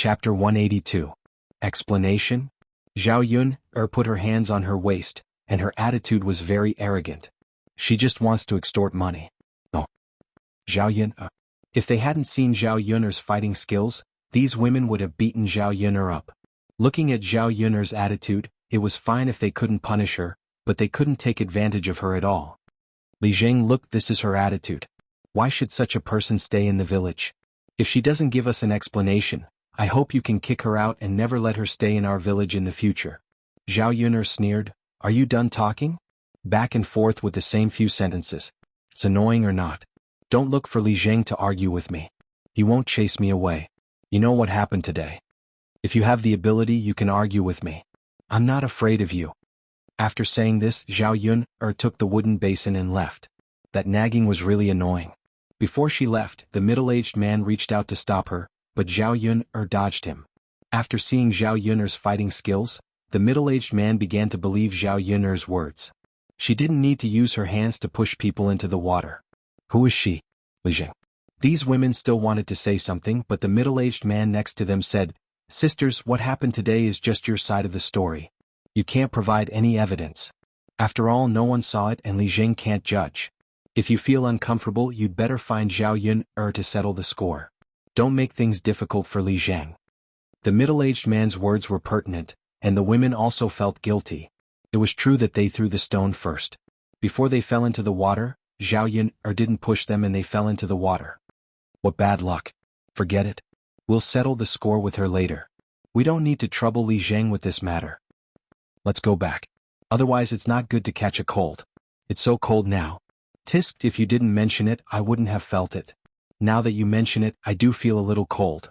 Chapter 182. Explanation? Zhao Yun put her hands on her waist, and her attitude was very arrogant. She just wants to extort money. Oh. Zhao Yun. If they hadn't seen Zhao Yun's fighting skills, these women would have beaten Zhao Yun up. Looking at Zhao Yun's attitude, it was fine if they couldn't punish her, but they couldn't take advantage of her at all. Li Zheng, look, this is her attitude. Why should such a person stay in the village? If she doesn't give us an explanation, I hope you can kick her out and never let her stay in our village in the future. Zhao Yun sneered. Are you done talking? Back and forth with the same few sentences. It's annoying or not. Don't look for Li Zheng to argue with me. He won't chase me away. You know what happened today. If you have the ability, you can argue with me. I'm not afraid of you. After saying this, Zhao Yun took the wooden basin and left. That nagging was really annoying. Before she left, the middle-aged man reached out to stop her, but Zhao Yun dodged him. After seeing Zhao Yun's fighting skills, the middle-aged man began to believe Zhao Yun's words. She didn't need to use her hands to push people into the water. Who is she? Li Zheng. These women still wanted to say something, but the middle-aged man next to them said, Sisters, what happened today is just your side of the story. You can't provide any evidence. After all, no one saw it and Li Zheng can't judge. If you feel uncomfortable, you'd better find Zhao Yun to settle the score. Don't make things difficult for Li Zheng. The middle-aged man's words were pertinent, and the women also felt guilty. It was true that they threw the stone first. Before they fell into the water, Zhao Yun didn't push them and they fell into the water. What bad luck. Forget it. We'll settle the score with her later. We don't need to trouble Li Zheng with this matter. Let's go back. Otherwise it's not good to catch a cold. It's so cold now. Tisk, if you didn't mention it, I wouldn't have felt it. Now that you mention it, I do feel a little cold.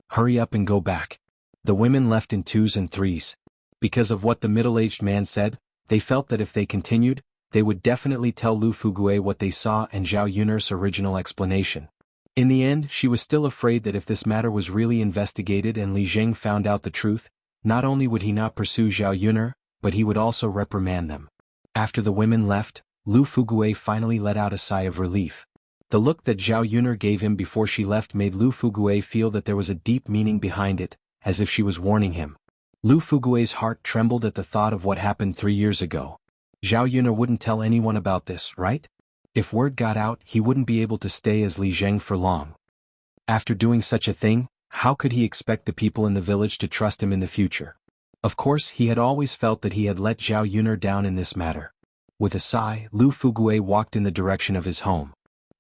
Hurry up and go back. The women left in twos and threes. Because of what the middle-aged man said, they felt that if they continued, they would definitely tell Lu Fugue what they saw and Zhao Yun's original explanation. In the end, she was still afraid that if this matter was really investigated and Li Zheng found out the truth, not only would he not pursue Zhao Yun, but he would also reprimand them. After the women left, Lu Fugue finally let out a sigh of relief. The look that Zhao Yun gave him before she left made Lu Fugue feel that there was a deep meaning behind it, as if she was warning him. Lu Fugue's heart trembled at the thought of what happened 3 years ago. Zhao Yun wouldn't tell anyone about this, right? If word got out, he wouldn't be able to stay as Li Zheng for long. After doing such a thing, how could he expect the people in the village to trust him in the future? Of course, he had always felt that he had let Zhao Yun down in this matter. With a sigh, Lu Fugue walked in the direction of his home.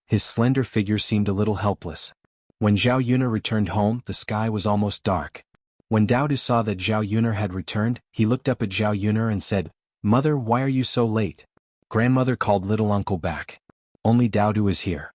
His slender figure seemed a little helpless. When Zhao Yun returned home, the sky was almost dark. When Daodu saw that Zhao Yun had returned, he looked up at Zhao Yun and said, Mother, why are you so late? Grandmother called little uncle back. Only Daodu is here.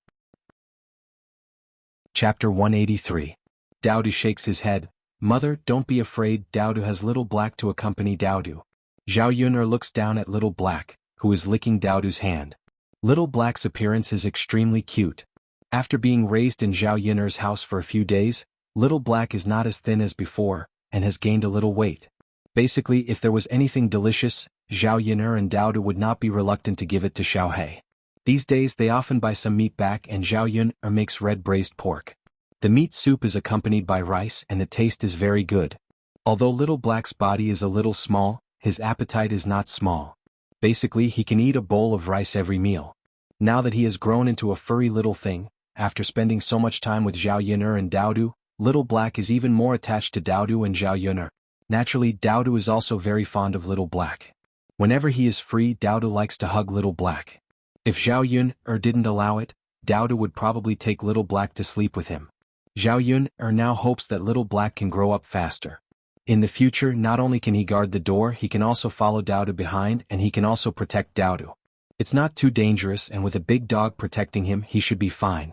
Chapter 183. Daodu shakes his head. Mother, don't be afraid, Daodu has Little Black to accompany Daodu. Zhao Yun looks down at Little Black, who is licking Daodu's hand. Little Black's appearance is extremely cute. After being raised in Zhao Yun's house for a few days, Little Black is not as thin as before, and has gained a little weight. Basically, if there was anything delicious, Zhao Yun and Daodu would not be reluctant to give it to Xiaohei. These days they often buy some meat back and Zhao Yun makes red braised pork. The meat soup is accompanied by rice and the taste is very good. Although Little Black's body is a little small, his appetite is not small. Basically, he can eat a bowl of rice every meal. Now that he has grown into a furry little thing, after spending so much time with Zhao Yun and Daodu, Little Black is even more attached to Daodu and Zhao Yun. Naturally, Daodu is also very fond of Little Black. Whenever he is free, Daodu likes to hug Little Black. If Zhao Yun didn't allow it, Daodu would probably take Little Black to sleep with him. Zhao Yun now hopes that Little Black can grow up faster. In the future, not only can he guard the door, he can also follow Daodu behind and he can also protect Daodu. It's not too dangerous and with a big dog protecting him, he should be fine.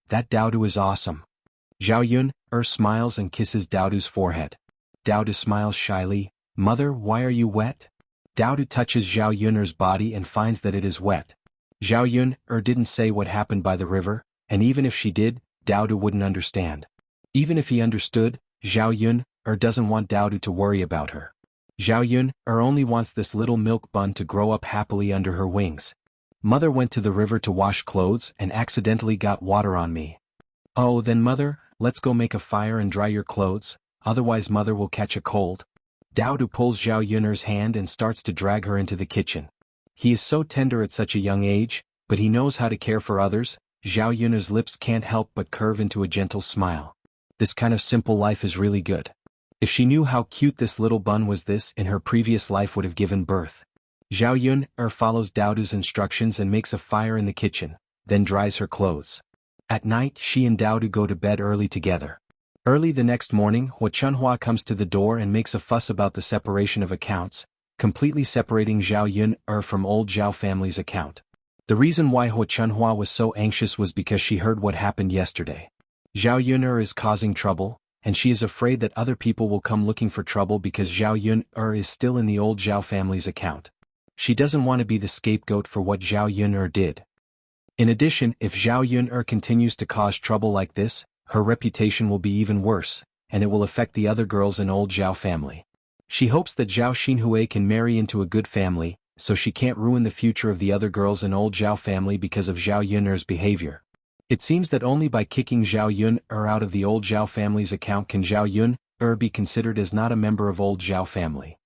That Daodu is awesome. Zhao Yun smiles and kisses Daodu's forehead. Daodu smiles shyly. Mother, why are you wet? Daodu touches Zhao Yun's body and finds that it is wet. Zhao Yun didn't say what happened by the river, and even if she did, Daodu wouldn't understand. Even if he understood, Zhao Yun doesn't want Daodu to worry about her. Zhao Yun only wants this little milk bun to grow up happily under her wings. Mother went to the river to wash clothes and accidentally got water on me. Oh, then Mother, let's go make a fire and dry your clothes, otherwise mother will catch a cold. Dao Du pulls Zhao Yun'er's hand and starts to drag her into the kitchen. He is so tender at such a young age, but he knows how to care for others. Zhao Yun'er's lips can't help but curve into a gentle smile. This kind of simple life is really good. If she knew how cute this little bun was, this in her previous life would have given birth. Zhao Yun'er follows Dao Du's instructions and makes a fire in the kitchen, then dries her clothes. At night she and Dao Du go to bed early together. Early the next morning, Hua Chunhua comes to the door and makes a fuss about the separation of accounts, completely separating Zhao Yun'er from old Zhao family's account. The reason why Hua Chunhua was so anxious was because she heard what happened yesterday. Zhao Yun'er is causing trouble, and she is afraid that other people will come looking for trouble because Zhao Yun'er is still in the old Zhao family's account. She doesn't want to be the scapegoat for what Zhao Yun'er did. In addition, if Zhao Yun'er continues to cause trouble like this, her reputation will be even worse, and it will affect the other girls in old Zhao family. She hopes that Zhao Xinhui can marry into a good family, so she can't ruin the future of the other girls in old Zhao family because of Zhao Yun'er's behavior. It seems that only by kicking Zhao Yun'er out of the old Zhao family's account can Zhao Yun'er be considered as not a member of old Zhao family.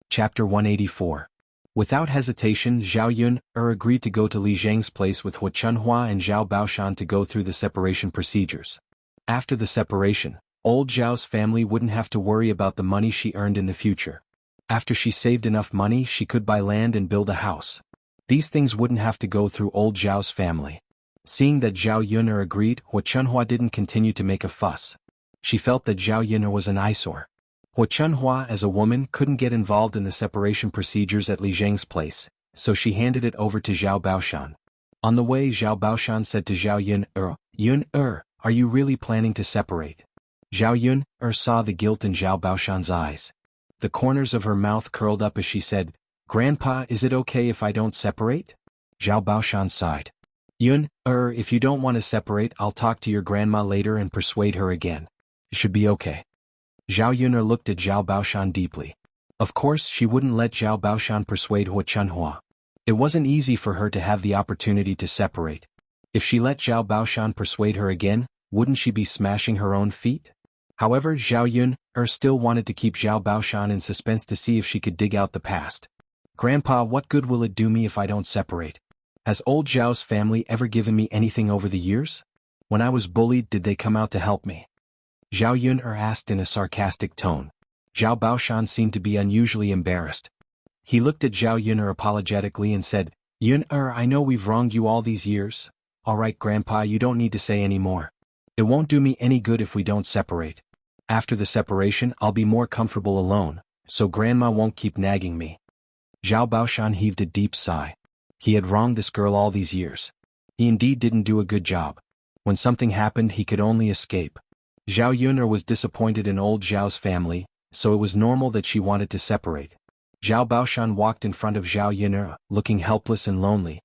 Chapter 184. Without hesitation, Zhao Yun'er agreed to go to Li Zheng's place with Hua Chunhua and Zhao Baoshan to go through the separation procedures. After the separation, old Zhao's family wouldn't have to worry about the money she earned in the future. After she saved enough money, she could buy land and build a house. These things wouldn't have to go through old Zhao's family. Seeing that Zhao Yun'er agreed, Hua Chunhua didn't continue to make a fuss. She felt that Zhao Yun'er was an eyesore. Hua Chunhua as a woman couldn't get involved in the separation procedures at Li Zheng's place, so she handed it over to Zhao Baoshan. On the way, Zhao Baoshan said to Zhao Yun'er, are you really planning to separate? Zhao Yun'er saw the guilt in Zhao Baoshan's eyes. The corners of her mouth curled up as she said, Grandpa, is it okay if I don't separate? Zhao Baoshan sighed. Yun'er, if you don't want to separate, I'll talk to your grandma later and persuade her again. It should be okay. Zhao Yun'er looked at Zhao Baoshan deeply. Of course, she wouldn't let Zhao Baoshan persuade Hua Chunhua. It wasn't easy for her to have the opportunity to separate. If she let Zhao Baoshan persuade her again, wouldn't she be smashing her own feet? However, Zhao Yun'er still wanted to keep Zhao Baoshan in suspense to see if she could dig out the past. Grandpa, what good will it do me if I don't separate? Has old Zhao's family ever given me anything over the years? When I was bullied, did they come out to help me? Zhao Yun'er asked in a sarcastic tone. Zhao Baoshan seemed to be unusually embarrassed. He looked at Zhao Yun'er apologetically and said, Yun'er, I know we've wronged you all these years. All right, Grandpa, you don't need to say any more. It won't do me any good if we don't separate. After the separation, I'll be more comfortable alone, so Grandma won't keep nagging me. Zhao Baoshan heaved a deep sigh. He had wronged this girl all these years. He indeed didn't do a good job. When something happened, he could only escape. Zhao Yun'er was disappointed in old Zhao's family, so it was normal that she wanted to separate. Zhao Baoshan walked in front of Zhao Yun'er, looking helpless and lonely.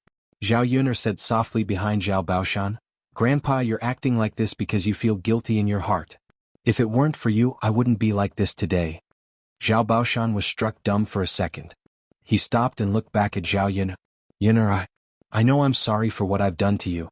Zhao Yun'er said softly behind Zhao Baoshan, Grandpa, you're acting like this because you feel guilty in your heart. If it weren't for you, I wouldn't be like this today. Zhao Baoshan was struck dumb for a second. He stopped and looked back at Zhao Yun'er. Yun'er, I know I'm sorry for what I've done to you.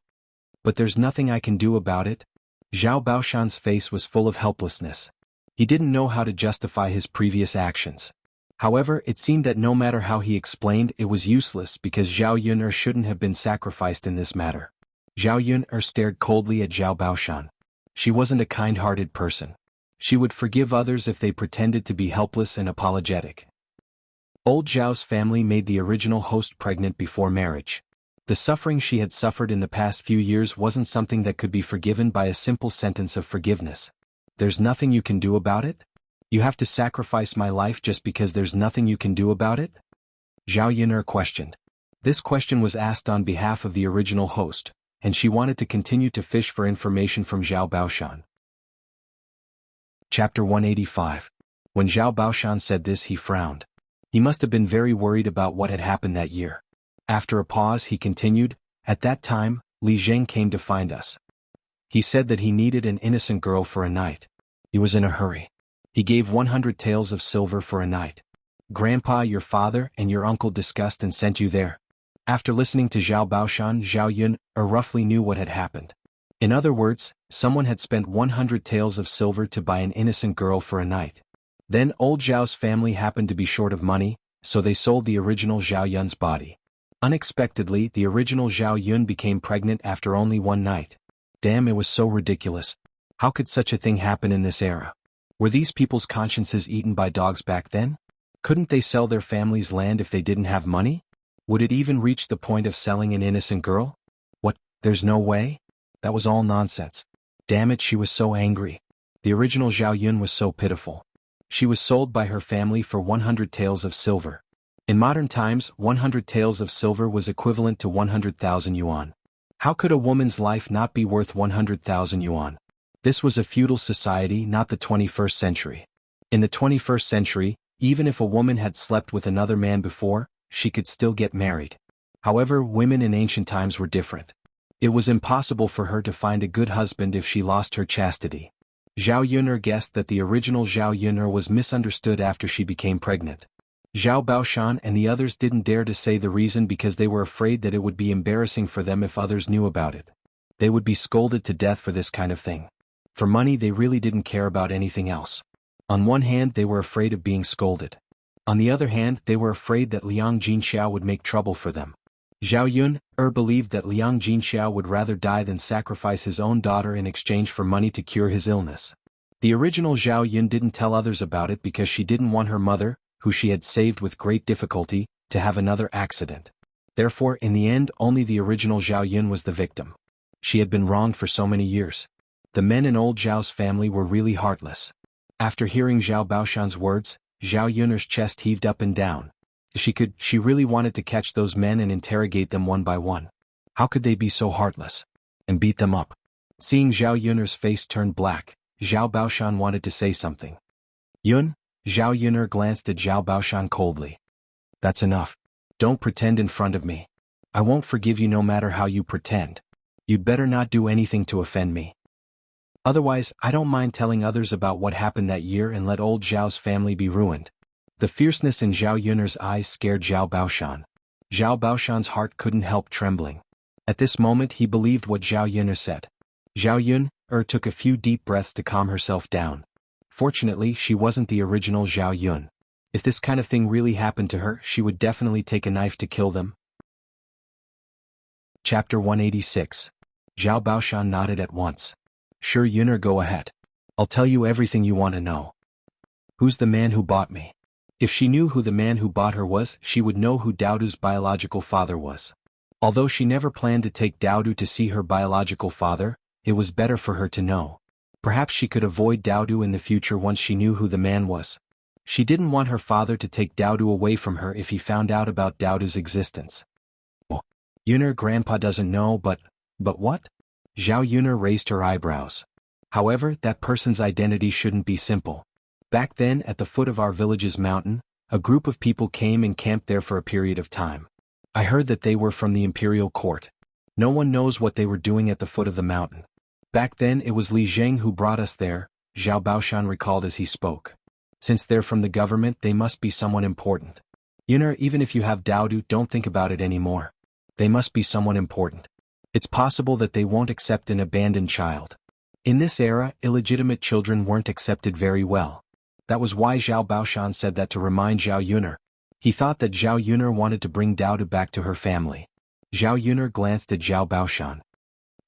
But there's nothing I can do about it. Zhao Baoshan's face was full of helplessness. He didn't know how to justify his previous actions. However, it seemed that no matter how he explained, it was useless because Zhao Yun'er shouldn't have been sacrificed in this matter. Zhao Yun'er stared coldly at Zhao Baoshan. She wasn't a kind-hearted person. She would forgive others if they pretended to be helpless and apologetic. Old Zhao's family made the original host pregnant before marriage. The suffering she had suffered in the past few years wasn't something that could be forgiven by a simple sentence of forgiveness. There's nothing you can do about it? You have to sacrifice my life just because there's nothing you can do about it? Zhao Yun'er questioned. This question was asked on behalf of the original host, and she wanted to continue to fish for information from Zhao Baoshan. Chapter 185. When Zhao Baoshan said this, he frowned. He must have been very worried about what had happened that year. After a pause, he continued, At that time, Li Zheng came to find us. He said that he needed an innocent girl for a night. He was in a hurry. He gave 100 taels of silver for a night. Grandpa, your father, and your uncle discussed and sent you there. After listening to Zhao Baoshan, Zhao Yun'er roughly knew what had happened. In other words, someone had spent 100 taels of silver to buy an innocent girl for a night. Then old Zhao's family happened to be short of money, so they sold the original Zhao Yun's body. Unexpectedly, the original Zhao Yun became pregnant after only one night. Damn, it was so ridiculous. How could such a thing happen in this era? Were these people's consciences eaten by dogs back then? Couldn't they sell their family's land if they didn't have money? Would it even reach the point of selling an innocent girl? What, there's no way? That was all nonsense. Damn it, she was so angry. The original Zhao Yun was so pitiful. She was sold by her family for 100 taels of silver. In modern times, 100 taels of silver was equivalent to 100,000 yuan. How could a woman's life not be worth 100,000 yuan? This was a feudal society, not the 21st century. In the 21st century, even if a woman had slept with another man before, she could still get married. However, women in ancient times were different. It was impossible for her to find a good husband if she lost her chastity. Zhao Yun'er guessed that the original Zhao Yun'er was misunderstood after she became pregnant. Zhao Baoshan and the others didn't dare to say the reason because they were afraid that it would be embarrassing for them if others knew about it. They would be scolded to death for this kind of thing. For money, they really didn't care about anything else. On one hand, they were afraid of being scolded. On the other hand, they were afraid that Liang Jinxiao would make trouble for them. Zhao Yun'er believed that Liang Jinxiao would rather die than sacrifice his own daughter in exchange for money to cure his illness. The original Zhao Yun didn't tell others about it because she didn't want her mother, who she had saved with great difficulty, to have another accident. Therefore, in the end, only the original Zhao Yun was the victim. She had been wronged for so many years. The men in old Zhao's family were really heartless. After hearing Zhao Baoshan's words, Zhao Yun'er's chest heaved up and down. She really wanted to catch those men and interrogate them one by one. How could they be so heartless? And beat them up. Seeing Zhao Yun'er's face turn black, Zhao Baoshan wanted to say something. Yun? Zhao Yun'er glanced at Zhao Baoshan coldly. That's enough. Don't pretend in front of me. I won't forgive you no matter how you pretend. You'd better not do anything to offend me. Otherwise, I don't mind telling others about what happened that year and let old Zhao's family be ruined. The fierceness in Zhao Yun'er's eyes scared Zhao Baoshan. Zhao Baoshan's heart couldn't help trembling. At this moment he believed what Zhao Yun'er said. Zhao Yun'er took a few deep breaths to calm herself down. Fortunately, she wasn't the original Zhao Yun. If this kind of thing really happened to her, she would definitely take a knife to kill them. Chapter 186. Zhao Baoshan nodded at once. Sure, Yun'er, go ahead. I'll tell you everything you want to know. Who's the man who bought me? If she knew who the man who bought her was, she would know who Daodu's biological father was. Although she never planned to take Daodu to see her biological father, it was better for her to know. Perhaps she could avoid Daodu in the future once she knew who the man was. She didn't want her father to take Daodu away from her if he found out about Daodu's existence. Oh, Yun'er, grandpa doesn't know, but what? Zhao Yun'er raised her eyebrows. However, that person's identity shouldn't be simple. Back then, at the foot of our village's mountain, a group of people came and camped there for a period of time. I heard that they were from the imperial court. No one knows what they were doing at the foot of the mountain. Back then it was Li Zheng who brought us there, Zhao Baoshan recalled as he spoke. Since they're from the government, they must be someone important. Yun'er, even if you have Daodu, don't think about it anymore. They must be someone important. It's possible that they won't accept an abandoned child. In this era, illegitimate children weren't accepted very well. That was why Zhao Baoshan said that to remind Zhao Yun'er. He thought that Zhao Yun'er wanted to bring Daodu back to her family. Zhao Yun'er glanced at Zhao Baoshan.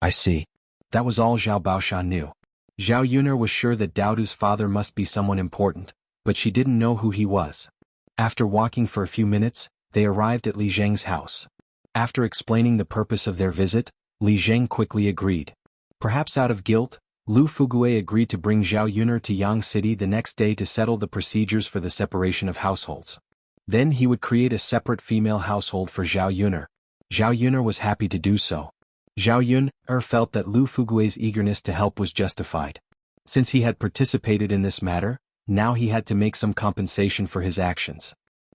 I see. That was all Zhao Baoshan knew. Zhao Yun'er was sure that Daodu's father must be someone important, but she didn't know who he was. After walking for a few minutes, they arrived at Li Zheng's house. After explaining the purpose of their visit, Li Zheng quickly agreed. Perhaps out of guilt, Lu Fugue agreed to bring Zhao Yun'er to Yang City the next day to settle the procedures for the separation of households. Then he would create a separate female household for Zhao Yun'er. Zhao Yun'er was happy to do so. Zhao Yun'er felt that Lu Fugue's eagerness to help was justified. Since he had participated in this matter, now he had to make some compensation for his actions.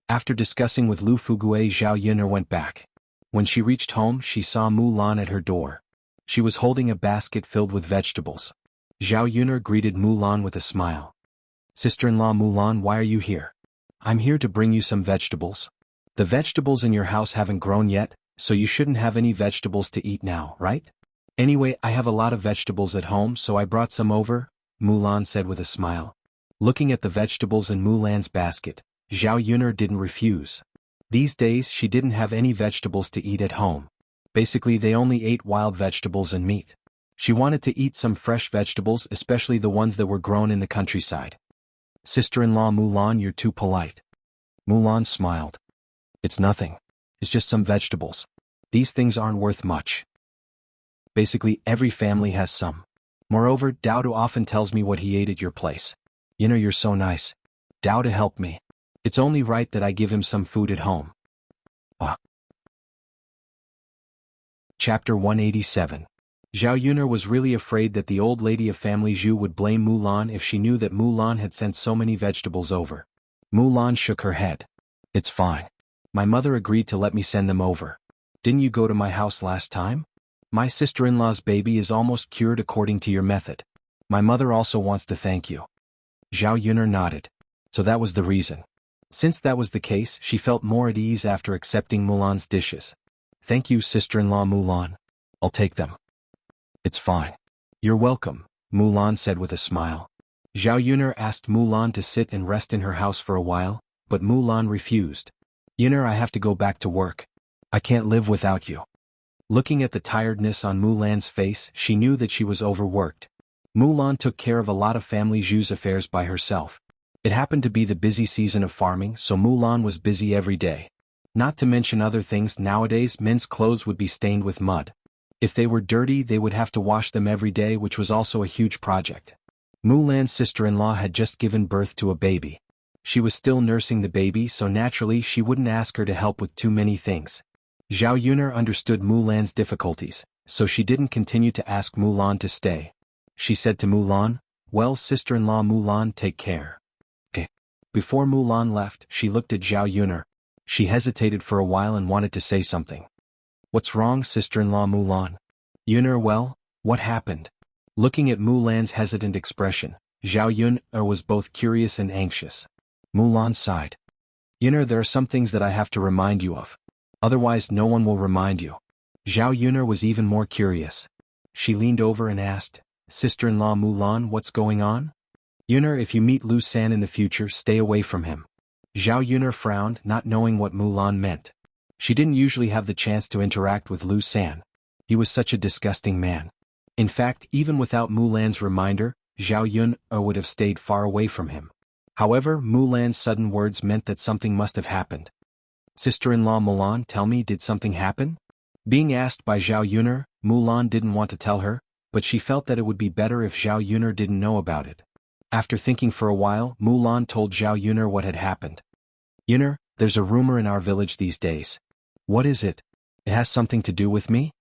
After discussing with Lu Fugue, Zhao Yun'er went back. When she reached home, she saw Mulan at her door. She was holding a basket filled with vegetables. Zhao Yun'er greeted Mulan with a smile. Sister-in-law Mulan, why are you here? I'm here to bring you some vegetables. The vegetables in your house haven't grown yet, so you shouldn't have any vegetables to eat now, right? Anyway, I have a lot of vegetables at home, so I brought some over, Mulan said with a smile. Looking at the vegetables in Mulan's basket, Zhao Yuner didn't refuse. These days she didn't have any vegetables to eat at home. Basically they only ate wild vegetables and meat. She wanted to eat some fresh vegetables, especially the ones that were grown in the countryside. Sister-in-law Mulan, you're too polite. Mulan smiled. It's nothing. It's just some vegetables. These things aren't worth much. Basically every family has some. Moreover, Dao often tells me what he ate at your place. You know, you're so nice. Dao to help me. It's only right that I give him some food at home. Chapter 187. Zhao Yuner was really afraid that the old lady of family Zhu would blame Mulan if she knew that Mulan had sent so many vegetables over. Mulan shook her head. It's fine. My mother agreed to let me send them over. Didn't you go to my house last time? My sister-in-law's baby is almost cured according to your method. My mother also wants to thank you. Zhao Yuner nodded. So that was the reason. Since that was the case, she felt more at ease after accepting Mulan's dishes. Thank you, sister-in-law Mulan. I'll take them. It's fine. You're welcome, Mulan said with a smile. Zhao Yuner asked Mulan to sit and rest in her house for a while, but Mulan refused. Yuner, I have to go back to work. I can't live without you. Looking at the tiredness on Mulan's face, she knew that she was overworked. Mulan took care of a lot of family Zhu's affairs by herself. It happened to be the busy season of farming, so Mulan was busy every day. Not to mention other things, nowadays men's clothes would be stained with mud. If they were dirty, they would have to wash them every day, which was also a huge project. Mulan's sister-in-law had just given birth to a baby. She was still nursing the baby, so naturally she wouldn't ask her to help with too many things. Zhao Yuner understood Mulan's difficulties, so she didn't continue to ask Mulan to stay. She said to Mulan, well, sister-in-law Mulan, take care. Before Mulan left, she looked at Zhao Yuner. She hesitated for a while and wanted to say something. What's wrong, sister-in-law Mulan? Yuner, well, what happened? Looking at Mulan's hesitant expression, Zhao Yuner was both curious and anxious. Mulan sighed. Yuner, there are some things that I have to remind you of. Otherwise no one will remind you. Zhao Yuner was even more curious. She leaned over and asked, Sister-in-law Mulan, what's going on? Yuner, if you meet Lu San in the future, stay away from him. Zhao Yuner frowned, not knowing what Mulan meant. She didn't usually have the chance to interact with Lu San. He was such a disgusting man. In fact, even without Mulan's reminder, Zhao Yuner would have stayed far away from him. However, Mulan's sudden words meant that something must have happened. Sister-in-law Mulan, tell me, did something happen? Being asked by Zhao Yuner, Mulan didn't want to tell her, but she felt that it would be better if Zhao Yuner didn't know about it. After thinking for a while, Mulan told Zhao Yuner what had happened. Yuner, there's a rumor in our village these days. What is it? It has something to do with me?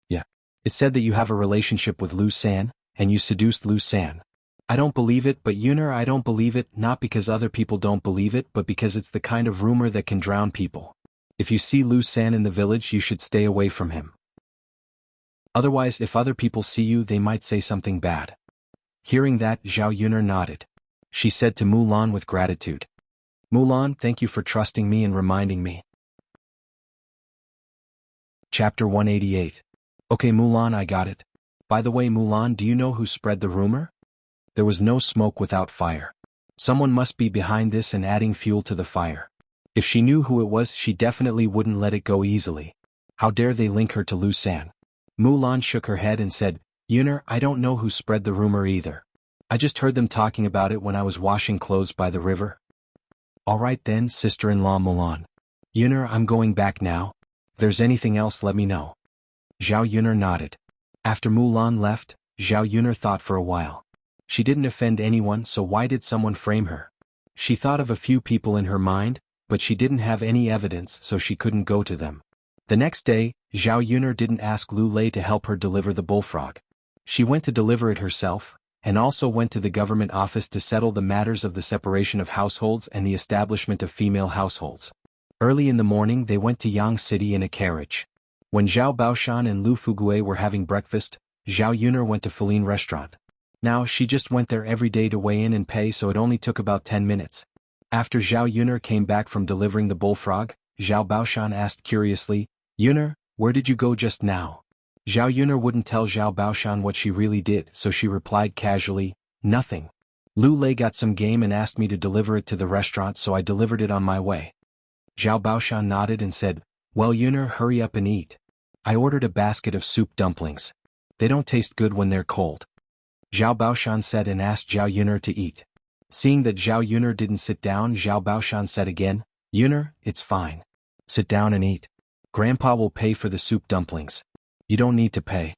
Yeah. It said that you have a relationship with Lu San, and you seduced Lu San. I don't believe it, but Yuner, I don't believe it, not because other people don't believe it, but because it's the kind of rumor that can drown people. If you see Lu San in the village, you should stay away from him. Otherwise, if other people see you, they might say something bad. Hearing that, Zhao Yuner nodded. She said to Mulan with gratitude. Mulan, thank you for trusting me and reminding me. Chapter 188. Okay Mulan, I got it. By the way Mulan, do you know who spread the rumor? There was no smoke without fire. Someone must be behind this and adding fuel to the fire. If she knew who it was, she definitely wouldn't let it go easily. How dare they link her to Lu San? Mulan shook her head and said, Yuner, I don't know who spread the rumor either. I just heard them talking about it when I was washing clothes by the river. Alright then, sister-in-law Mulan. Yuner, I'm going back now. If there's anything else, let me know. Zhao Yuner nodded. After Mulan left, Zhao Yuner thought for a while. She didn't offend anyone, so why did someone frame her? She thought of a few people in her mind, but she didn't have any evidence, so she couldn't go to them. The next day, Zhao Yuner didn't ask Lu Lei to help her deliver the bullfrog. She went to deliver it herself, and also went to the government office to settle the matters of the separation of households and the establishment of female households. Early in the morning they went to Yang City in a carriage. When Zhao Baoshan and Lu Fugue were having breakfast, Zhao Yuner went to Feline restaurant. Now she just went there every day to weigh in and pay, so it only took about 10 minutes. After Zhao Yuner came back from delivering the bullfrog, Zhao Baoshan asked curiously, Yuner, where did you go just now? Zhao Yuner wouldn't tell Zhao Baoshan what she really did, so she replied casually, "Nothing. Lu Lei got some game and asked me to deliver it to the restaurant, so I delivered it on my way." Zhao Baoshan nodded and said, "Well, Yuner, hurry up and eat. I ordered a basket of soup dumplings. They don't taste good when they're cold." Zhao Baoshan said and asked Zhao Yuner to eat. Seeing that Zhao Yuner didn't sit down, Zhao Baoshan said again, "Yuner, it's fine. Sit down and eat. Grandpa will pay for the soup dumplings. You don't need to pay."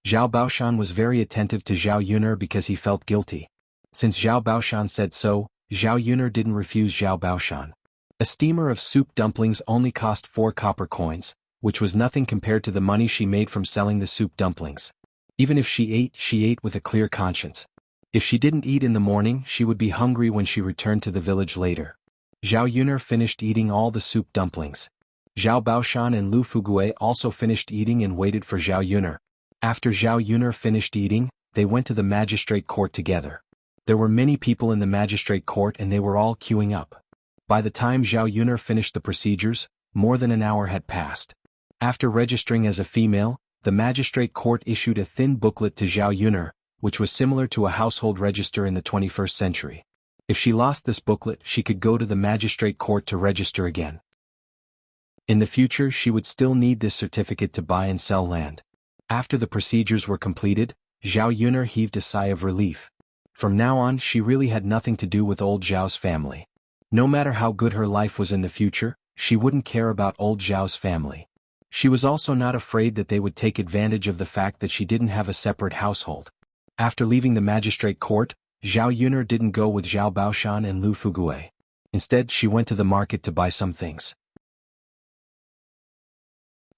Zhao Baoshan was very attentive to Zhao Yuner because he felt guilty. Since Zhao Baoshan said so, Zhao Yuner didn't refuse Zhao Baoshan. A steamer of soup dumplings only cost 4 copper coins, which was nothing compared to the money she made from selling the soup dumplings. Even if she ate with a clear conscience. If she didn't eat in the morning, she would be hungry when she returned to the village later. Zhao Yuner finished eating all the soup dumplings. Zhao Baoshan and Lu Fugue also finished eating and waited for Zhao Yuner. After Zhao Yuner finished eating, they went to the magistrate court together. There were many people in the magistrate court and they were all queuing up. By the time Zhao Yuner finished the procedures, more than an hour had passed. After registering as a female, the magistrate court issued a thin booklet to Zhao Yuner, which was similar to a household register in the 21st century. If she lost this booklet, she could go to the magistrate court to register again. In the future, she would still need this certificate to buy and sell land. After the procedures were completed, Zhao Yuner heaved a sigh of relief. From now on, she really had nothing to do with old Zhao's family. No matter how good her life was in the future, she wouldn't care about old Zhao's family. She was also not afraid that they would take advantage of the fact that she didn't have a separate household. After leaving the magistrate court, Zhao Yuner didn't go with Zhao Baoshan and Lu Fugue. Instead, she went to the market to buy some things.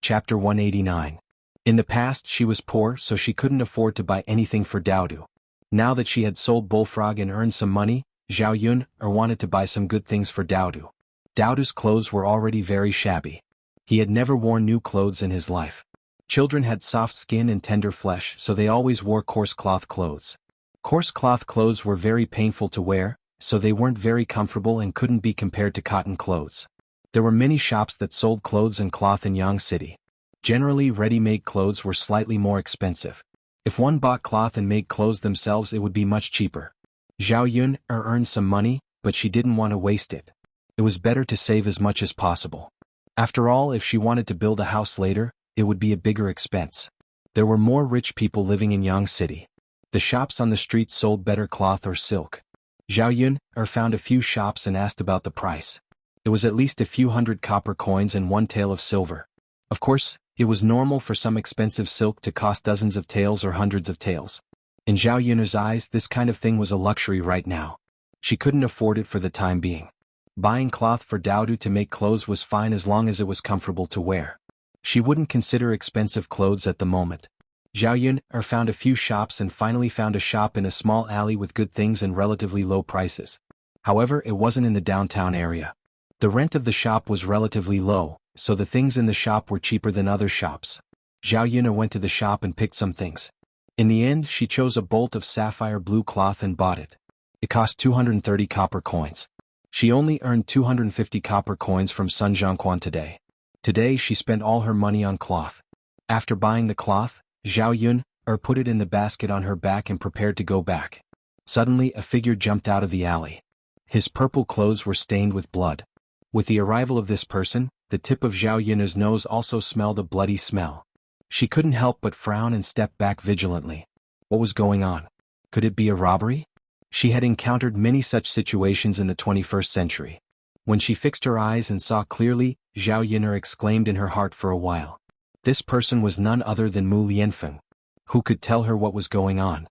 Chapter 189. In the past, she was poor, so she couldn't afford to buy anything for Daodu. Now that she had sold Bullfrog and earned some money, Zhao Yuner wanted to buy some good things for Daodu. Daodu's clothes were already very shabby. He had never worn new clothes in his life. Children had soft skin and tender flesh, so they always wore coarse cloth clothes. Coarse cloth clothes were very painful to wear, so they weren't very comfortable and couldn't be compared to cotton clothes. There were many shops that sold clothes and cloth in Yang City. Generally, ready-made clothes were slightly more expensive. If one bought cloth and made clothes themselves, it would be much cheaper. Zhao Yuner earned some money, but she didn't want to waste it. It was better to save as much as possible. After all, if she wanted to build a house later, it would be a bigger expense. There were more rich people living in Yang City. The shops on the streets sold better cloth or silk. Zhao Yuner found a few shops and asked about the price. It was at least a few hundred copper coins and 1 tael of silver. Of course, it was normal for some expensive silk to cost dozens of taels or hundreds of taels. In Zhao Yuner's eyes, this kind of thing was a luxury right now. She couldn't afford it for the time being. Buying cloth for Daodu to make clothes was fine as long as it was comfortable to wear. She wouldn't consider expensive clothes at the moment. Zhao Yuner found a few shops and finally found a shop in a small alley with good things and relatively low prices. However, it wasn't in the downtown area. The rent of the shop was relatively low, so the things in the shop were cheaper than other shops. Zhao Yuner went to the shop and picked some things. In the end, she chose a bolt of sapphire blue cloth and bought it. It cost 230 copper coins. She only earned 250 copper coins from Sun Zhongquan today. Today she spent all her money on cloth. After buying the cloth, Zhao Yuner put it in the basket on her back and prepared to go back. Suddenly a figure jumped out of the alley. His purple clothes were stained with blood. With the arrival of this person, the tip of Zhao Yuner's nose also smelled a bloody smell. She couldn't help but frown and step back vigilantly. What was going on? Could it be a robbery? She had encountered many such situations in the 21st century. When she fixed her eyes and saw clearly, Zhao Yuner exclaimed in her heart for a while. This person was none other than Mu Lianfeng. Who could tell her what was going on?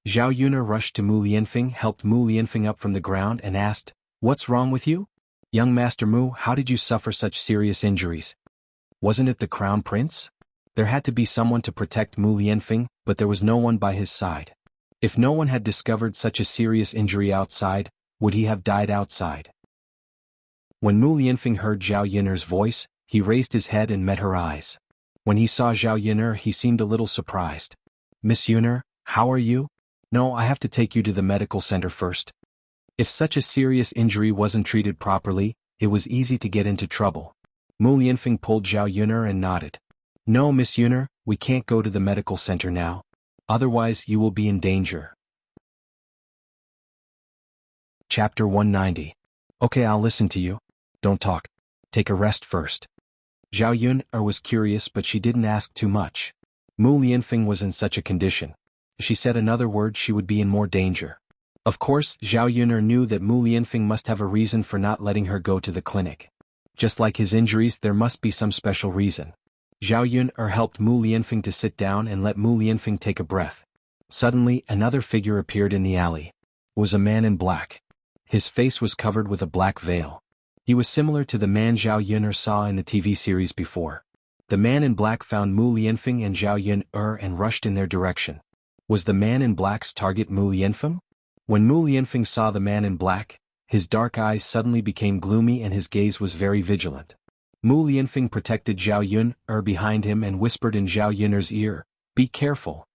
Zhao Yuner rushed to Mu Lianfeng, helped Mu Lianfeng up from the ground and asked, "What's wrong with you? Young Master Mu, how did you suffer such serious injuries? Wasn't it the Crown Prince?" There had to be someone to protect Mu Lianfeng, but there was no one by his side. If no one had discovered such a serious injury outside, would he have died outside? When Mu Lianfeng heard Zhao Yuner's voice, he raised his head and met her eyes. When he saw Zhao Yuner, he seemed a little surprised. "Miss Yuner, how are you?" "No, I have to take you to the medical center first." If such a serious injury wasn't treated properly, it was easy to get into trouble. Mu Lianfeng pulled Zhao Yuner and nodded. No, Miss Yuner, we can't go to the medical center now. Otherwise you will be in danger. Chapter 190. Okay, I'll listen to you. Don't talk. Take a rest first. Zhao Yun was curious, but she didn't ask too much. Mu Lianfeng was in such a condition. If she said another word, she would be in more danger. Of course, Zhao Yun knew that Mu Lianfeng must have a reason for not letting her go to the clinic. Just like his injuries, there must be some special reason. Zhao Yun helped Mu Lianfeng to sit down and let Mu Lianfeng take a breath. Suddenly, another figure appeared in the alley. It was a man in black. His face was covered with a black veil. He was similar to the man Zhao Yun saw in the TV series before. The man in black found Mu Lianfeng and Zhao Yun and rushed in their direction. Was the man in black's target Mu Lianfeng? When Mu Lianfeng saw the man in black, his dark eyes suddenly became gloomy and his gaze was very vigilant. Mu Lianfeng protected Zhao Yun behind him and whispered in Zhao Yun's ear, "Be careful."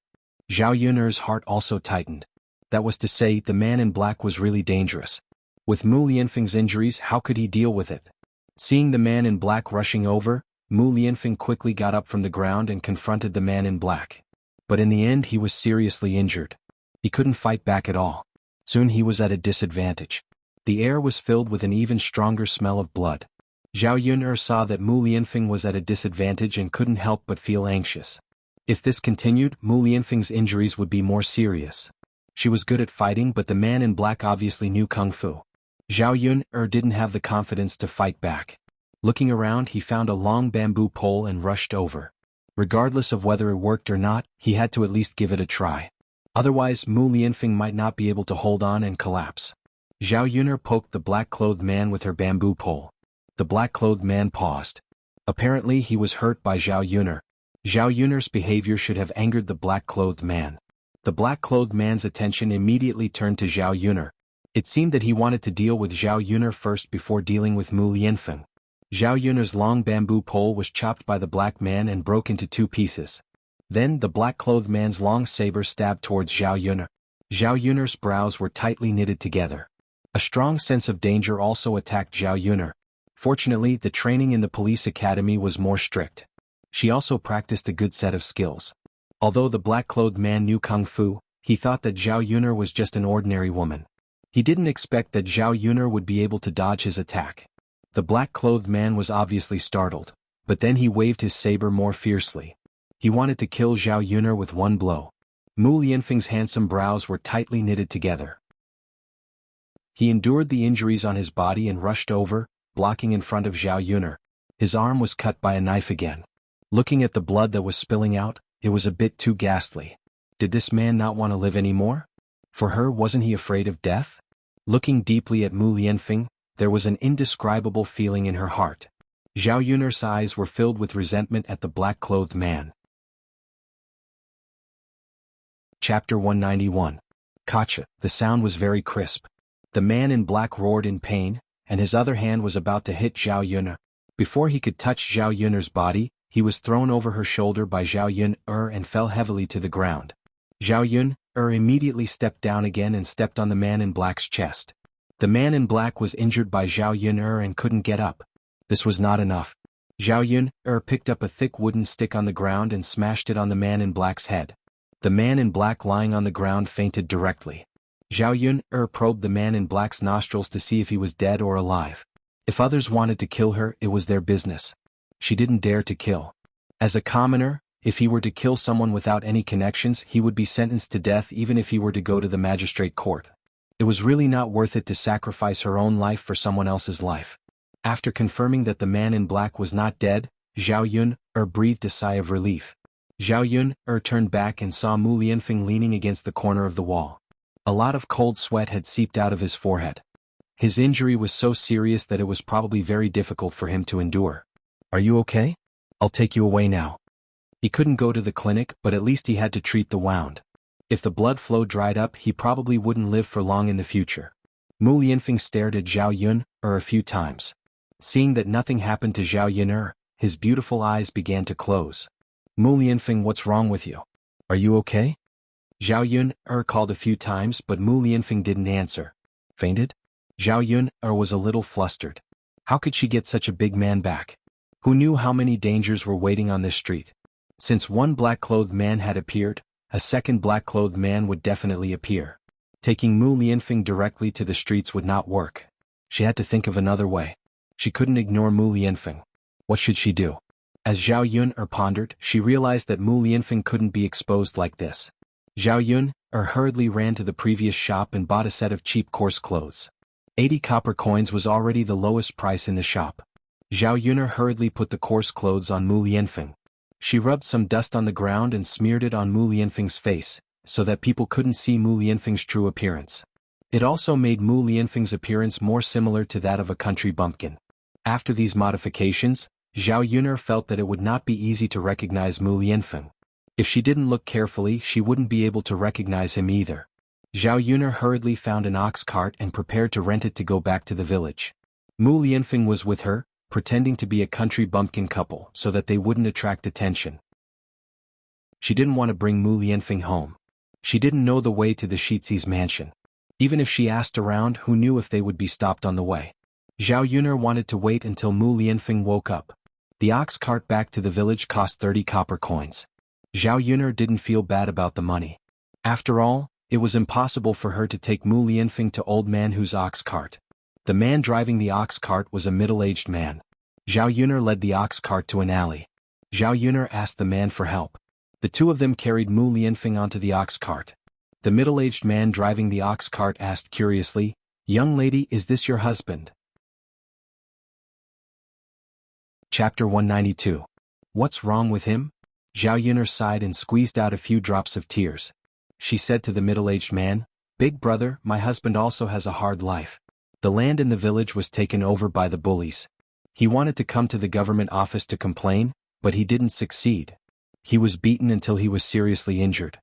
Zhao Yun's heart also tightened. That was to say, the man in black was really dangerous. With Mu Lianfeng's injuries, how could he deal with it? Seeing the man in black rushing over, Mu Lianfeng quickly got up from the ground and confronted the man in black. But in the end he was seriously injured. He couldn't fight back at all. Soon he was at a disadvantage. The air was filled with an even stronger smell of blood. Zhao Yun saw that Mu Lianfeng was at a disadvantage and couldn't help but feel anxious. If this continued, Mu Lianfeng's injuries would be more serious. She was good at fighting, but the man in black obviously knew kung fu. Zhao Yun didn't have the confidence to fight back. Looking around, he found a long bamboo pole and rushed over. Regardless of whether it worked or not, he had to at least give it a try. Otherwise, Mu Lianfeng might not be able to hold on and collapse. Zhao Yun poked the black-clothed man with her bamboo pole. The black-clothed man paused. Apparently he was hurt by Zhao Yun. Zhao Yun's behavior should have angered the black-clothed man. The black-clothed man's attention immediately turned to Zhao Yun. It seemed that he wanted to deal with Zhao Yun first before dealing with Mu Lianfeng. Zhao Yun's long bamboo pole was chopped by the black man and broke into 2 pieces. Then the black-clothed man's long saber stabbed towards Zhao Yun. Zhao Yun's brows were tightly knitted together. A strong sense of danger also attacked Zhao Yun. Fortunately, the training in the police academy was more strict. She also practiced a good set of skills. Although the black-clothed man knew kung fu, he thought that Zhao Yun was just an ordinary woman. He didn't expect that Zhao Yun would be able to dodge his attack. The black-clothed man was obviously startled, but then he waved his saber more fiercely. He wanted to kill Zhao Yun with one blow. Mu Lianfeng's handsome brows were tightly knitted together. He endured the injuries on his body and rushed over, blocking in front of Zhao Yun. His arm was cut by a knife again. Looking at the blood that was spilling out, it was a bit too ghastly. Did this man not want to live anymore? For her, wasn't he afraid of death? Looking deeply at Mu Lianfeng, there was an indescribable feeling in her heart. Zhao Yun's eyes were filled with resentment at the black-clothed man. Chapter 191. Gotcha. The sound was very crisp. The man in black roared in pain, and his other hand was about to hit Zhao Yun. Before he could touch Zhao Yun's body, he was thrown over her shoulder by Zhao Yun and fell heavily to the ground. Zhao Yun immediately stepped down again and stepped on the man in black's chest. The man in black was injured by Zhao Yun and couldn't get up. This was not enough. Zhao Yun picked up a thick wooden stick on the ground and smashed it on the man in black's head. The man in black lying on the ground fainted directly. Zhao Yun probed the man in black's nostrils to see if he was dead or alive. If others wanted to kill her, it was their business. She didn't dare to kill. As a commoner, if he were to kill someone without any connections, he would be sentenced to death even if he were to go to the magistrate court. It was really not worth it to sacrifice her own life for someone else's life. After confirming that the man in black was not dead, Zhao Yun breathed a sigh of relief. Zhao Yun turned back and saw Mu Lianfeng leaning against the corner of the wall. A lot of cold sweat had seeped out of his forehead. His injury was so serious that it was probably very difficult for him to endure. "Are you okay? I'll take you away now." He couldn't go to the clinic, but at least he had to treat the wound. If the blood flow dried up, he probably wouldn't live for long in the future. Mu Lianfeng stared at Zhao Yun a few times. Seeing that nothing happened to Zhao Yun, his beautiful eyes began to close. "Mu Lianfeng, what's wrong with you? Are you okay?" Zhao Yun called a few times, but Mu Lianfeng didn't answer. Fainted? Zhao Yun was a little flustered. How could she get such a big man back? Who knew how many dangers were waiting on this street? Since one black-clothed man had appeared, a second black-clothed man would definitely appear. Taking Mu Lianfeng directly to the streets would not work. She had to think of another way. She couldn't ignore Mu Lianfeng. What should she do? As Zhao Yun pondered, she realized that Mu Lianfeng couldn't be exposed like this. Zhao Yun hurriedly ran to the previous shop and bought a set of cheap coarse clothes. 80 copper coins was already the lowest price in the shop. Zhao Yun hurriedly put the coarse clothes on Mu Lianfeng. She rubbed some dust on the ground and smeared it on Mu Lianfeng's face, so that people couldn't see Mu Lianfeng's true appearance. It also made Mu Lianfeng's appearance more similar to that of a country bumpkin. After these modifications, Zhao Yun'er felt that it would not be easy to recognize Mu Lianfeng. If she didn't look carefully, she wouldn't be able to recognize him either. Zhao Yun'er hurriedly found an ox cart and prepared to rent it to go back to the village. Mu Lianfeng was with her, pretending to be a country bumpkin couple so that they wouldn't attract attention. She didn't want to bring Mu Lianfeng home. She didn't know the way to the Shizi's mansion. Even if she asked around, who knew if they would be stopped on the way? Zhao Yun'er wanted to wait until Mu Lianfeng woke up. The ox cart back to the village cost 30 copper coins. Zhao Yun'er didn't feel bad about the money. After all, it was impossible for her to take Mu Lianfeng to Old Man Hu's ox cart. The man driving the ox cart was a middle-aged man. Zhao Yun'er led the ox cart to an alley. Zhao Yun'er asked the man for help. The two of them carried Mu Lianfeng onto the ox cart. The middle-aged man driving the ox cart asked curiously, "Young lady, is this your husband?" Chapter 192. What's wrong with him? Zhao Yun'er sighed and squeezed out a few drops of tears. She said to the middle-aged man, "Big brother, my husband also has a hard life. The land in the village was taken over by the bullies. He wanted to come to the government office to complain, but he didn't succeed. He was beaten until he was seriously injured."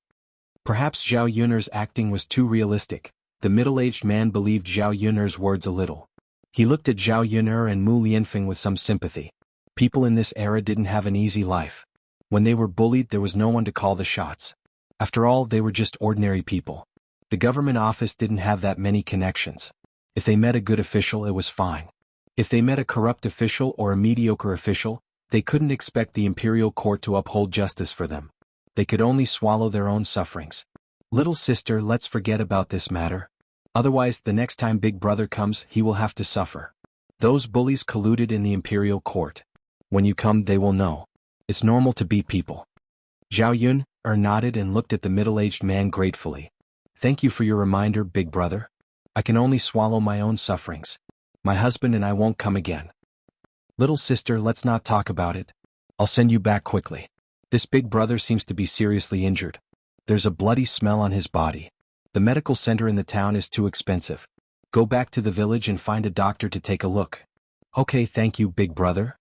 Perhaps Zhao Yun'er's acting was too realistic. The middle-aged man believed Zhao Yun'er's words a little. He looked at Zhao Yun'er and Mu Lianfeng with some sympathy. People in this era didn't have an easy life. When they were bullied, there was no one to call the shots. After all, they were just ordinary people. The government office didn't have that many connections. If they met a good official, it was fine. If they met a corrupt official or a mediocre official, they couldn't expect the imperial court to uphold justice for them. They could only swallow their own sufferings. "Little sister, let's forget about this matter. Otherwise, the next time Big Brother comes, he will have to suffer. Those bullies colluded in the imperial court. When you come, they will know. It's normal to beat people." Zhao Yun nodded and looked at the middle-aged man gratefully. "Thank you for your reminder, Big Brother. I can only swallow my own sufferings. My husband and I won't come again. Little sister, let's not talk about it. I'll send you back quickly. This Big Brother seems to be seriously injured. There's a bloody smell on his body. The medical center in the town is too expensive. Go back to the village and find a doctor to take a look." "Okay, thank you, Big Brother."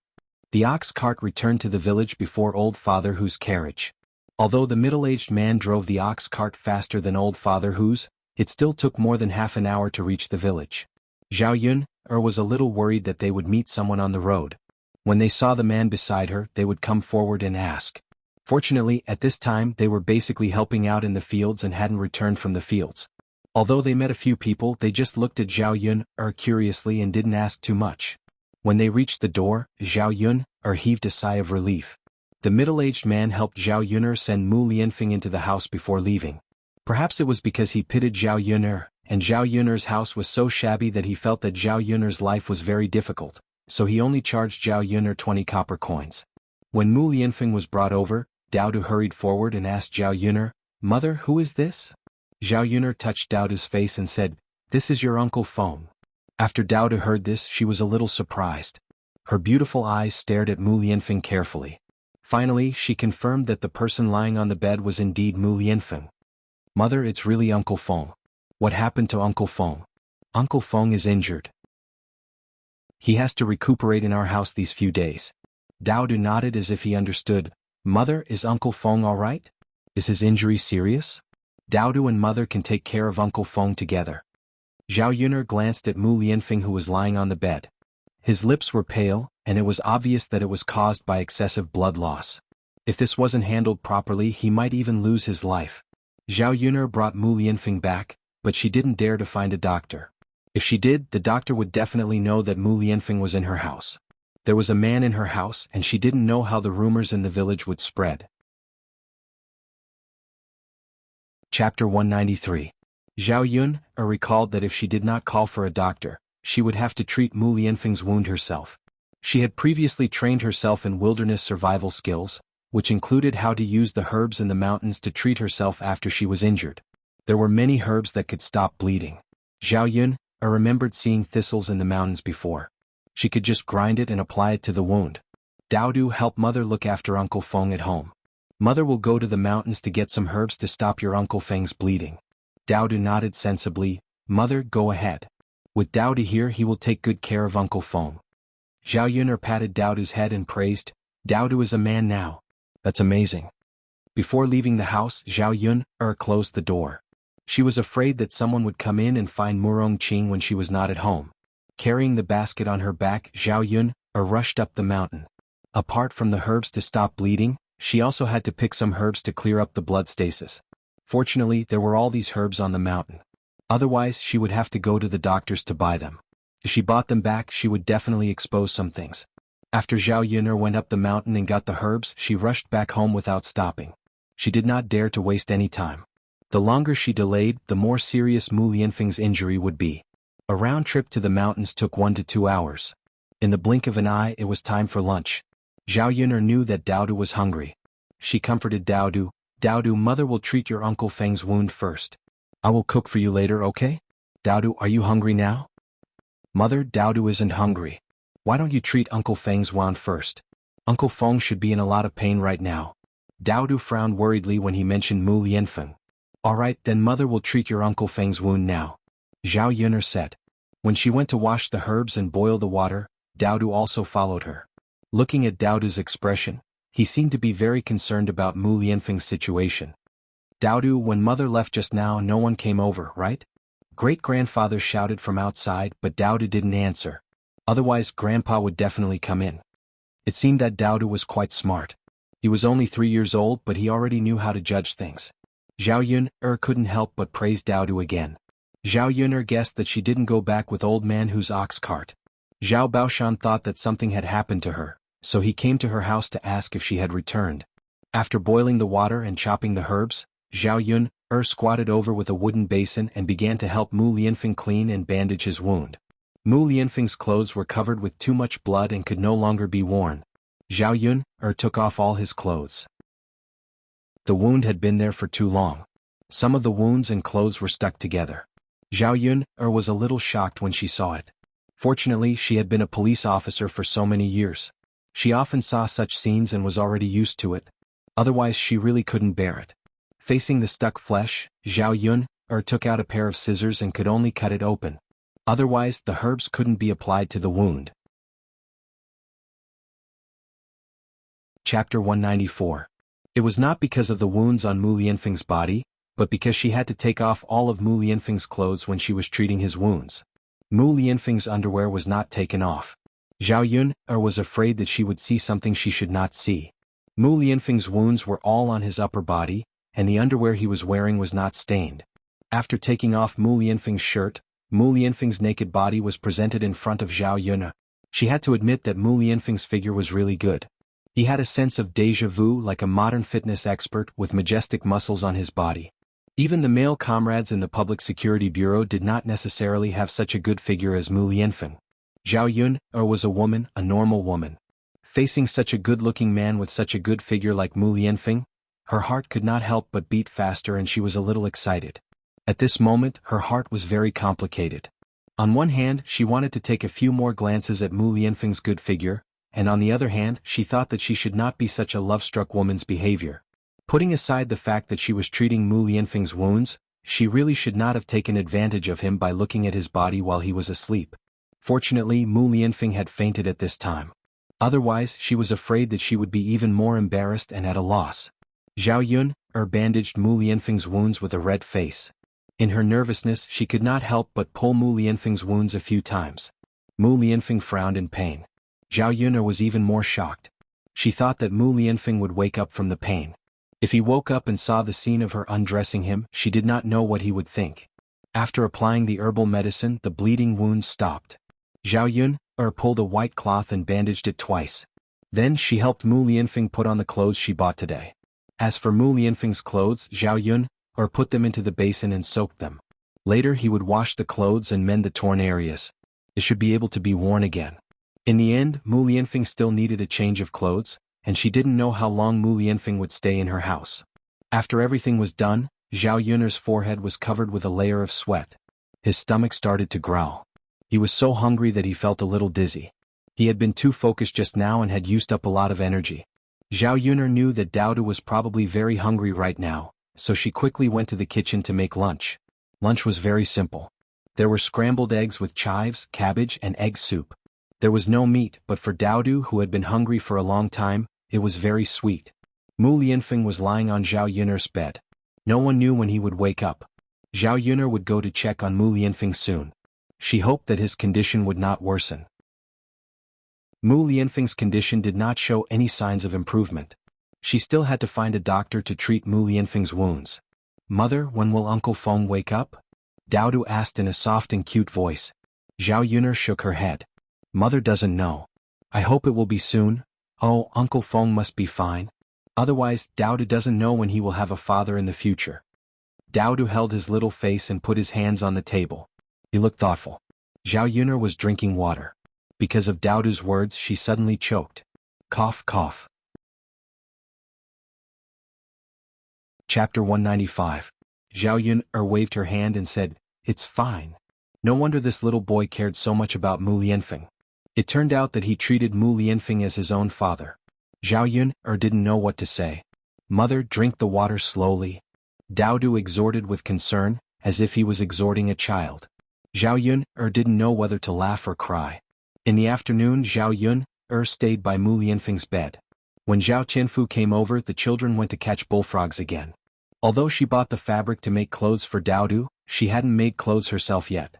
The ox cart returned to the village before Old Father Hu's carriage. Although the middle-aged man drove the ox cart faster than Old Father Hu's, it still took more than half an hour to reach the village. Zhao Yun was a little worried that they would meet someone on the road. When they saw the man beside her, they would come forward and ask. Fortunately, at this time they were basically helping out in the fields and hadn't returned from the fields. Although they met a few people, they just looked at Zhao Yun curiously and didn't ask too much. When they reached the door, Zhao Yun heaved a sigh of relief. The middle-aged man helped Zhao Yun'er send Mu Lianfeng into the house before leaving. Perhaps it was because he pitied Zhao Yun'er, and Zhao Yun'er's house was so shabby that he felt that Zhao Yun'er's life was very difficult, so he only charged Zhao Yun'er 20 copper coins. When Mu Lianfeng was brought over, Daodu hurried forward and asked Zhao Yun'er, "Mother, who is this?" Zhao Yun'er touched Daodu's face and said, "This is your Uncle Feng." After Daodu heard this, she was a little surprised. Her beautiful eyes stared at Mu Lianfeng carefully. Finally, she confirmed that the person lying on the bed was indeed Mu Lianfeng. "Mother, it's really Uncle Feng. What happened to Uncle Feng?" "Uncle Feng is injured. He has to recuperate in our house these few days." Daodu nodded as if he understood. "Mother, is Uncle Feng all right? Is his injury serious?" "Daodu and Mother can take care of Uncle Feng together." Zhao Yun'er glanced at Mu Lianfeng, who was lying on the bed. His lips were pale, and it was obvious that it was caused by excessive blood loss. If this wasn't handled properly, he might even lose his life. Zhao Yun'er brought Mu Lianfeng back, but she didn't dare to find a doctor. If she did, the doctor would definitely know that Mu Lianfeng was in her house. There was a man in her house, and she didn't know how the rumors in the village would spread. Chapter 193. Zhao Yun recalled that if she did not call for a doctor, she would have to treat Mu Lianfeng's wound herself. She had previously trained herself in wilderness survival skills, which included how to use the herbs in the mountains to treat herself after she was injured. There were many herbs that could stop bleeding. Zhao Yun remembered seeing thistles in the mountains before. She could just grind it and apply it to the wound. Daodu helped Mother look after Uncle Feng at home. Mother will go to the mountains to get some herbs to stop your Uncle Feng's bleeding. Daodu nodded sensibly. Mother, go ahead. With Daodu here, he will take good care of Uncle Feng. Zhao Yun patted Daodu's head and praised, Daodu is a man now. That's amazing. Before leaving the house, Zhao Yun closed the door. She was afraid that someone would come in and find Murong Qing when she was not at home. Carrying the basket on her back, Zhao Yun rushed up the mountain. Apart from the herbs to stop bleeding, she also had to pick some herbs to clear up the blood stasis. Fortunately, there were all these herbs on the mountain. Otherwise, she would have to go to the doctors to buy them. If she bought them back, she would definitely expose some things. After Zhao Yun went up the mountain and got the herbs, she rushed back home without stopping. She did not dare to waste any time. The longer she delayed, the more serious Mu Lianfeng's injury would be. A round trip to the mountains took 1 to 2 hours. In the blink of an eye, it was time for lunch. Zhao Yun knew that Daodu was hungry. She comforted Daodu, Daodu, Mother will treat your Uncle Feng's wound first. I will cook for you later, okay? Daodu, are you hungry now? Mother, Daodu isn't hungry. Why don't you treat Uncle Feng's wound first? Uncle Feng should be in a lot of pain right now. Daodu frowned worriedly when he mentioned Mu Lianfeng. Alright, then Mother will treat your Uncle Feng's wound now. Zhao Yun said. When she went to wash the herbs and boil the water, Daodu also followed her. Looking at Daodu's expression, he seemed to be very concerned about Mu Lianfeng's situation. Daodu, when Mother left just now, no one came over, right? Great-grandfather shouted from outside, but Daodu didn't answer. Otherwise, Grandpa would definitely come in. It seemed that Daodu was quite smart. He was only 3 years old, but he already knew how to judge things. Zhao Yun couldn't help but praise Daodu again. Zhao Yun guessed that she didn't go back with old man whose ox cart. Zhao Baoshan thought that something had happened to her, so he came to her house to ask if she had returned. After boiling the water and chopping the herbs, Zhao Yun squatted over with a wooden basin and began to help Mu Lianfeng clean and bandage his wound. Mu Lianfeng's clothes were covered with too much blood and could no longer be worn. Zhao Yun took off all his clothes. The wound had been there for too long. Some of the wounds and clothes were stuck together. Zhao Yun was a little shocked when she saw it. Fortunately, she had been a police officer for so many years. She often saw such scenes and was already used to it. Otherwise, she really couldn't bear it. Facing the stuck flesh, Zhao Yun took out a pair of scissors and could only cut it open. Otherwise, the herbs couldn't be applied to the wound. Chapter 194. It was not because of the wounds on Mu Lianfeng's body, but because she had to take off all of Mu Lianfeng's clothes when she was treating his wounds. Mu Lianfeng's underwear was not taken off. Zhao Yun was afraid that she would see something she should not see. Mu Lianfeng's wounds were all on his upper body, and the underwear he was wearing was not stained. After taking off Mu Lianfeng's shirt, Mu Lianfeng's naked body was presented in front of Zhao Yun. She had to admit that Mu Lianfeng's figure was really good. He had a sense of déjà vu like a modern fitness expert with majestic muscles on his body. Even the male comrades in the Public Security Bureau did not necessarily have such a good figure as Mu Lianfeng. Zhao Yun was a woman, a normal woman. Facing such a good-looking man with such a good figure like Mu Lianfeng, her heart could not help but beat faster and she was a little excited. At this moment, her heart was very complicated. On one hand, she wanted to take a few more glances at Mu Lianfeng's good figure, and on the other hand, she thought that she should not be such a love-struck woman's behavior. Putting aside the fact that she was treating Mu Lianfeng's wounds, she really should not have taken advantage of him by looking at his body while he was asleep. Fortunately, Mu Lianfeng had fainted at this time. Otherwise, she was afraid that she would be even more embarrassed and at a loss. Zhao Yun bandaged Mu Lianfeng's wounds with a red face. In her nervousness, she could not help but pull Mu Lianfeng's wounds a few times. Mu Lianfeng frowned in pain. Zhao Yun was even more shocked. She thought that Mu Lianfeng would wake up from the pain. If he woke up and saw the scene of her undressing him, she did not know what he would think. After applying the herbal medicine, the bleeding wounds stopped. Zhao Yun pulled a white cloth and bandaged it twice. Then she helped Mu Lianfeng put on the clothes she bought today. As for Mu Lianfeng's clothes, Zhao Yun or put them into the basin and soak them. Later he would wash the clothes and mend the torn areas. It should be able to be worn again. In the end, Mu Lianfeng still needed a change of clothes, and she didn't know how long Mu Lianfeng would stay in her house. After everything was done, Zhao Yun'er's forehead was covered with a layer of sweat. His stomach started to growl. He was so hungry that he felt a little dizzy. He had been too focused just now and had used up a lot of energy. Zhao Yun'er knew that Daodu was probably very hungry right now, so she quickly went to the kitchen to make lunch. Lunch was very simple. There were scrambled eggs with chives, cabbage, and egg soup. There was no meat, but for Daodu, who had been hungry for a long time, it was very sweet. Mu Lianfeng was lying on Zhao Yun'er's bed. No one knew when he would wake up. Zhao Yun'er would go to check on Mu Lianfeng soon. She hoped that his condition would not worsen. Mu Lianfeng's condition did not show any signs of improvement. She still had to find a doctor to treat Mu Lianfeng's wounds. "Mother, when will Uncle Feng wake up?" Daodu asked in a soft and cute voice. Zhao Yun'er shook her head. "Mother doesn't know. I hope it will be soon. Oh, Uncle Feng must be fine. Otherwise, Daodu doesn't know when he will have a father in the future." Daodu held his little face and put his hands on the table. He looked thoughtful. Zhao Yun'er was drinking water. Because of Daodu's words, she suddenly choked. Cough, cough. Chapter 195. Zhao Yun'er waved her hand and said, "It's fine." No wonder this little boy cared so much about Mu Lianfeng. It turned out that he treated Mu Lianfeng as his own father. Zhao Yun'er didn't know what to say. "Mother, drink the water slowly," Daodu exhorted with concern, as if he was exhorting a child. Zhao Yun'er didn't know whether to laugh or cry. In the afternoon, Zhao Yun'er stayed by Mu Lianfeng's bed. When Zhao Qianfu came over, the children went to catch bullfrogs again. Although she bought the fabric to make clothes for Daodu, she hadn't made clothes herself yet.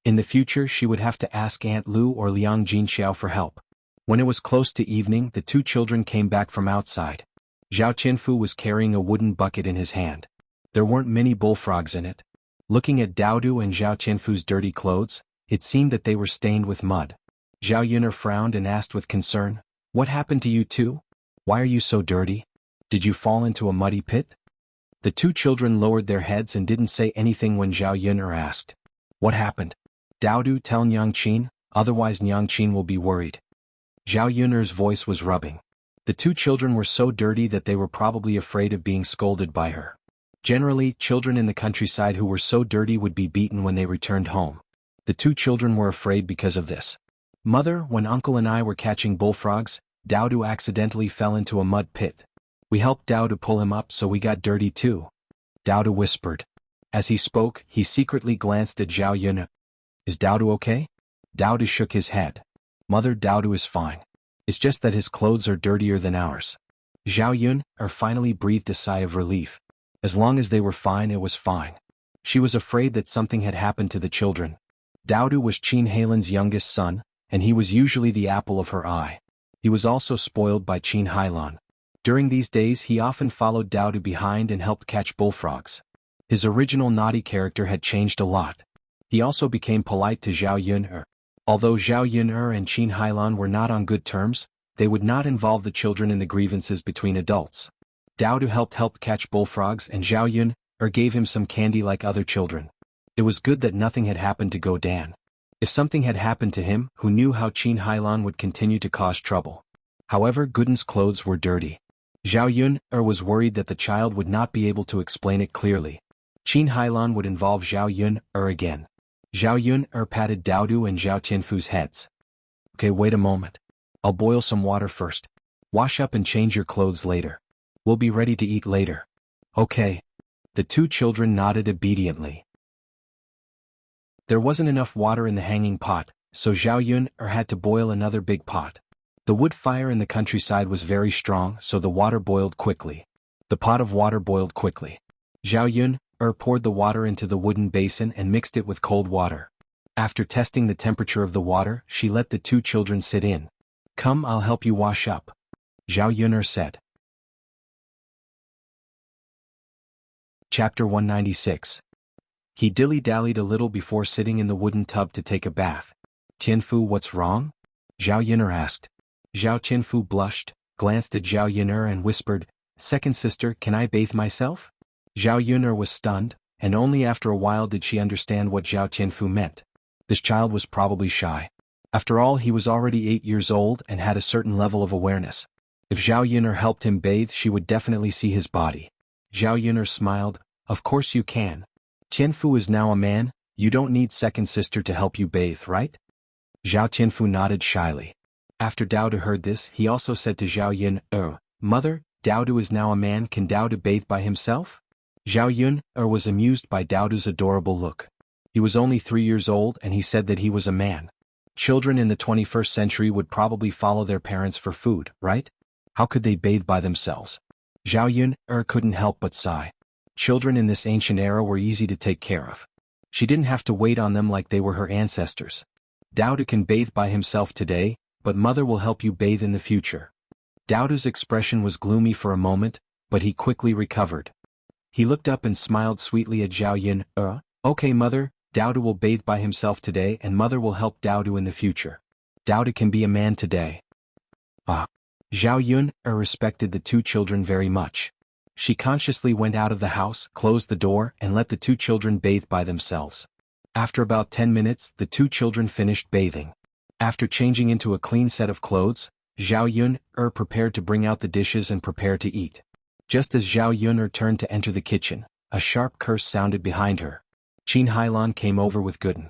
In the future, she would have to ask Aunt Lu or Liang Jinxiao for help. When it was close to evening, the two children came back from outside. Zhao Qianfu was carrying a wooden bucket in his hand. There weren't many bullfrogs in it. Looking at Daodu and Zhao Qianfu's dirty clothes, it seemed that they were stained with mud. Zhao Yun'er frowned and asked with concern, "What happened to you two? Why are you so dirty? Did you fall into a muddy pit?" The two children lowered their heads and didn't say anything when Zhao Yun'er asked, "What happened?" "Daodu, tell Nyangqin, otherwise Nyangqin will be worried." Zhao Yun'er's voice was rubbing. The two children were so dirty that they were probably afraid of being scolded by her. Generally, children in the countryside who were so dirty would be beaten when they returned home. The two children were afraid because of this. "Mother, when Uncle and I were catching bullfrogs, Daodu accidentally fell into a mud pit. We helped Daodu pull him up, so we got dirty too," Daodu whispered. As he spoke, he secretly glanced at Zhao Yun'er. "Is Daodu okay?" Daodu shook his head. "Mother, Daodu is fine. It's just that his clothes are dirtier than ours." Zhao Yun'er finally breathed a sigh of relief. As long as they were fine, it was fine. She was afraid that something had happened to the children. Daodu was Qin Hailan's youngest son, and he was usually the apple of her eye. He was also spoiled by Qin Hailan. During these days, he often followed Daodu behind and helped catch bullfrogs. His original naughty character had changed a lot. He also became polite to Zhao Yun'er. Although Zhao Yun'er and Qin Hailan were not on good terms, they would not involve the children in the grievances between adults. Daodu helped catch bullfrogs, and Zhao Yun'er gave him some candy like other children. It was good that nothing had happened to Go Dan. If something had happened to him, who knew how Qin Hailan would continue to cause trouble. However, Gooden's clothes were dirty. Zhao Yun'er was worried that the child would not be able to explain it clearly. Qin Hailan would involve Zhao Yun'er again. Zhao Yun'er patted Daodu and Zhao Qianfu's heads. "Okay, wait a moment. I'll boil some water first. Wash up and change your clothes later. We'll be ready to eat later." "Okay." The two children nodded obediently. There wasn't enough water in the hanging pot, so Zhao Yun'er had to boil another big pot. The wood fire in the countryside was very strong, so the water boiled quickly. The pot of water boiled quickly. Zhao Yun'er poured the water into the wooden basin and mixed it with cold water. After testing the temperature of the water, she let the two children sit in. "Come, I'll help you wash up," Zhao Yun'er said. Chapter 196. He dilly-dallied a little before sitting in the wooden tub to take a bath. "Qianfu, what's wrong?" Zhao Yun'er asked. Zhao Qianfu blushed, glanced at Zhao Yun'er and whispered, "Second sister, can I bathe myself?" Zhao Yun'er was stunned, and only after a while did she understand what Zhao Tianfu meant. This child was probably shy. After all, he was already 8 years old and had a certain level of awareness. If Zhao Yun'er helped him bathe, she would definitely see his body. Zhao Yun'er smiled. Of course you can. Tianfu is now a man, you don't need second sister to help you bathe, right? Zhao Tianfu nodded shyly. After Daodu heard this, he also said to Zhao Yun'er, Mother, Daodu is now a man, can Daodu bathe by himself? Zhao Yun'er was amused by Daodu's adorable look. He was only 3 years old and he said that he was a man. Children in the 21st century would probably follow their parents for food, right? How could they bathe by themselves? Zhao Yun'er couldn't help but sigh. Children in this ancient era were easy to take care of. She didn't have to wait on them like they were her ancestors. Daodu can bathe by himself today, but mother will help you bathe in the future. Daodu's expression was gloomy for a moment, but he quickly recovered. He looked up and smiled sweetly at Zhao Yun'er. Okay mother, Daodu will bathe by himself today and mother will help Daodu in the future. Daodu can be a man today. Zhao Yun'er respected the 2 children very much. She consciously went out of the house, closed the door, and let the 2 children bathe by themselves. After about 10 minutes, the 2 children finished bathing. After changing into a clean set of clothes, Zhao Yun'er prepared to bring out the dishes and prepare to eat. Just as Zhao Yun'er turned to enter the kitchen, a sharp curse sounded behind her. Qin Hailan came over with Gooden.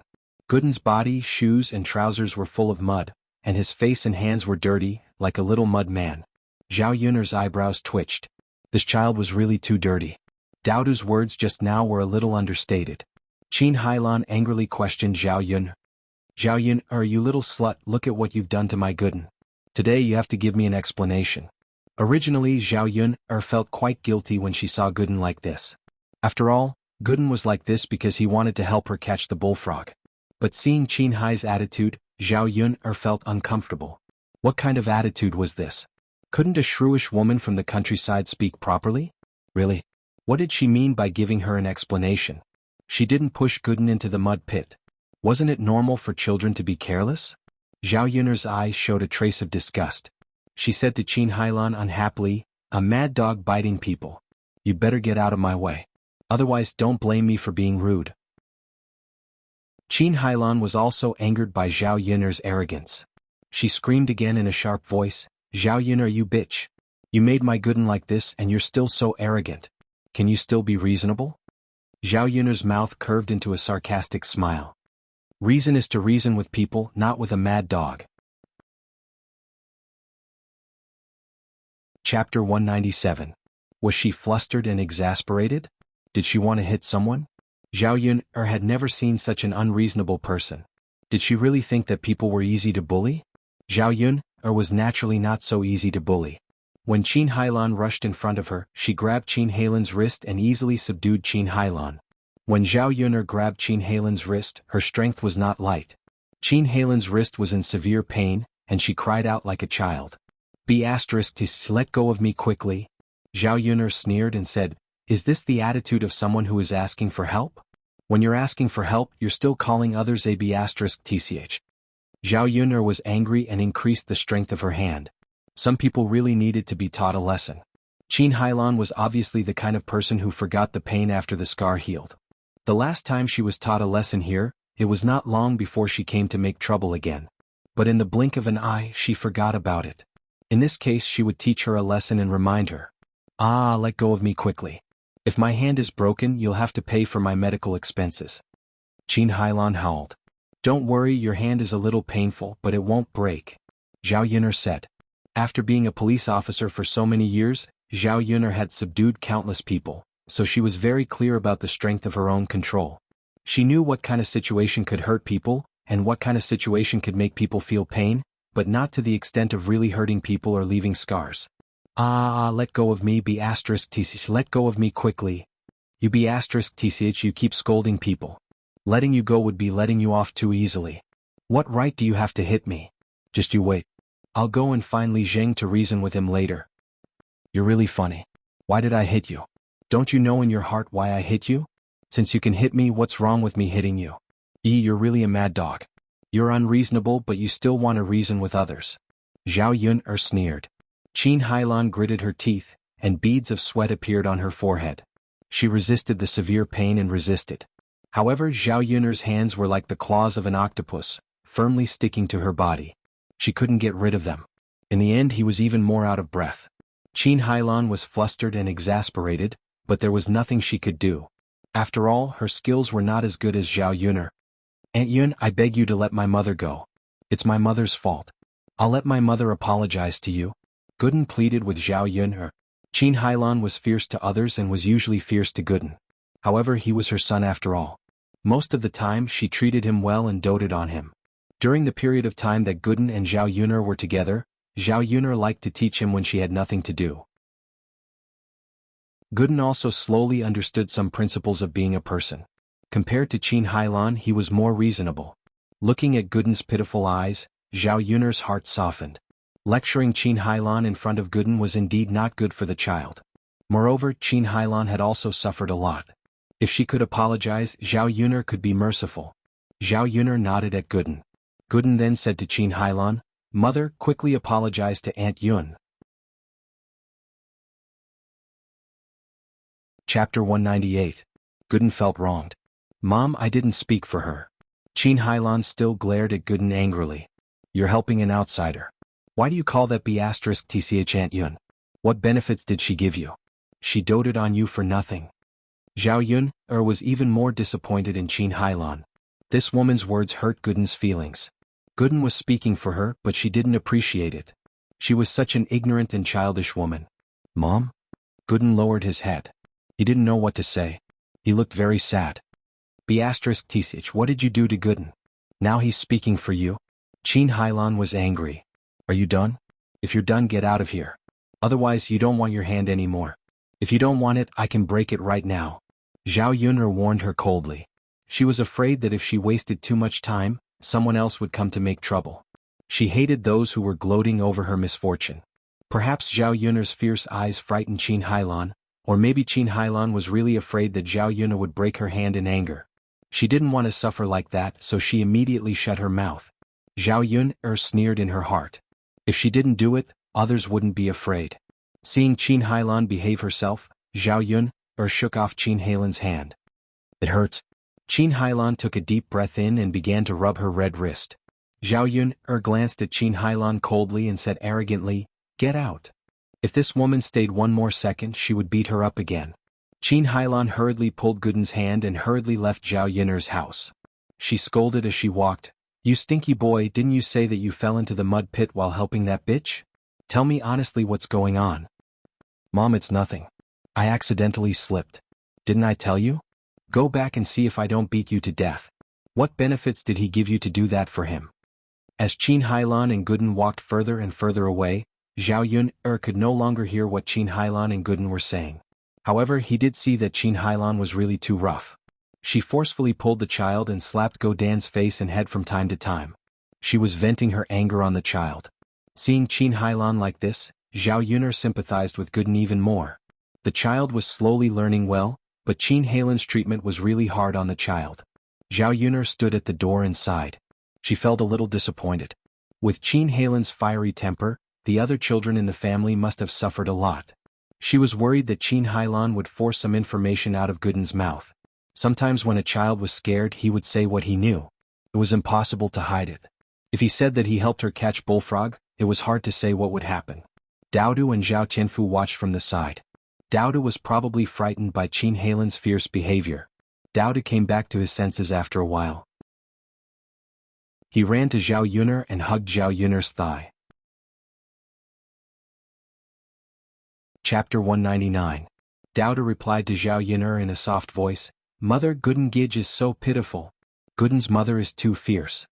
Gooden's body, shoes and trousers were full of mud, and his face and hands were dirty, like a little mud man. Zhao Yun'er's eyebrows twitched. This child was really too dirty. Daodu's words just now were a little understated. Qin Hailan angrily questioned Zhao Yun'er. Zhao Yun'er, you little slut, look at what you've done to my Gooden. Today you have to give me an explanation. Originally Zhao Yun'er felt quite guilty when she saw Gooden like this. After all, Gooden was like this because he wanted to help her catch the bullfrog. But seeing Qin Hai's attitude, Zhao Yun'er felt uncomfortable. What kind of attitude was this? Couldn't a shrewish woman from the countryside speak properly? Really? What did she mean by giving her an explanation? She didn't push Gooden into the mud pit. Wasn't it normal for children to be careless? Zhao Yun'er's eyes showed a trace of disgust. She said to Qin Hailan unhappily, a mad dog biting people. You'd better get out of my way. Otherwise don't blame me for being rude. Qin Hailan was also angered by Zhao Yun'er's arrogance. She screamed again in a sharp voice, Zhao Yun'er, you bitch. You made my Gooden like this and you're still so arrogant. Can you still be reasonable? Zhao Yun'er's mouth curved into a sarcastic smile. Reason is to reason with people, not with a mad dog. Chapter 197. Was she flustered and exasperated? Did she want to hit someone? Zhao Yun'er had never seen such an unreasonable person. Did she really think that people were easy to bully? Zhao Yun'er was naturally not so easy to bully. When Qin Hailan rushed in front of her, she grabbed Qin Hailan's wrist and easily subdued Qin Hailan. When Zhao Yun'er grabbed Qin Hailan's wrist, her strength was not light. Qin Hailan's wrist was in severe pain, and she cried out like a child. Let go of me quickly. Zhao Yun'er sneered and said, is this the attitude of someone who is asking for help? When you're asking for help, you're still calling others a tch. Zhao Yun'er was angry and increased the strength of her hand. Some people really needed to be taught a lesson. Qin Hailan was obviously the kind of person who forgot the pain after the scar healed. The last time she was taught a lesson here, it was not long before she came to make trouble again. But in the blink of an eye, she forgot about it. In this case, she would teach her a lesson and remind her. Let go of me quickly. If my hand is broken, you'll have to pay for my medical expenses. Qin Hailan howled. Don't worry, your hand is a little painful, but it won't break. Zhao Yun'er said. After being a police officer for so many years, Zhao Yun'er had subdued countless people, so she was very clear about the strength of her own control. She knew what kind of situation could hurt people, and what kind of situation could make people feel pain, but not to the extent of really hurting people or leaving scars. Let go of me, tch, let go of me quickly. You tch, you keep scolding people. Letting you go would be letting you off too easily. What right do you have to hit me? Just you wait. I'll go and find Li Zheng to reason with him later. You're really funny. Why did I hit you? Don't you know in your heart why I hit you? Since you can hit me, what's wrong with me hitting you? You're really a mad dog. You're unreasonable, but you still want to reason with others. Zhao Yun'er sneered. Qin Hailan gritted her teeth, and beads of sweat appeared on her forehead. She resisted the severe pain and resisted. However, Zhao Yun'er's hands were like the claws of an octopus, firmly sticking to her body. She couldn't get rid of them. In the end, he was even more out of breath. Qin Hailan was flustered and exasperated, but there was nothing she could do. After all, her skills were not as good as Zhao Yun'er. "Aunt Yun, I beg you to let my mother go. It's my mother's fault. I'll let my mother apologize to you," Gooden pleaded with Zhao Yun'er. Qin Hailan was fierce to others and was usually fierce to Gooden. However, he was her son after all. Most of the time, she treated him well and doted on him. During the period of time that Gooden and Zhao Yun'er were together, Zhao Yun'er liked to teach him when she had nothing to do. Gooden also slowly understood some principles of being a person. Compared to Qin Hailan, he was more reasonable. Looking at Gooden's pitiful eyes, Zhao Yun'er's heart softened. Lecturing Qin Hailan in front of Gooden was indeed not good for the child. Moreover, Qin Hailan had also suffered a lot. If she could apologize, Zhao Yun'er could be merciful. Zhao Yun'er nodded at Gooden. Gooden then said to Qin Hailan, "Mother, quickly apologize to Aunt Yun." Chapter 198. Gooden felt wronged. "Mom, I didn't speak for her." Qin Hailan still glared at Gooden angrily. "You're helping an outsider. Why do you call that B***th Aunt Yun? What benefits did she give you? She doted on you for nothing." Zhao Yun'er was even more disappointed in Qin Hailan. This woman's words hurt Gooden's feelings. Gooden was speaking for her, but she didn't appreciate it. She was such an ignorant and childish woman. "Mom?" Gooden lowered his head. He didn't know what to say. He looked very sad. "B***th, what did you do to Gooden? Now he's speaking for you?" Qin Hailan was angry. "Are you done? If you're done, get out of here. Otherwise, you don't want your hand anymore. If you don't want it, I can break it right now." Zhao Yun'er warned her coldly. She was afraid that if she wasted too much time, someone else would come to make trouble. She hated those who were gloating over her misfortune. Perhaps Zhao Yun'er's fierce eyes frightened Qin Hailan, or maybe Qin Hailan was really afraid that Zhao Yun'er would break her hand in anger. She didn't want to suffer like that, so she immediately shut her mouth. Zhao Yun'er sneered in her heart. If she didn't do it, others wouldn't be afraid. Seeing Qin Hailan behave herself, Zhao Yun'er shook off Qin Hailan's hand. "It hurts." Qin Hailan took a deep breath in and began to rub her red wrist. Zhao Yun'er glanced at Qin Hailan coldly and said arrogantly, "Get out." If this woman stayed one more second, she would beat her up again. Qin Hailan hurriedly pulled Gooden's hand and hurriedly left Zhao Yun'er's house. She scolded as she walked. "You stinky boy, didn't you say that you fell into the mud pit while helping that bitch? Tell me honestly what's going on." "Mom, it's nothing. I accidentally slipped. Didn't I tell you? Go back and see if I don't beat you to death. What benefits did he give you to do that for him?" As Qin Hailan and Gooden walked further and further away, Zhao Yun'er could no longer hear what Qin Hailan and Gooden were saying. However, he did see that Qin Hailan was really too rough. She forcefully pulled the child and slapped Gooden's face and head from time to time. She was venting her anger on the child. Seeing Qin Hailan like this, Zhao Yun'er sympathized with Gooden even more. The child was slowly learning well, but Qin Hailan's treatment was really hard on the child. Zhao Yun'er stood at the door and sighed. She felt a little disappointed. With Qin Hailan's fiery temper, the other children in the family must have suffered a lot. She was worried that Qin Hailan would force some information out of Gooden's mouth. Sometimes when a child was scared, he would say what he knew. It was impossible to hide it. If he said that he helped her catch bullfrog, it was hard to say what would happen. Daodu and Zhao Tianfu watched from the side. Daodu was probably frightened by Qin Hailan's fierce behavior. Daodu came back to his senses after a while. He ran to Zhao Yun'er and hugged Zhao Yun'er's thigh. Chapter 199. Daodu replied to Zhao Yun'er in a soft voice, "Mother, Gooden Gij is so pitiful. Gooden's mother is too fierce."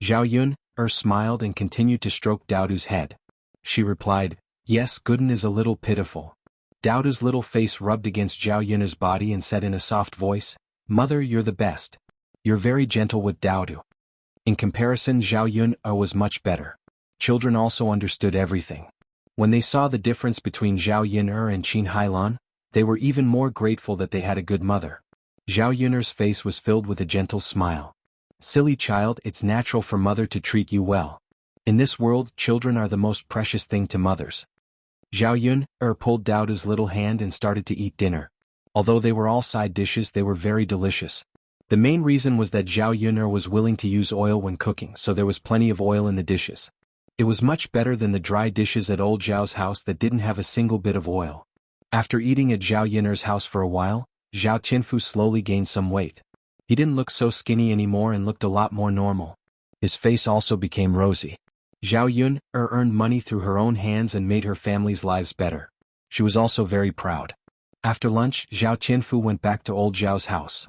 Zhao Yun'er smiled and continued to stroke Daodu's head. She replied, "Yes, Gooden is a little pitiful." Daodu's little face rubbed against Zhao Yun'er's body and said in a soft voice, "Mother, you're the best. You're very gentle with Daodu." In comparison, Zhao Yun'er was much better. Children also understood everything. When they saw the difference between Zhao Yun'er and Qin Hailan, they were even more grateful that they had a good mother. Zhao Yun'er's face was filled with a gentle smile. "Silly child, it's natural for mother to treat you well. In this world, children are the most precious thing to mothers." Zhao Yun'er pulled Daodu's little hand and started to eat dinner. Although they were all side dishes, they were very delicious. The main reason was that Zhao Yun'er was willing to use oil when cooking, so there was plenty of oil in the dishes. It was much better than the dry dishes at old Zhao's house that didn't have a single bit of oil. After eating at Zhao Yun'er's house for a while, Zhao Qianfu slowly gained some weight. He didn't look so skinny anymore and looked a lot more normal. His face also became rosy. Zhao Yun'er earned money through her own hands and made her family's lives better. She was also very proud. After lunch, Zhao Qianfu went back to old Zhao's house.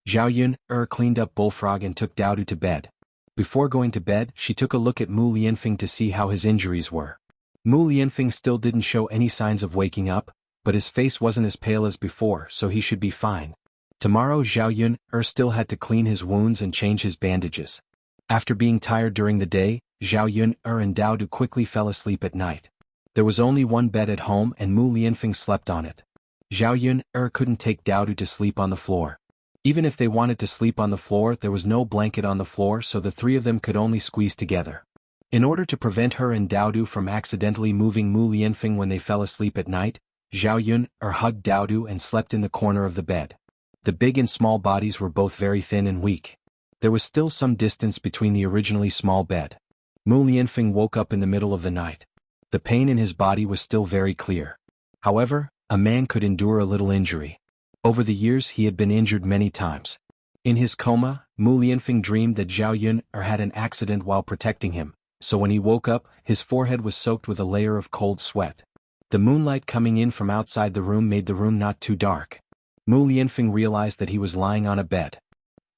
Zhao Yun'er cleaned up Bullfrog and took Daodu to bed. Before going to bed, she took a look at Mu Lianfeng to see how his injuries were. Mu Lianfeng still didn't show any signs of waking up, but his face wasn't as pale as before, so he should be fine. Tomorrow Zhao Yun'er still had to clean his wounds and change his bandages. After being tired during the day, Zhao Yun'er and Daodu quickly fell asleep at night. There was only one bed at home and Mu Lianfeng slept on it. Zhao Yun'er couldn't take Daodu to sleep on the floor. Even if they wanted to sleep on the floor, there was no blanket on the floor, so the three of them could only squeeze together. In order to prevent her and Daodu from accidentally moving Mu Lianfeng when they fell asleep at night, Zhao Yun'er hugged Daodu and slept in the corner of the bed. The big and small bodies were both very thin and weak. There was still some distance between the originally small bed. Mu Lianfeng woke up in the middle of the night. The pain in his body was still very clear. However, a man could endure a little injury. Over the years he had been injured many times. In his coma, Mu Lianfeng dreamed that Zhao Yun'er had an accident while protecting him, so when he woke up, his forehead was soaked with a layer of cold sweat. The moonlight coming in from outside the room made the room not too dark. Mu Lianfeng realized that he was lying on a bed.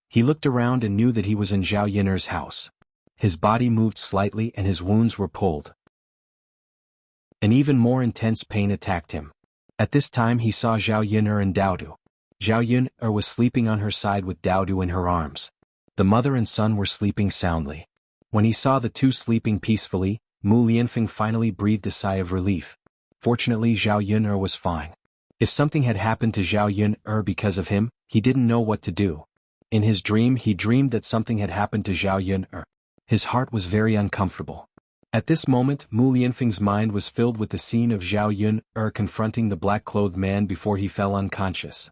He looked around and knew that he was in Zhao Yun'er's house. His body moved slightly and his wounds were pulled. An even more intense pain attacked him. At this time he saw Zhao Yun'er and Daodu. Zhao Yun'er was sleeping on her side with Daodu in her arms. The mother and son were sleeping soundly. When he saw the two sleeping peacefully, Mu Lianfeng finally breathed a sigh of relief. Fortunately Zhao Yun'er was fine. If something had happened to Zhao Yun'er because of him, he didn't know what to do. In his dream he dreamed that something had happened to Zhao Yun'er. His heart was very uncomfortable. At this moment Mu Lianfeng's mind was filled with the scene of Zhao Yun'er confronting the black-clothed man before he fell unconscious.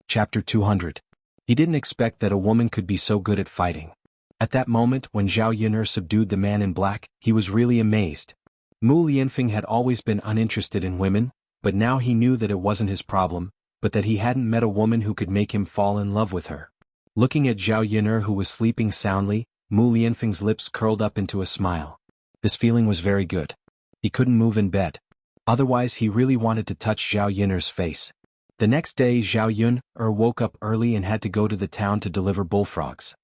Chapter 200. He didn't expect that a woman could be so good at fighting. At that moment when Zhao Yun'er subdued the man in black, he was really amazed. Mu Lianfeng had always been uninterested in women, but now he knew that it wasn't his problem, but that he hadn't met a woman who could make him fall in love with her. Looking at Zhao Yun'er who was sleeping soundly, Mu Lianfeng's lips curled up into a smile. This feeling was very good. He couldn't move in bed. Otherwise he really wanted to touch Zhao Yun'er's face. The next day Zhao Yun'er woke up early and had to go to the town to deliver bullfrogs.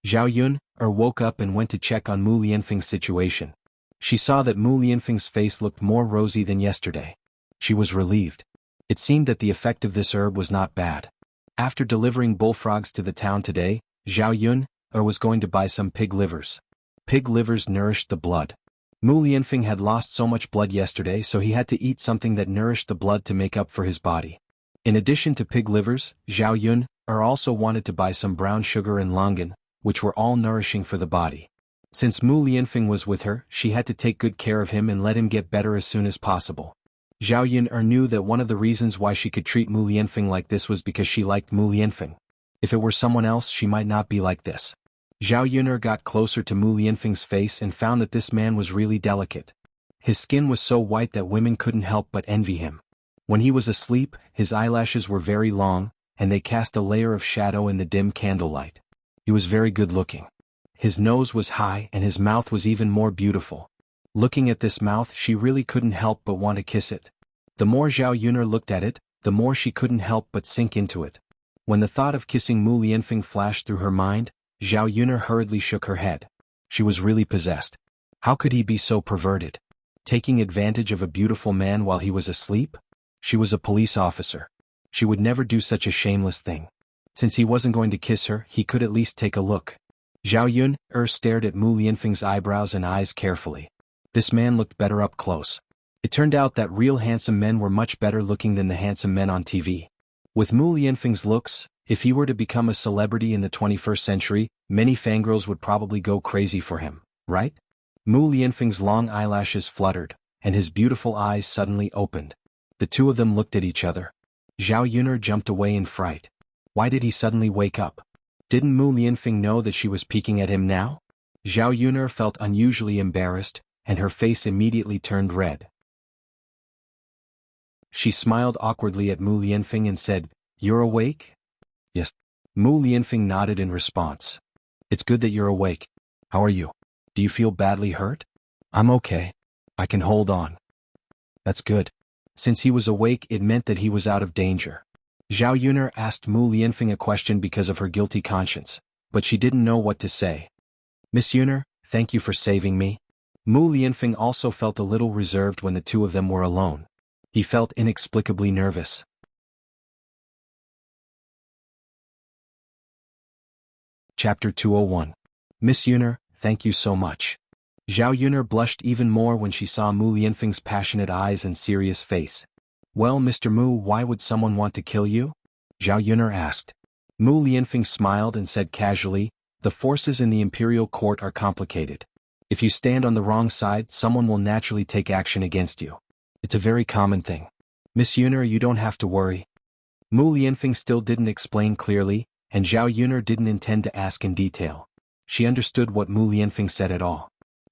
Zhao Yun'er woke up and went to check on Mu Lianfeng's situation. She saw that Mu Lianfeng's face looked more rosy than yesterday. She was relieved. It seemed that the effect of this herb was not bad. After delivering bullfrogs to the town today, Zhao Yun'er was going to buy some pig livers. Pig livers nourished the blood. Mu Lianfeng had lost so much blood yesterday, so he had to eat something that nourished the blood to make up for his body. In addition to pig livers, Zhao Yun'er also wanted to buy some brown sugar and longan, which were all nourishing for the body. Since Mu Lianfeng was with her, she had to take good care of him and let him get better as soon as possible. Zhao Yun'er knew that one of the reasons why she could treat Mu Lianfeng like this was because she liked Mu Lianfeng. If it were someone else, she might not be like this. Zhao Yun'er got closer to Mu Lianfeng's face and found that this man was really delicate. His skin was so white that women couldn't help but envy him. When he was asleep, his eyelashes were very long, and they cast a layer of shadow in the dim candlelight. He was very good looking. His nose was high and his mouth was even more beautiful. Looking at this mouth, she really couldn't help but want to kiss it. The more Zhao Yun'er looked at it, the more she couldn't help but sink into it. When the thought of kissing Mu Lianfeng flashed through her mind, Zhao Yun'er hurriedly shook her head. She was really possessed. How could he be so perverted? Taking advantage of a beautiful man while he was asleep? She was a police officer. She would never do such a shameless thing. Since he wasn't going to kiss her, he could at least take a look. Zhao Yun'er stared at Mu Lianfeng's eyebrows and eyes carefully. This man looked better up close. It turned out that real handsome men were much better looking than the handsome men on TV. With Mu Lianfeng's looks, if he were to become a celebrity in the 21st century, many fangirls would probably go crazy for him, right? Mu Lianfeng's long eyelashes fluttered, and his beautiful eyes suddenly opened. The two of them looked at each other. Zhao Yuner jumped away in fright. Why did he suddenly wake up? Didn't Mu Lianfeng know that she was peeking at him now? Zhao Yuner felt unusually embarrassed, and her face immediately turned red. She smiled awkwardly at Mu Lianfeng and said, "You're awake?" "Yes." Mu Lianfeng nodded in response. "It's good that you're awake. How are you? Do you feel badly hurt?" "I'm okay. I can hold on." "That's good." Since he was awake, it meant that he was out of danger. Zhao Yuner asked Mu Lianfeng a question because of her guilty conscience, but she didn't know what to say. "Miss Yuner, thank you for saving me." Mu Lianfeng also felt a little reserved when the two of them were alone. He felt inexplicably nervous. Chapter 201. Miss Yuner, thank you so much. Zhao Yuner blushed even more when she saw Mu Lianfeng's passionate eyes and serious face. "Well, Mr. Mu, why would someone want to kill you?" Zhao Yuner asked. Mu Lianfeng smiled and said casually, "The forces in the imperial court are complicated. If you stand on the wrong side, someone will naturally take action against you. It's a very common thing. Miss Yuner, you don't have to worry." Mu Lianfeng still didn't explain clearly, and Zhao Yuner didn't intend to ask in detail. She understood what Mu Lianfeng said at all.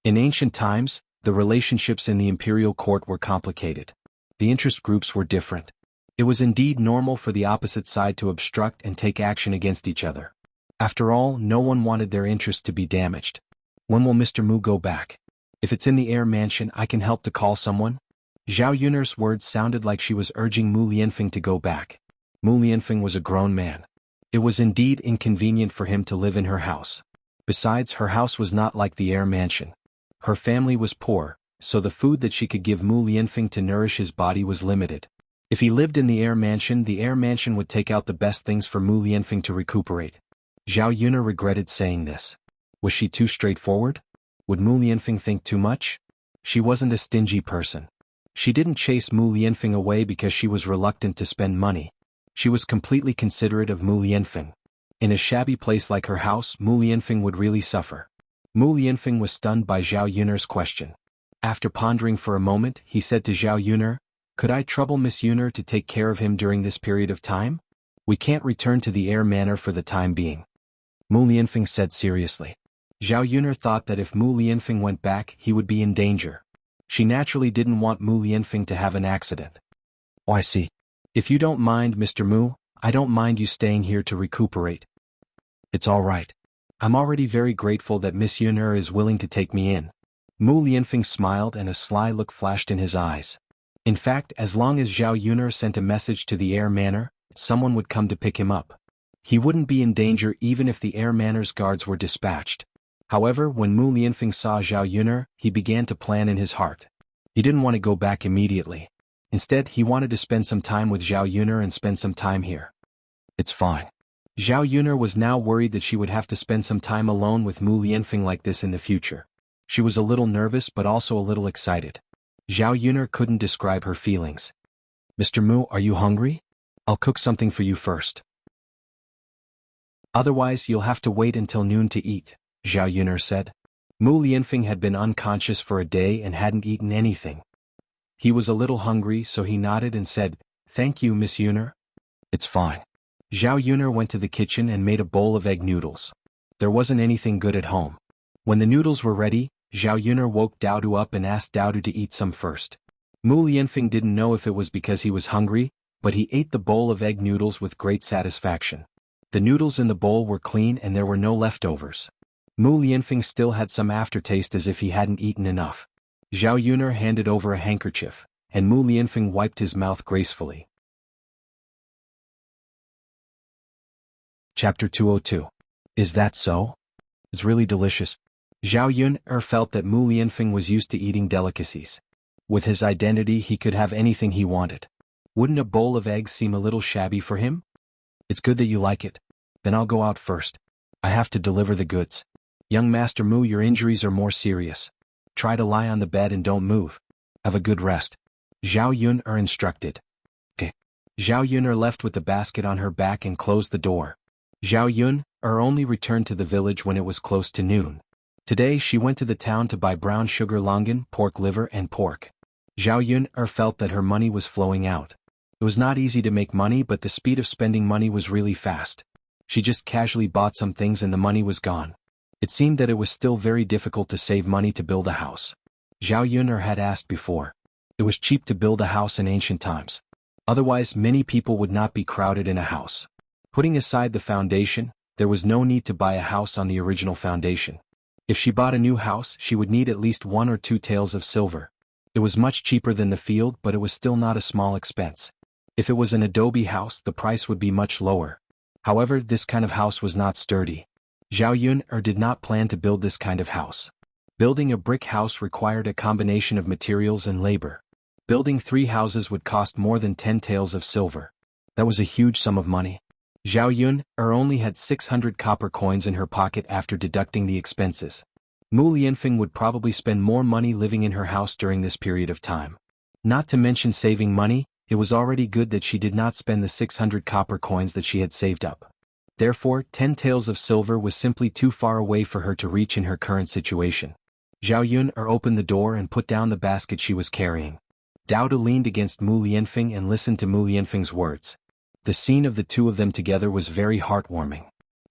In ancient times, the relationships in the imperial court were complicated. The interest groups were different. It was indeed normal for the opposite side to obstruct and take action against each other. After all, no one wanted their interests to be damaged. "When will Mr. Mu go back? If it's in the air mansion, I can help to call someone." Zhao Yuner's words sounded like she was urging Mu Lianfeng to go back. Mu Lianfeng was a grown man. It was indeed inconvenient for him to live in her house. Besides, her house was not like the air mansion. Her family was poor, so the food that she could give Mu Lianfeng to nourish his body was limited. If he lived in the air mansion would take out the best things for Mu Lianfeng to recuperate. Zhao Yuner regretted saying this. Was she too straightforward? Would Mu Lianfeng think too much? She wasn't a stingy person. She didn't chase Mu Lianfeng away because she was reluctant to spend money. She was completely considerate of Mu Lianfeng. In a shabby place like her house, Mu Lianfeng would really suffer. Mu Lianfeng was stunned by Zhao Yuner's question. After pondering for a moment, he said to Zhao Yuner, "Could I trouble Miss Yuner to take care of him during this period of time? We can't return to the air manor for the time being." Mu Lianfeng said seriously. Zhao Yuner thought that if Mu Lianfeng went back, he would be in danger. She naturally didn't want Mu Lianfeng to have an accident. "Oh, I see. If you don't mind, Mr. Mu, I don't mind you staying here to recuperate." "It's all right. I'm already very grateful that Miss Yuner is willing to take me in." Mu Lianfeng smiled and a sly look flashed in his eyes. In fact, as long as Zhao Yuner sent a message to the air manor, someone would come to pick him up. He wouldn't be in danger even if the air manor's guards were dispatched. However, when Mu Lianfeng saw Zhao Yuner, he began to plan in his heart. He didn't want to go back immediately. Instead, he wanted to spend some time with Zhao Yuner and spend some time here. "It's fine." Zhao Yuner was now worried that she would have to spend some time alone with Mu Lianfeng like this in the future. She was a little nervous but also a little excited. Zhao Yuner couldn't describe her feelings. "Mr. Mu, are you hungry? I'll cook something for you first. Otherwise, you'll have to wait until noon to eat," Zhao Yuner said. Mu Lianfeng had been unconscious for a day and hadn't eaten anything. He was a little hungry, so he nodded and said, "Thank you, Miss Yuner." "It's fine." Zhao Yuner went to the kitchen and made a bowl of egg noodles. There wasn't anything good at home. When the noodles were ready, Zhao Yuner woke Daodu up and asked Daodu to eat some first. Mu Lianfeng didn't know if it was because he was hungry, but he ate the bowl of egg noodles with great satisfaction. The noodles in the bowl were clean and there were no leftovers. Mu Lianfeng still had some aftertaste as if he hadn't eaten enough. Zhao Yuner handed over a handkerchief, and Mu Lianfeng wiped his mouth gracefully. Chapter 202. Is that so? It's really delicious. Zhao Yuner felt that Mu Lianfeng was used to eating delicacies. With his identity, he could have anything he wanted. Wouldn't a bowl of eggs seem a little shabby for him? "It's good that you like it. Then I'll go out first. I have to deliver the goods. Young Master Mu, your injuries are more serious. Try to lie on the bed and don't move. Have a good rest," Zhao Yuner instructed. "Okay." Zhao Yuner left with the basket on her back and closed the door. Zhao Yuner only returned to the village when it was close to noon. Today she went to the town to buy brown sugar longan, pork liver and pork. Zhao Yun felt that her money was flowing out. It was not easy to make money, but the speed of spending money was really fast. She just casually bought some things and the money was gone. It seemed that it was still very difficult to save money to build a house. Zhao Yun had asked before. It was cheap to build a house in ancient times. Otherwise, many people would not be crowded in a house. Putting aside the foundation, there was no need to buy a house on the original foundation. If she bought a new house, she would need at least 1 or 2 taels of silver. It was much cheaper than the field, but it was still not a small expense. If it was an adobe house, the price would be much lower. However, this kind of house was not sturdy. Zhao Yun did not plan to build this kind of house. Building a brick house required a combination of materials and labor. Building 3 houses would cost more than 10 taels of silver. That was a huge sum of money. Zhao Yun only had 600 copper coins in her pocket after deducting the expenses. Mu Lianfeng would probably spend more money living in her house during this period of time. Not to mention saving money, it was already good that she did not spend the 600 copper coins that she had saved up. Therefore, 10 taels of silver was simply too far away for her to reach in her current situation. Zhao Yun opened the door and put down the basket she was carrying. Dao leaned against Mu Lianfeng and listened to Mu Lianfeng's words. The scene of the two of them together was very heartwarming.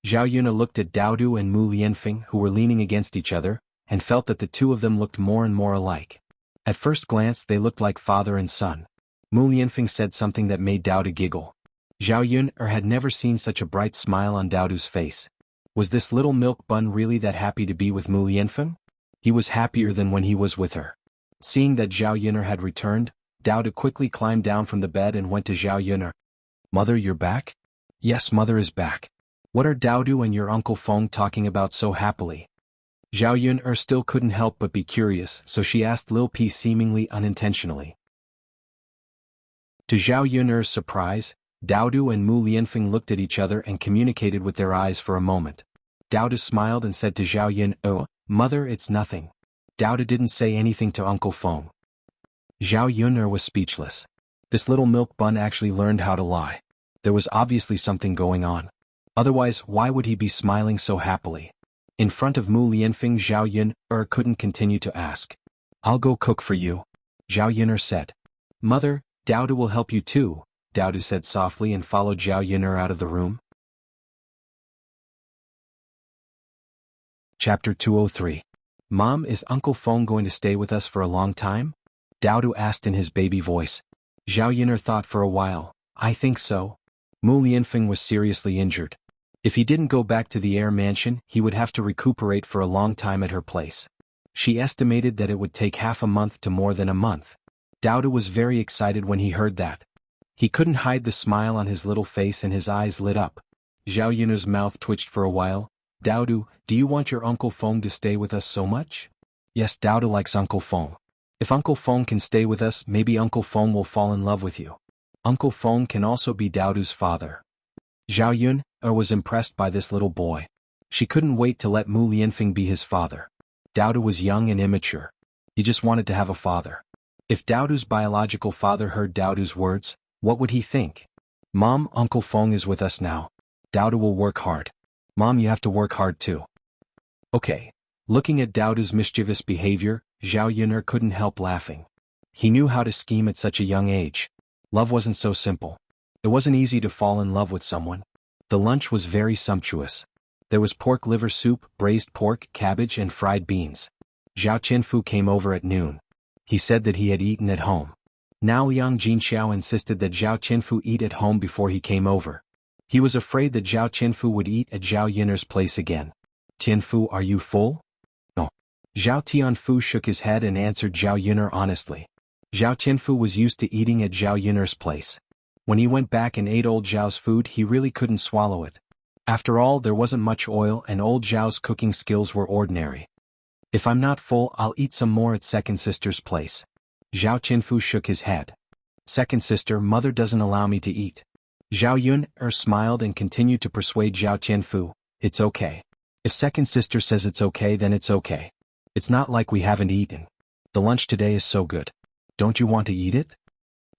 Zhao Yun looked at Dao and Mu Lianfeng, who were leaning against each other, and felt that the two of them looked more and more alike. At first glance they looked like father and son. Mu Lianfeng said something that made Dao giggle. Zhao Yun had never seen such a bright smile on Dao's face. Was this little milk bun really that happy to be with Mu Lianfeng? He was happier than when he was with her. Seeing that Zhao Yun had returned, Dao quickly climbed down from the bed and went to Zhao Yun. Mother, you're back? Yes, mother is back. What are Dao and your Uncle Feng talking about so happily? Zhao Yun still couldn't help but be curious, so she asked Lil P seemingly unintentionally. To Zhao Yun's surprise, Dao and Mu Lianfeng looked at each other and communicated with their eyes for a moment. Dao smiled and said to Zhao Yun, "Oh, mother, it's nothing." Dao didn't say anything to Uncle Feng. Zhao Yun was speechless. This little milk bun actually learned how to lie. There was obviously something going on. Otherwise, why would he be smiling so happily? In front of Mu Lianfeng, Zhao Yun couldn't continue to ask. "I'll go cook for you," Zhao Yun said. "Mother, Dao will help you too," Dao said softly and followed Zhao Yun out of the room. Chapter 203. Mom, is Uncle Feng going to stay with us for a long time? Dao asked in his baby voice. Zhao Yun thought for a while. I think so. Mu Lianfeng was seriously injured. If he didn't go back to the air mansion, he would have to recuperate for a long time at her place. She estimated that it would take half a month to more than a month. Dao was very excited when he heard that. He couldn't hide the smile on his little face and his eyes lit up. Zhao Yun's mouth twitched for a while. Dao, do you want your Uncle Feng to stay with us so much? Yes, Dao likes Uncle Feng. If Uncle Feng can stay with us, maybe Uncle Feng will fall in love with you. Uncle Feng can also be Dao's father. Zhao Yun was impressed by this little boy. She couldn't wait to let Mu Lianfeng be his father. Dao was young and immature. He just wanted to have a father. If Dao's biological father heard Dao's words, what would he think? Mom, Uncle Feng is with us now. Dao will work hard. Mom, you have to work hard too. Okay. Looking at Dao's mischievous behavior, Zhao Yun couldn't help laughing. He knew how to scheme at such a young age. Love wasn't so simple. It wasn't easy to fall in love with someone. The lunch was very sumptuous. There was pork liver soup, braised pork, cabbage and fried beans. Zhao Qianfu came over at noon. He said that he had eaten at home. Now Liang Jinxiao insisted that Zhao Qianfu eat at home before he came over. He was afraid that Zhao Qianfu would eat at Zhao Yun's place again. Qianfu, are you full? No. Zhao Tianfu shook his head and answered Zhao Yun honestly. Zhao Qianfu was used to eating at Zhao Yun's place. When he went back and ate old Zhao's food, he really couldn't swallow it. After all, there wasn't much oil and old Zhao's cooking skills were ordinary. If I'm not full, I'll eat some more at second sister's place. Zhao Qianfu shook his head. Second sister, mother doesn't allow me to eat. Zhao Yun smiled and continued to persuade Zhao Qianfu, it's okay. If second sister says it's okay, then it's okay. It's not like we haven't eaten. The lunch today is so good. Don't you want to eat it?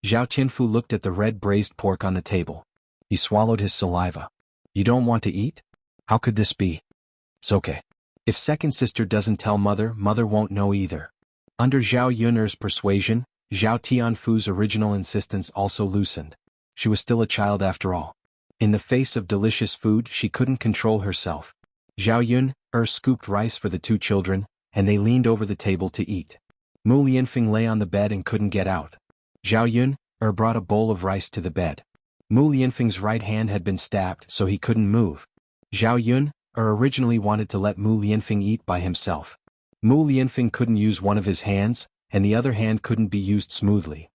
Zhao Qianfu looked at the red braised pork on the table. He swallowed his saliva. You don't want to eat? How could this be? It's okay. If second sister doesn't tell mother, mother won't know either. Under Zhao Yun's persuasion, Zhao Tianfu's original insistence also loosened. She was still a child after all. In the face of delicious food she couldn't control herself. Zhao Yun scooped rice for the two children, and they leaned over the table to eat. Mu Lianfeng lay on the bed and couldn't get out. Zhao Yun brought a bowl of rice to the bed. Mu Lianfeng's right hand had been stabbed so he couldn't move. Zhao Yun originally wanted to let Mu Lianfeng eat by himself. Mu Lianfeng couldn't use one of his hands, and the other hand couldn't be used smoothly.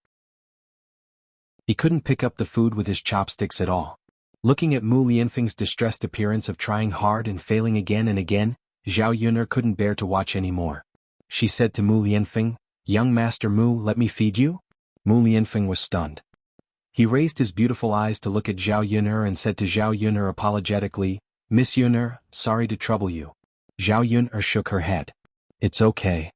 He couldn't pick up the food with his chopsticks at all. Looking at Mu Lianfeng's distressed appearance of trying hard and failing again and again, Zhao Yun couldn't bear to watch anymore. She said to Mu Lianfeng, "Young Master Mu, let me feed you?" Mu Lianfeng was stunned. He raised his beautiful eyes to look at Zhao Yun and said to Zhao Yun apologetically, "Miss Yun, sorry to trouble you." Zhao Yun shook her head. "It's okay."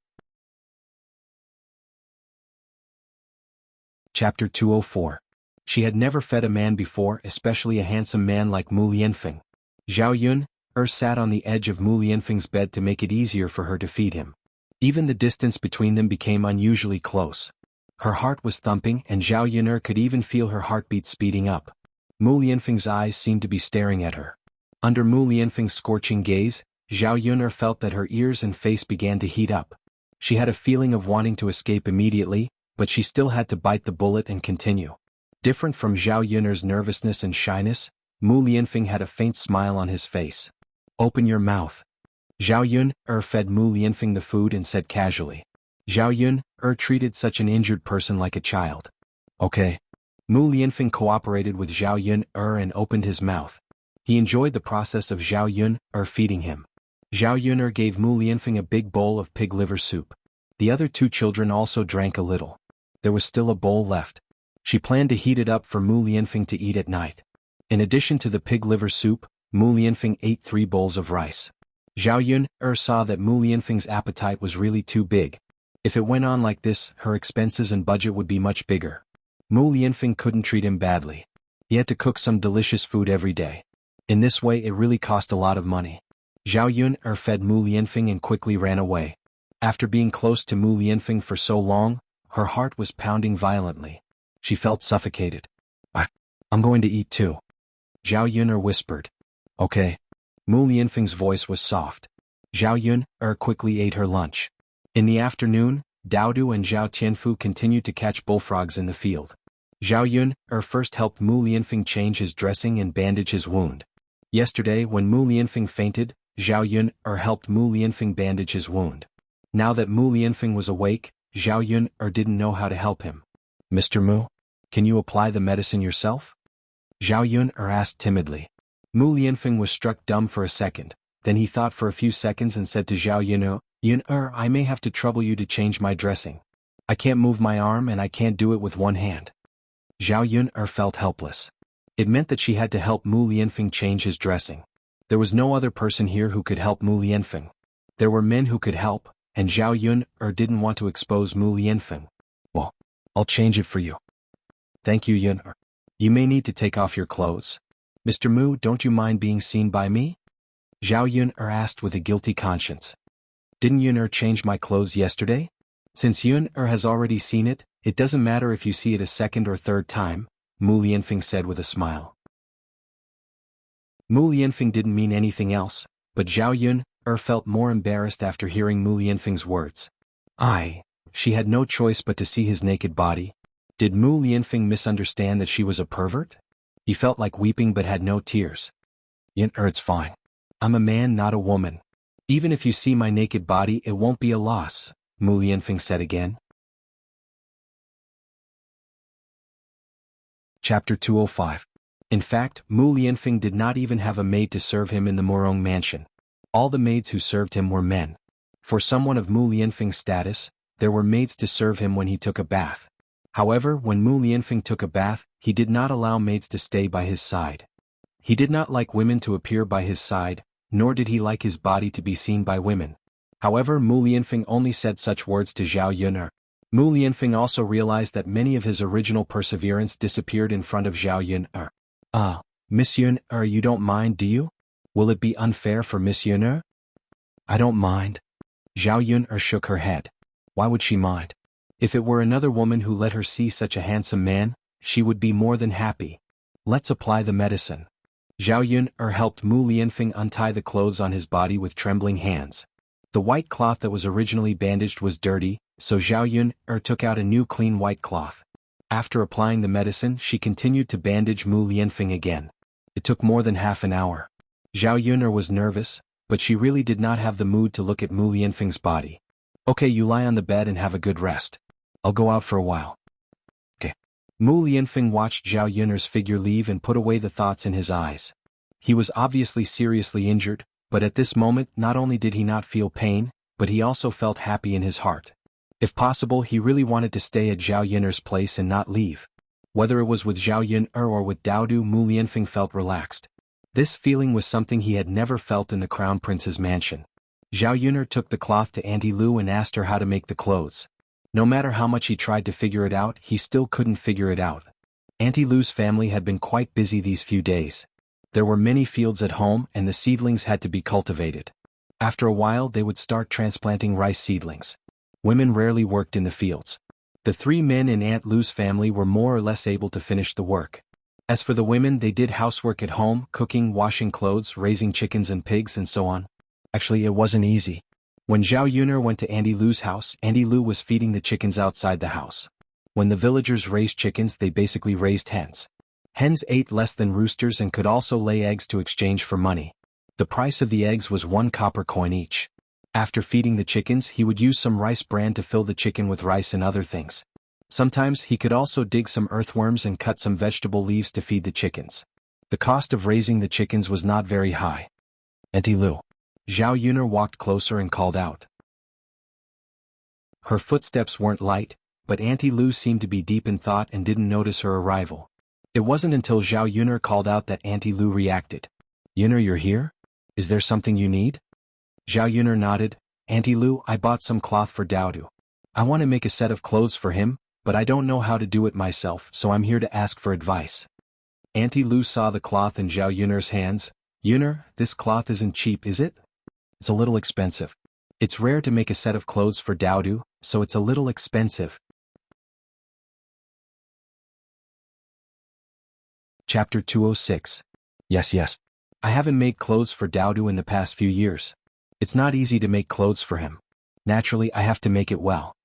Chapter 204. She had never fed a man before, especially a handsome man like Mu Lianfeng. Zhao Yun sat on the edge of Mu Lianfeng's bed to make it easier for her to feed him. Even the distance between them became unusually close. Her heart was thumping and Zhao Yun could even feel her heartbeat speeding up. Mu Lianfeng's eyes seemed to be staring at her. Under Mu Lianfeng's scorching gaze, Zhao Yun felt that her ears and face began to heat up. She had a feeling of wanting to escape immediately, but she still had to bite the bullet and continue. Different from Zhao Yun's nervousness and shyness, Mu Lianfeng had a faint smile on his face. "Open your mouth." Zhao Yun fed Mu Lianfeng the food and said casually. Zhao Yun treated such an injured person like a child. "Okay." Mu Lianfeng cooperated with Zhao Yun and opened his mouth. He enjoyed the process of Zhao Yun feeding him. Zhao Yun gave Mu Lianfeng a big bowl of pig liver soup. The other two children also drank a little. There was still a bowl left. She planned to heat it up for Mu Lianfeng to eat at night. In addition to the pig liver soup, Mu Lianfeng ate 3 bowls of rice. Zhao Yun saw that Mu Lianfeng's appetite was really too big. If it went on like this, her expenses and budget would be much bigger. Mu Lianfeng couldn't treat him badly. He had to cook some delicious food every day. In this way it really cost a lot of money. Zhao Yun fed Mu Lianfeng and quickly ran away. After being close to Mu Lianfeng for so long, her heart was pounding violently. She felt suffocated. I'm going to eat too." Zhao Yun whispered. "Okay." Mu Lianfeng's voice was soft. Zhao Yun quickly ate her lunch. In the afternoon, Daodu and Zhao Tianfu continued to catch bullfrogs in the field. Zhao Yun first helped Mu Lianfeng change his dressing and bandage his wound. Yesterday when Mu Lianfeng fainted, Zhao Yun helped Mu Lianfeng bandage his wound. Now that Mu Lianfeng was awake, Zhao Yun didn't know how to help him. "Mr. Mu, can you apply the medicine yourself?" Zhao Yun asked timidly. Mu Lianfeng was struck dumb for a second, then he thought for a few seconds and said to Zhao Yun, I may have to trouble you to change my dressing. I can't move my arm and I can't do it with one hand." Zhao Yun felt helpless. It meant that she had to help Mu Lianfeng change his dressing. There was no other person here who could help Mu Lianfeng. There were men who could help, and Zhao Yun didn't want to expose Mu Lianfeng. "Well, I'll change it for you." "Thank you, Yun. You may need to take off your clothes. Mr. Mu, don't you mind being seen by me?" Zhao Yun asked with a guilty conscience. "Didn't Yun change my clothes yesterday? Since Yun has already seen it, it doesn't matter if you see it a second or third time," Mu Lianfeng said with a smile. Mu Lianfeng didn't mean anything else, but Zhao Yun felt more embarrassed after hearing Mu Lianfeng's words. She had no choice but to see his naked body. Did Mu Lianfeng misunderstand that she was a pervert? He felt like weeping but had no tears. "Yun, it's fine. I'm a man, not a woman. Even if you see my naked body, it won't be a loss," Mu Lianfeng said again. Chapter 205. In fact, Mu Lianfeng did not even have a maid to serve him in the Murong mansion. All the maids who served him were men. For someone of Mu Lianfeng's status, there were maids to serve him when he took a bath. However, when Mu Lianfeng took a bath, he did not allow maids to stay by his side. He did not like women to appear by his side, nor did he like his body to be seen by women. However, Mu Lianfeng only said such words to Zhao Yun. Mu Lianfeng also realized that many of his original perseverance disappeared in front of Zhao Yun. Miss Yun, you don't mind, do you? Will it be unfair for Miss Yun? "I don't mind." Zhao Yun shook her head. Why would she mind? If it were another woman who let her see such a handsome man, she would be more than happy. Let's apply the medicine. Zhao Yun helped Mu Lianfeng untie the clothes on his body with trembling hands. The white cloth that was originally bandaged was dirty, so Zhao Yun took out a new clean white cloth. After applying the medicine, she continued to bandage Mu Lianfeng again. It took more than half an hour. Zhao Yun was nervous, but she really did not have the mood to look at Mu Lianfeng's body. Okay, you lie on the bed and have a good rest. I'll go out for a while. Okay. Mu Lianfeng watched Zhao Yun's figure leave and put away the thoughts in his eyes. He was obviously seriously injured, but at this moment not only did he not feel pain, but he also felt happy in his heart. If possible, he really wanted to stay at Zhao Yun's place and not leave. Whether it was with Zhao Yun or with Daodu, Mu Lianfeng felt relaxed. This feeling was something he had never felt in the Crown Prince's mansion. Zhao Yun took the cloth to Auntie Lu and asked her how to make the clothes. No matter how much he tried to figure it out, he still couldn't figure it out. Auntie Lu's family had been quite busy these few days. There were many fields at home and the seedlings had to be cultivated. After a while they would start transplanting rice seedlings. Women rarely worked in the fields. The 3 men in Aunt Lu's family were more or less able to finish the work. As for the women, they did housework at home, cooking, washing clothes, raising chickens and pigs and so on. Actually, it wasn't easy. When Zhao Yun went to Auntie Lu's house, Auntie Lu was feeding the chickens outside the house. When the villagers raised chickens, they basically raised hens. Hens ate less than roosters and could also lay eggs to exchange for money. The price of the eggs was 1 copper coin each. After feeding the chickens, he would use some rice bran to fill the chicken with rice and other things. Sometimes he could also dig some earthworms and cut some vegetable leaves to feed the chickens. The cost of raising the chickens was not very high. Auntie Lu. Zhao Yun walked closer and called out. Her footsteps weren't light, but Auntie Lu seemed to be deep in thought and didn't notice her arrival. It wasn't until Zhao Yun called out that Auntie Lu reacted. Yun, you're here? Is there something you need? Zhao Yun nodded. Auntie Lu, I bought some cloth for Daodu. I want to make a set of clothes for him, but I don't know how to do it myself, so I'm here to ask for advice. Auntie Lu saw the cloth in Zhao Yun's hands. Yun, this cloth isn't cheap, is it? It's a little expensive. It's rare to make a set of clothes for Daodu, so it's a little expensive. Chapter 206. Yes. I haven't made clothes for Daodu in the past few years. It's not easy to make clothes for him. Naturally, I have to make it well.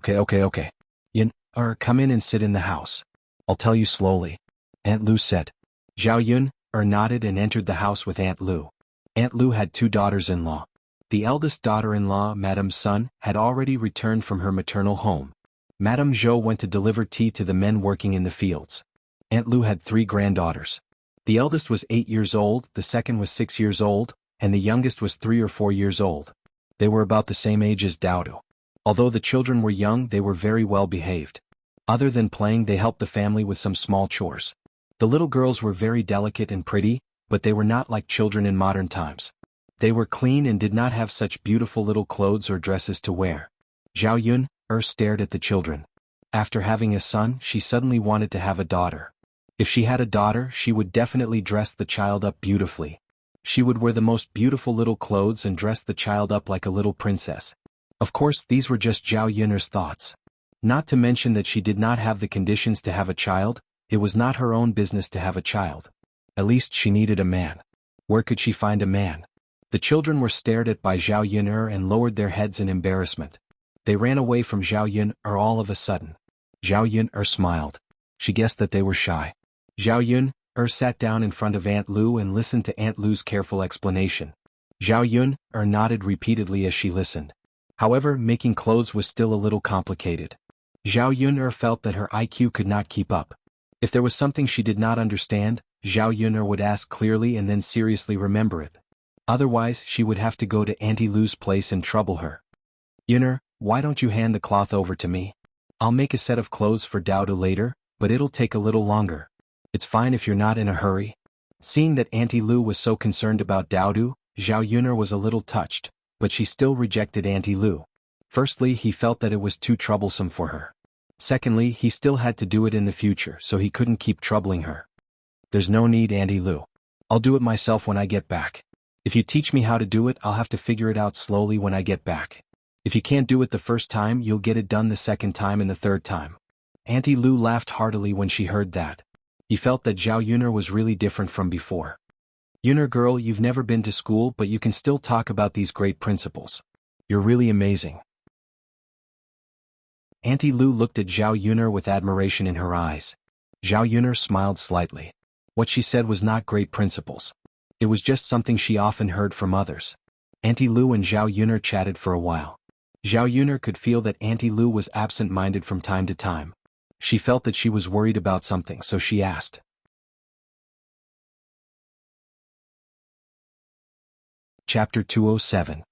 Okay. Yun, come in and sit in the house. I'll tell you slowly. Aunt Lu said. Zhao Yun nodded and entered the house with Aunt Lu. Aunt Lu had 2 daughters-in-law. The eldest daughter-in-law, Madame Sun, had already returned from her maternal home. Madame Zhou went to deliver tea to the men working in the fields. Aunt Lu had 3 granddaughters. The eldest was 8 years old, the second was 6 years old, and the youngest was 3 or 4 years old. They were about the same age as Daodu. Although the children were young, they were very well behaved. Other than playing, they helped the family with some small chores. The little girls were very delicate and pretty, but they were not like children in modern times. They were clean and did not have such beautiful little clothes or dresses to wear. Zhao Yun stared at the children. After having a son, she suddenly wanted to have a daughter. If she had a daughter, she would definitely dress the child up beautifully. She would wear the most beautiful little clothes and dress the child up like a little princess. Of course, these were just Zhao Yun's thoughts. Not to mention that she did not have the conditions to have a child. It was not her own business to have a child. At least she needed a man. Where could she find a man? The children were stared at by Zhao Yun and lowered their heads in embarrassment. They ran away from Zhao Yun all of a sudden. Zhao Yun smiled. She guessed that they were shy. Zhao Yun sat down in front of Aunt Lu and listened to Aunt Lu's careful explanation. Zhao Yun nodded repeatedly as she listened. However, making clothes was still a little complicated. Zhao Yun felt that her IQ could not keep up. If there was something she did not understand, Zhao Yun would ask clearly and then seriously remember it. Otherwise, she would have to go to Auntie Lu's place and trouble her. Yun, why don't you hand the cloth over to me? I'll make a set of clothes for Daodu later, but it'll take a little longer. It's fine if you're not in a hurry. Seeing that Auntie Lu was so concerned about Daodu, Zhao Yun was a little touched, but she still rejected Auntie Lu. Firstly, he felt that it was too troublesome for her. Secondly, he still had to do it in the future, so he couldn't keep troubling her. There's no need, Auntie Lu. I'll do it myself when I get back. If you teach me how to do it, I'll have to figure it out slowly when I get back. If you can't do it the first time, you'll get it done the second time and the third time. Auntie Lu laughed heartily when she heard that. He felt that Zhao Yuner was really different from before. Yuner girl, you've never been to school, but you can still talk about these great principles. You're really amazing. Auntie Lu looked at Zhao Yuner with admiration in her eyes. Zhao Yuner smiled slightly. What she said was not great principles. It was just something she often heard from others. Auntie Lu and Zhao Yuner chatted for a while. Zhao Yuner could feel that Auntie Lu was absent-minded from time to time. She felt that she was worried about something, so she asked. Chapter 207.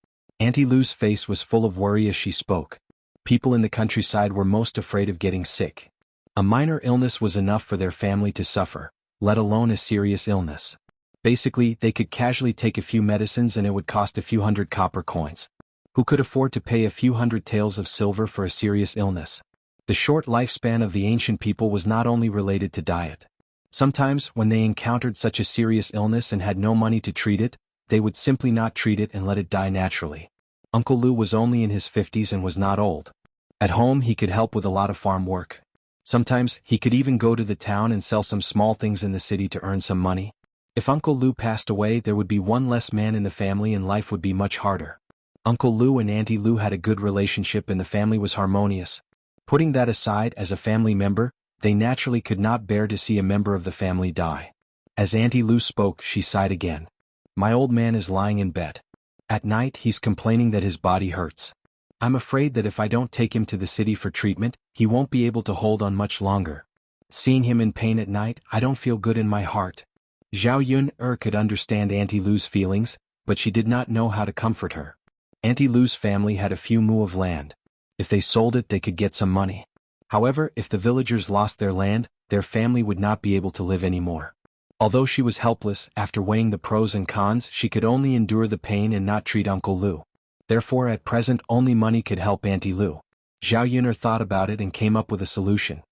Auntie Lu's face was full of worry as she spoke. People in the countryside were most afraid of getting sick. A minor illness was enough for their family to suffer, let alone a serious illness. Basically, they could casually take a few medicines and it would cost a few hundred copper coins. Who could afford to pay a few hundred taels of silver for a serious illness? The short lifespan of the ancient people was not only related to diet. Sometimes, when they encountered such a serious illness and had no money to treat it, they would simply not treat it and let it die naturally. Uncle Lu was only in his 50s and was not old. At home he could help with a lot of farm work. Sometimes he could even go to the town and sell some small things in the city to earn some money. If Uncle Lu passed away, there would be one less man in the family and life would be much harder. Uncle Lu and Auntie Lu had a good relationship and the family was harmonious. Putting that aside, as a family member, they naturally could not bear to see a member of the family die. As Auntie Lu spoke, she sighed again. My old man is lying in bed. At night he's complaining that his body hurts. I'm afraid that if I don't take him to the city for treatment, he won't be able to hold on much longer. Seeing him in pain at night, I don't feel good in my heart. Zhao Yuner could understand Auntie Lu's feelings, but she did not know how to comfort her. Auntie Lu's family had a few mu of land. If they sold it, they could get some money. However, if the villagers lost their land, their family would not be able to live anymore. Although she was helpless, after weighing the pros and cons, she could only endure the pain and not treat Uncle Lu. Therefore, at present, only money could help Auntie Lu. Zhao Yuner thought about it and came up with a solution.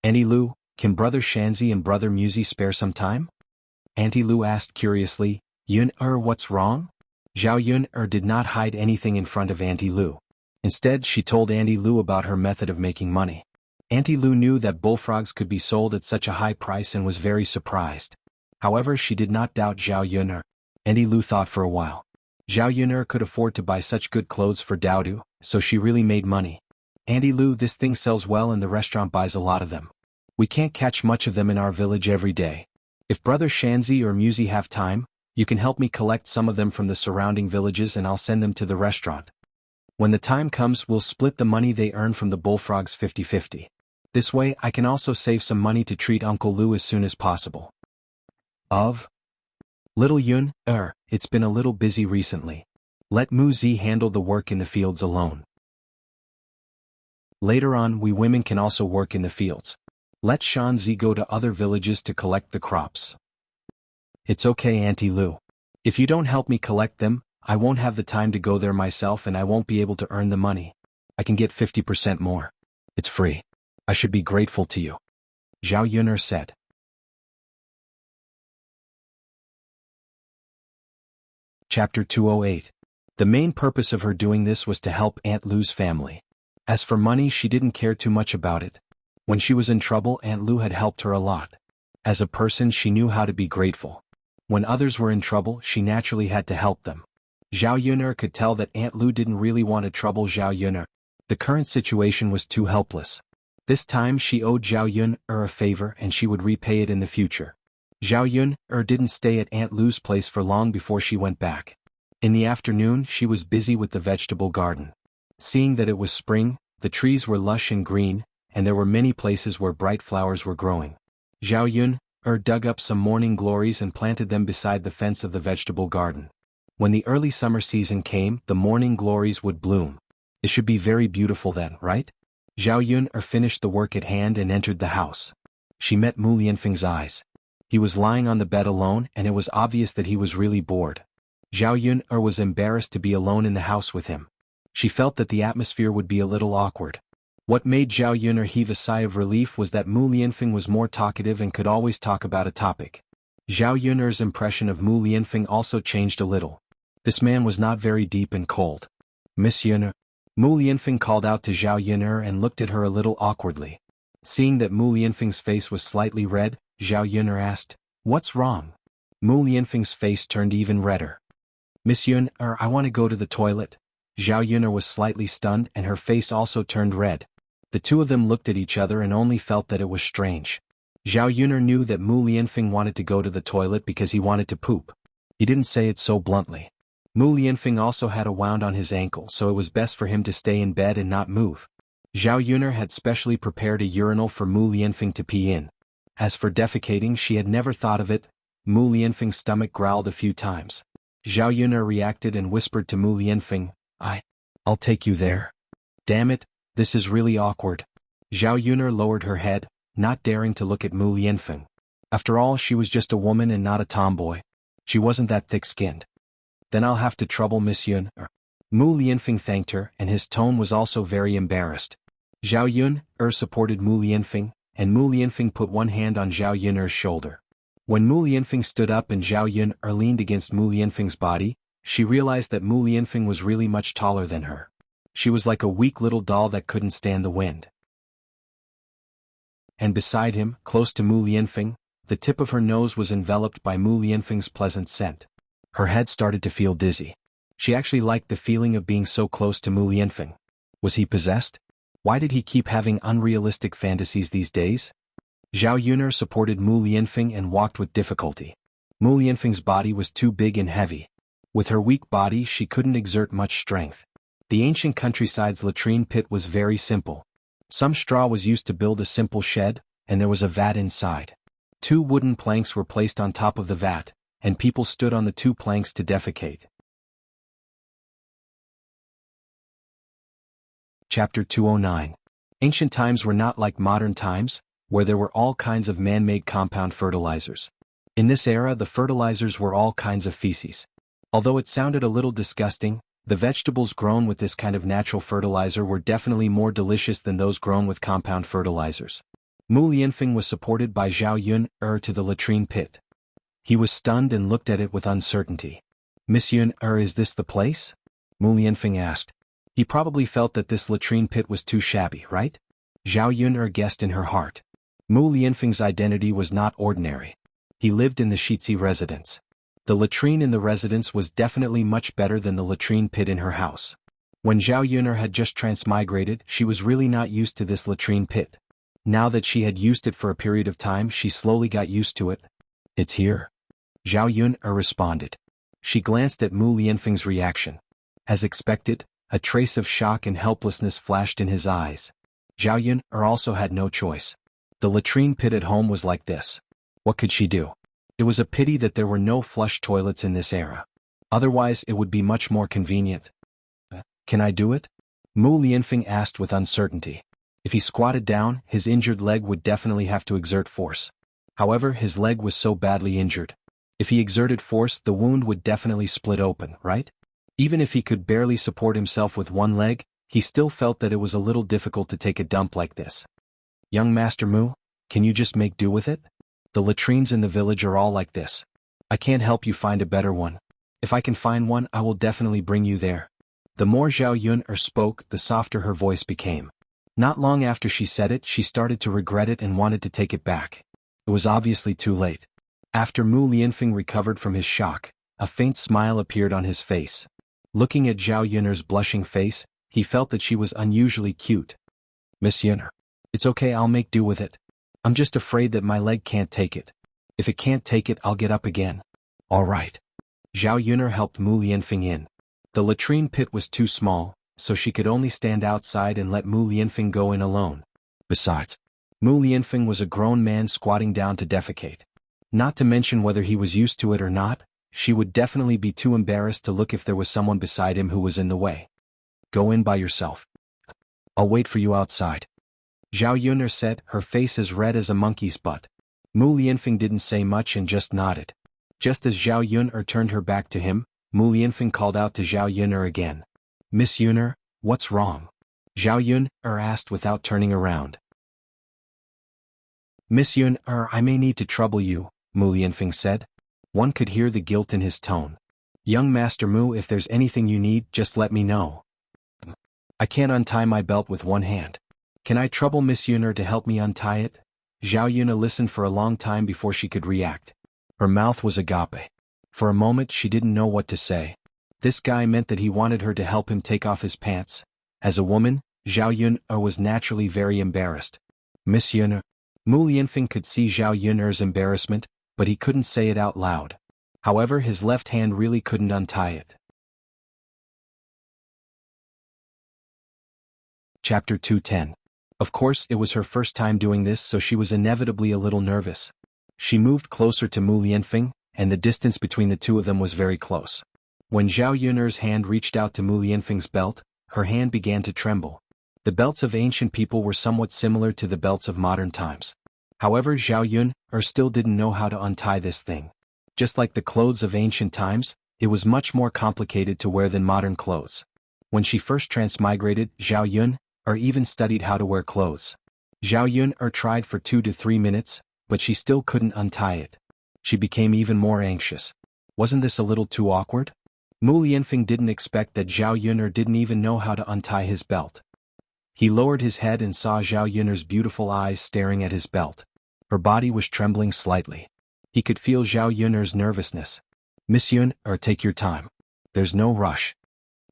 Auntie Lu, can Brother Shanzi and Brother Muzi spare some time? Auntie Lu asked curiously. Yuner, what's wrong? Zhao Yuner did not hide anything in front of Auntie Lu. Instead, she told Auntie Lu about her method of making money. Auntie Lu knew that bullfrogs could be sold at such a high price and was very surprised. However, she did not doubt Zhao Yuner. Auntie Lu thought for a while. Zhao Yuner could afford to buy such good clothes for Daodu, so she really made money. Auntie Lu, this thing sells well and the restaurant buys a lot of them. We can't catch much of them in our village every day. If Brother Shanzi or Muzi have time, you can help me collect some of them from the surrounding villages and I'll send them to the restaurant. When the time comes, we'll split the money they earn from the bullfrogs 50-50. This way, I can also save some money to treat Uncle Lu as soon as possible. Little Yun, it's been a little busy recently. Let Mu Zi handle the work in the fields alone. Later on, we women can also work in the fields. Let Shan Zi go to other villages to collect the crops. It's okay, Auntie Lu. If you don't help me collect them, I won't have the time to go there myself and I won't be able to earn the money. I can get 50% more. It's free. I should be grateful to you. Zhao Yuner said. Chapter 208. The main purpose of her doing this was to help Aunt Lu's family. As for money, she didn't care too much about it. When she was in trouble, Aunt Lu had helped her a lot. As a person, she knew how to be grateful. When others were in trouble, she naturally had to help them. Zhao Yuner could tell that Aunt Lu didn't really want to trouble Zhao Yuner. The current situation was too helpless. This time she owed Zhao Yuner a favor and she would repay it in the future. Zhao Yuner didn't stay at Aunt Lu's place for long before she went back. In the afternoon, she was busy with the vegetable garden. Seeing that it was spring, the trees were lush and green, and there were many places where bright flowers were growing. Zhao Yuner dug up some morning glories and planted them beside the fence of the vegetable garden. When the early summer season came, the morning glories would bloom. It should be very beautiful then, right? Zhao Yuner finished the work at hand and entered the house. She met Mu Lianfeng's eyes. He was lying on the bed alone and it was obvious that he was really bored. Zhao Yuner was embarrassed to be alone in the house with him. She felt that the atmosphere would be a little awkward. What made Zhao Yuner heave a sigh of relief was that Mu Lianfeng was more talkative and could always talk about a topic. Zhao Yuner's impression of Mu Lianfeng also changed a little. This man was not very deep and cold. Miss Yuner, Mu Lianfeng called out to Zhao Yun'er and looked at her a little awkwardly. Seeing that Mu Lianfeng's face was slightly red, Zhao Yun'er asked, "What's wrong?" Mu Lianfeng's face turned even redder. "Miss Yun'er, I want to go to the toilet." Zhao Yun'er was slightly stunned and her face also turned red. The two of them looked at each other and only felt that it was strange. Zhao Yun'er knew that Mu Lianfeng wanted to go to the toilet because he wanted to poop. He didn't say it so bluntly. Mu Lianfeng also had a wound on his ankle, so it was best for him to stay in bed and not move. Zhao Yun'er had specially prepared a urinal for Mu Lianfeng to pee in. As for defecating, she had never thought of it. Mu Lianfeng's stomach growled a few times. Zhao Yun'er reacted and whispered to Mu Lianfeng, I'll take you there. Damn it, this is really awkward. Zhao Yun'er lowered her head, not daring to look at Mu Lianfeng. After all, she was just a woman and not a tomboy. She wasn't that thick-skinned. Then I'll have to trouble Miss Yun'er. Mu Lianfeng thanked her, and his tone was also very embarrassed. Zhao Yun'er supported Mu Lianfeng, and Mu Lianfeng put one hand on Zhao Yun'er's shoulder. When Mu Lianfeng stood up and Zhao Yun'er leaned against Mu Lianfeng's body, she realized that Mu Lianfeng was really much taller than her. She was like a weak little doll that couldn't stand the wind. And beside him, close to Mu Lianfeng, the tip of her nose was enveloped by Mu Lianfeng's pleasant scent. Her head started to feel dizzy. She actually liked the feeling of being so close to Mu Lianfeng. Was he possessed? Why did he keep having unrealistic fantasies these days? Zhao Yun'er supported Mu Lianfeng and walked with difficulty. Mu Lianfeng's body was too big and heavy. With her weak body, she couldn't exert much strength. The ancient countryside's latrine pit was very simple. Some straw was used to build a simple shed, and there was a vat inside. 2 wooden planks were placed on top of the vat, and people stood on the 2 planks to defecate. Chapter 209. Ancient times were not like modern times, where there were all kinds of man-made compound fertilizers. In this era, the fertilizers were all kinds of feces. Although it sounded a little disgusting, the vegetables grown with this kind of natural fertilizer were definitely more delicious than those grown with compound fertilizers. Mu Lianfeng was supported by Zhao Yun'er to the latrine pit. He was stunned and looked at it with uncertainty. "Miss Yun'er, is this the place?" Mu Lianfeng asked. He probably felt that this latrine pit was too shabby, right? Zhao Yun'er guessed in her heart. Mu Lianfeng's identity was not ordinary. He lived in the Shizi residence. The latrine in the residence was definitely much better than the latrine pit in her house. When Zhao Yun'er had just transmigrated, she was really not used to this latrine pit. Now that she had used it for a period of time, she slowly got used to it. "It's here," Zhao Yun'er responded. She glanced at Mu Lianfeng's reaction. As expected, a trace of shock and helplessness flashed in his eyes. Zhao Yun'er also had no choice. The latrine pit at home was like this. What could she do? It was a pity that there were no flush toilets in this era. Otherwise, it would be much more convenient. Can I do it? Mu Lianfeng asked with uncertainty. If he squatted down, his injured leg would definitely have to exert force. However, his leg was so badly injured. If he exerted force, the wound would definitely split open, right? Even if he could barely support himself with one leg, he still felt that it was a little difficult to take a dump like this. "Young Master Mu, can you just make do with it? The latrines in the village are all like this. I can't help you find a better one. If I can find one, I will definitely bring you there." The more Zhao Yun'er spoke, the softer her voice became. Not long after she said it, she started to regret it and wanted to take it back. It was obviously too late. After Mu Lianfeng recovered from his shock, a faint smile appeared on his face. Looking at Zhao Yun'er's blushing face, he felt that she was unusually cute. "Miss Yun'er, it's okay, I'll make do with it. I'm just afraid that my leg can't take it. If it can't take it, I'll get up again." "All right." Zhao Yun'er helped Mu Lianfeng in. The latrine pit was too small, so she could only stand outside and let Mu Lianfeng go in alone. Besides, Mu Lianfeng was a grown man squatting down to defecate. Not to mention whether he was used to it or not, she would definitely be too embarrassed to look if there was someone beside him who was in the way. "Go in by yourself. I'll wait for you outside," Zhao Yun'er said, her face as red as a monkey's butt. Mu Lianfeng didn't say much and just nodded. Just as Zhao Yun'er turned her back to him, Mu Lianfeng called out to Zhao Yun'er again. "Miss Yun'er, what's wrong?" Zhao Yun'er asked without turning around. "Miss Yun'er, I may need to trouble you," Mu Lianfeng said. One could hear the guilt in his tone. "Young Master Mu, if there's anything you need, just let me know." I can't untie my belt with one hand. Can I trouble Miss Yuner to help me untie it? Zhao Yuna listened for a long time before she could react. Her mouth was agape. For a moment she didn't know what to say. This guy meant that he wanted her to help him take off his pants. As a woman, Zhao Yuna was naturally very embarrassed. Miss Yuner. Mu Lianfeng could see Zhao Yuner's embarrassment, but he couldn't say it out loud. However, his left hand really couldn't untie it. Chapter 210. Of course, it was her first time doing this, so she was inevitably a little nervous. She moved closer to Mu Lianfeng, and the distance between the two of them was very close. When Zhao Yuner's hand reached out to Mu Lianfeng's belt, her hand began to tremble. The belts of ancient people were somewhat similar to the belts of modern times. However, Zhao Yuner still didn't know how to untie this thing. Just like the clothes of ancient times, it was much more complicated to wear than modern clothes. When she first transmigrated, Zhao Yuner even studied how to wear clothes. Zhao Yuner tried for 2 to 3 minutes, but she still couldn't untie it. She became even more anxious. Wasn't this a little too awkward? Mu Lianfeng didn't expect that Zhao Yuner didn't even know how to untie his belt. He lowered his head and saw Zhao Yuner's beautiful eyes staring at his belt. Her body was trembling slightly. He could feel Zhao Yuner's nervousness. Miss Yuner, take your time. There's no rush.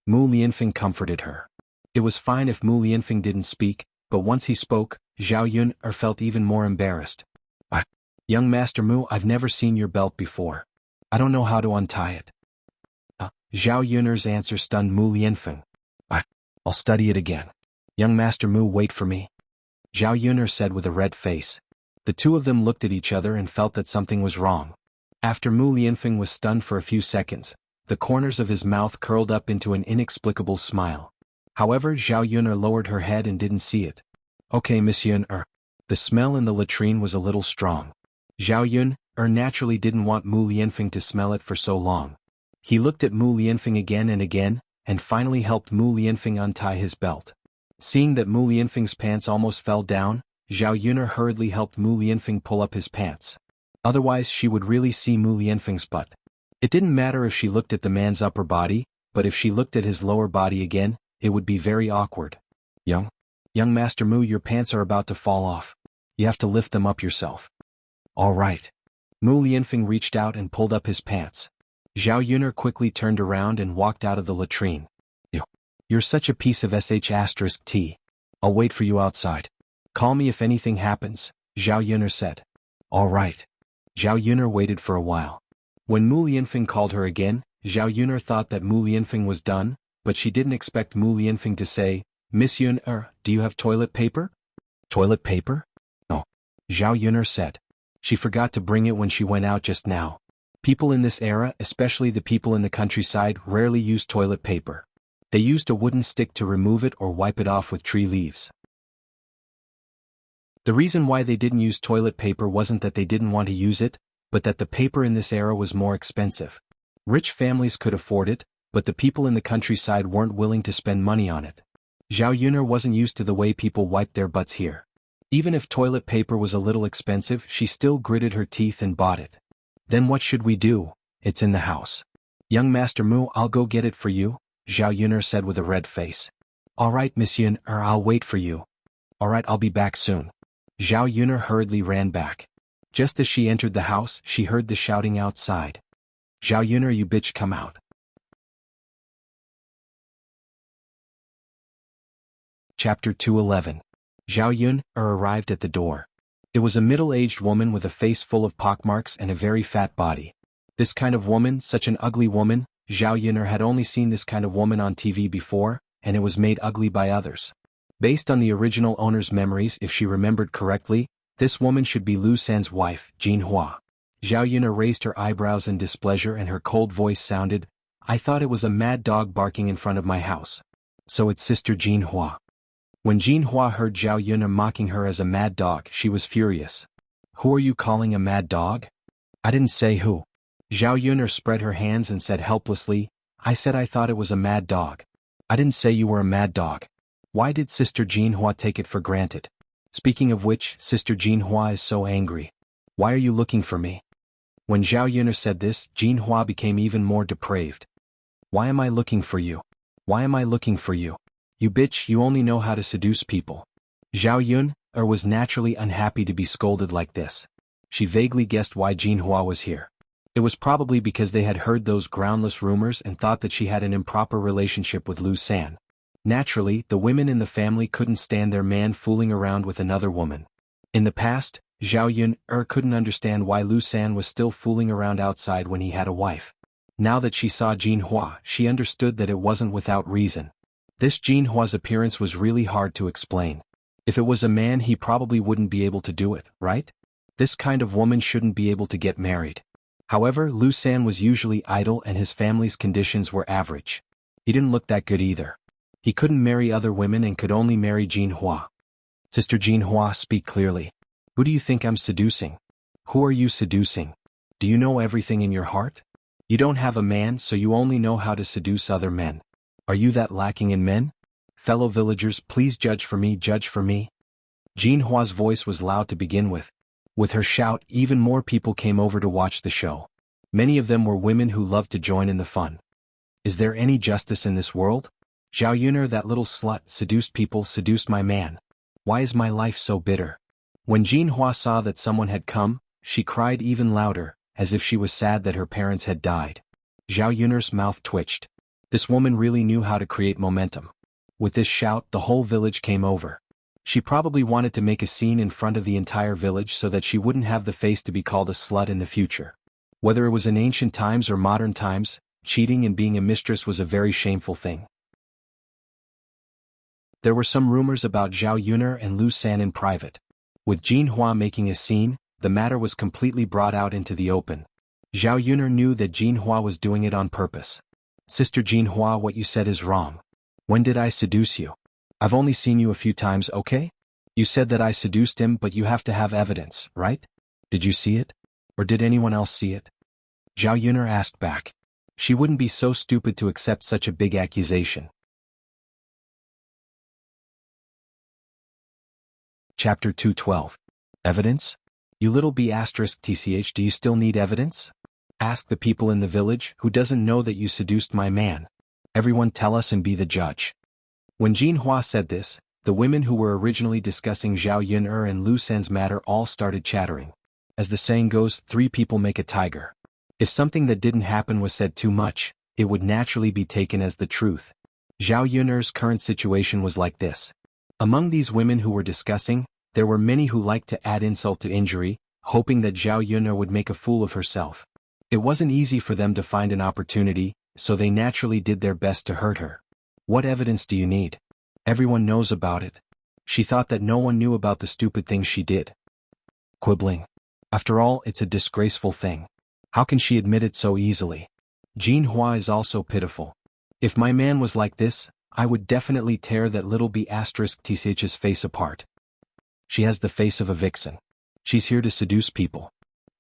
Mu Lianfeng comforted her. It was fine if Mu Lianfeng didn't speak, but once he spoke, Zhao Yuner felt even more embarrassed. Young Master Mu, I've never seen your belt before. I don't know how to untie it. Zhao Yuner's answer stunned Mu Lianfeng. I'll study it again. Young Master Mu, wait for me. Zhao Yuner said with a red face. The two of them looked at each other and felt that something was wrong. After Mu Lianfeng was stunned for a few seconds, the corners of his mouth curled up into an inexplicable smile. However, Zhao Yuner lowered her head and didn't see it. Okay, Miss Yuner. The smell in the latrine was a little strong. Zhao Yuner naturally didn't want Mu Lianfeng to smell it for so long. He looked at Mu Lianfeng again and finally helped Mu Lianfeng untie his belt. Seeing that Mu Lianfeng's pants almost fell down, Zhao Yuner hurriedly helped Mu Lianfeng pull up his pants. Otherwise she would really see Mu Lianfeng's butt. It didn't matter if she looked at the man's upper body, but if she looked at his lower body again, it would be very awkward. Young Master Mu, your pants are about to fall off. You have to lift them up yourself. All right. Mu Lianfeng reached out and pulled up his pants. Zhao Yuner quickly turned around and walked out of the latrine. You're such a piece of sh*t. I'll wait for you outside. Call me if anything happens, Zhao Yuner said. All right. Zhao Yuner waited for a while. When Mu Lianfeng called her again, Zhao Yuner thought that Mu Lianfeng was done, but she didn't expect Mu Lianfeng to say, Miss Yuner, do you have toilet paper? Toilet paper? No. Zhao Yuner said. She forgot to bring it when she went out just now. People in this era, especially the people in the countryside, rarely use toilet paper. They used a wooden stick to remove it or wipe it off with tree leaves. The reason why they didn't use toilet paper wasn't that they didn't want to use it, but that the paper in this era was more expensive. Rich families could afford it, but the people in the countryside weren't willing to spend money on it. Zhao Yuner wasn't used to the way people wiped their butts here. Even if toilet paper was a little expensive, she still gritted her teeth and bought it. Then what should we do? It's in the house. Young Master Mu, I'll go get it for you, Zhao Yuner said with a red face. All right, Miss Yuner, I'll wait for you. All right, I'll be back soon. Zhao Yuner hurriedly ran back. Just as she entered the house, she heard the shouting outside. Zhao Yuner, you bitch, come out. Chapter 211. Zhao Yuner arrived at the door. It was a middle-aged woman with a face full of pockmarks and a very fat body. This kind of woman, such an ugly woman, Zhao Yuner had only seen this kind of woman on TV before, and it was made ugly by others. Based on the original owner's memories, if she remembered correctly, this woman should be Lu San's wife, Jin Hua. Zhao Yuner raised her eyebrows in displeasure and her cold voice sounded, I thought it was a mad dog barking in front of my house. So it's Sister Jin Hua. When Jin Hua heard Zhao Yuner mocking her as a mad dog, she was furious. Who are you calling a mad dog? I didn't say who. Zhao Yuner spread her hands and said helplessly, I said I thought it was a mad dog. I didn't say you were a mad dog. Why did Sister Jin Hua take it for granted? Speaking of which, Sister Jin Hua is so angry. Why are you looking for me? When Zhao Yuner said this, Jin Hua became even more depraved. Why am I looking for you? Why am I looking for you? You bitch, you only know how to seduce people. Zhao Yun was naturally unhappy to be scolded like this. She vaguely guessed why Jinhua was here. It was probably because they had heard those groundless rumors and thought that she had an improper relationship with Lu San. Naturally, the women in the family couldn't stand their man fooling around with another woman. In the past, Zhao Yun couldn't understand why Lu San was still fooling around outside when he had a wife. Now that she saw Jinhua, she understood that it wasn't without reason. This Jinhua's appearance was really hard to explain. If it was a man, he probably wouldn't be able to do it, right? This kind of woman shouldn't be able to get married. However, Lu San was usually idle and his family's conditions were average. He didn't look that good either. He couldn't marry other women and could only marry Jinhua. Sister Jinhua, speak clearly. Who do you think I'm seducing? Who are you seducing? Do you know everything in your heart? You don't have a man, so you only know how to seduce other men. Are you that lacking in men? Fellow villagers, please judge for me, judge for me. Jinhua's voice was loud to begin with. With her shout, even more people came over to watch the show. Many of them were women who loved to join in the fun. Is there any justice in this world? Zhao Yuner, that little slut, seduced people, seduced my man. Why is my life so bitter? When Jinhua saw that someone had come, she cried even louder, as if she was sad that her parents had died. Zhao Yuner's mouth twitched. This woman really knew how to create momentum. With this shout, the whole village came over. She probably wanted to make a scene in front of the entire village so that she wouldn't have the face to be called a slut in the future. Whether it was in ancient times or modern times, cheating and being a mistress was a very shameful thing. There were some rumors about Zhao Yuner and Lu San in private. With Jinhua making a scene, the matter was completely brought out into the open. Zhao Yuner knew that Jinhua was doing it on purpose. Sister Jinhua, what you said is wrong. When did I seduce you? I've only seen you a few times, okay? You said that I seduced him, but you have to have evidence, right? Did you see it? Or did anyone else see it? Zhao Yuner asked back. She wouldn't be so stupid to accept such a big accusation. Chapter 212. Evidence? You little b*tch, do you still need evidence? Ask the people in the village, who doesn't know that you seduced my man. Everyone tell us and be the judge. When Jinhua said this, the women who were originally discussing Zhao Yuner and Lu San's matter all started chattering. As the saying goes, 3 people make a tiger. If something that didn't happen was said too much, it would naturally be taken as the truth. Zhao Yuner's current situation was like this. Among these women who were discussing, there were many who liked to add insult to injury, hoping that Zhao Yuner would make a fool of herself. It wasn't easy for them to find an opportunity, so they naturally did their best to hurt her. What evidence do you need? Everyone knows about it. She thought that no one knew about the stupid things she did. Quibbling. After all, it's a disgraceful thing. How can she admit it so easily? Jinhua is also pitiful. If my man was like this, I would definitely tear that little b*tch's face apart. She has the face of a vixen. She's here to seduce people.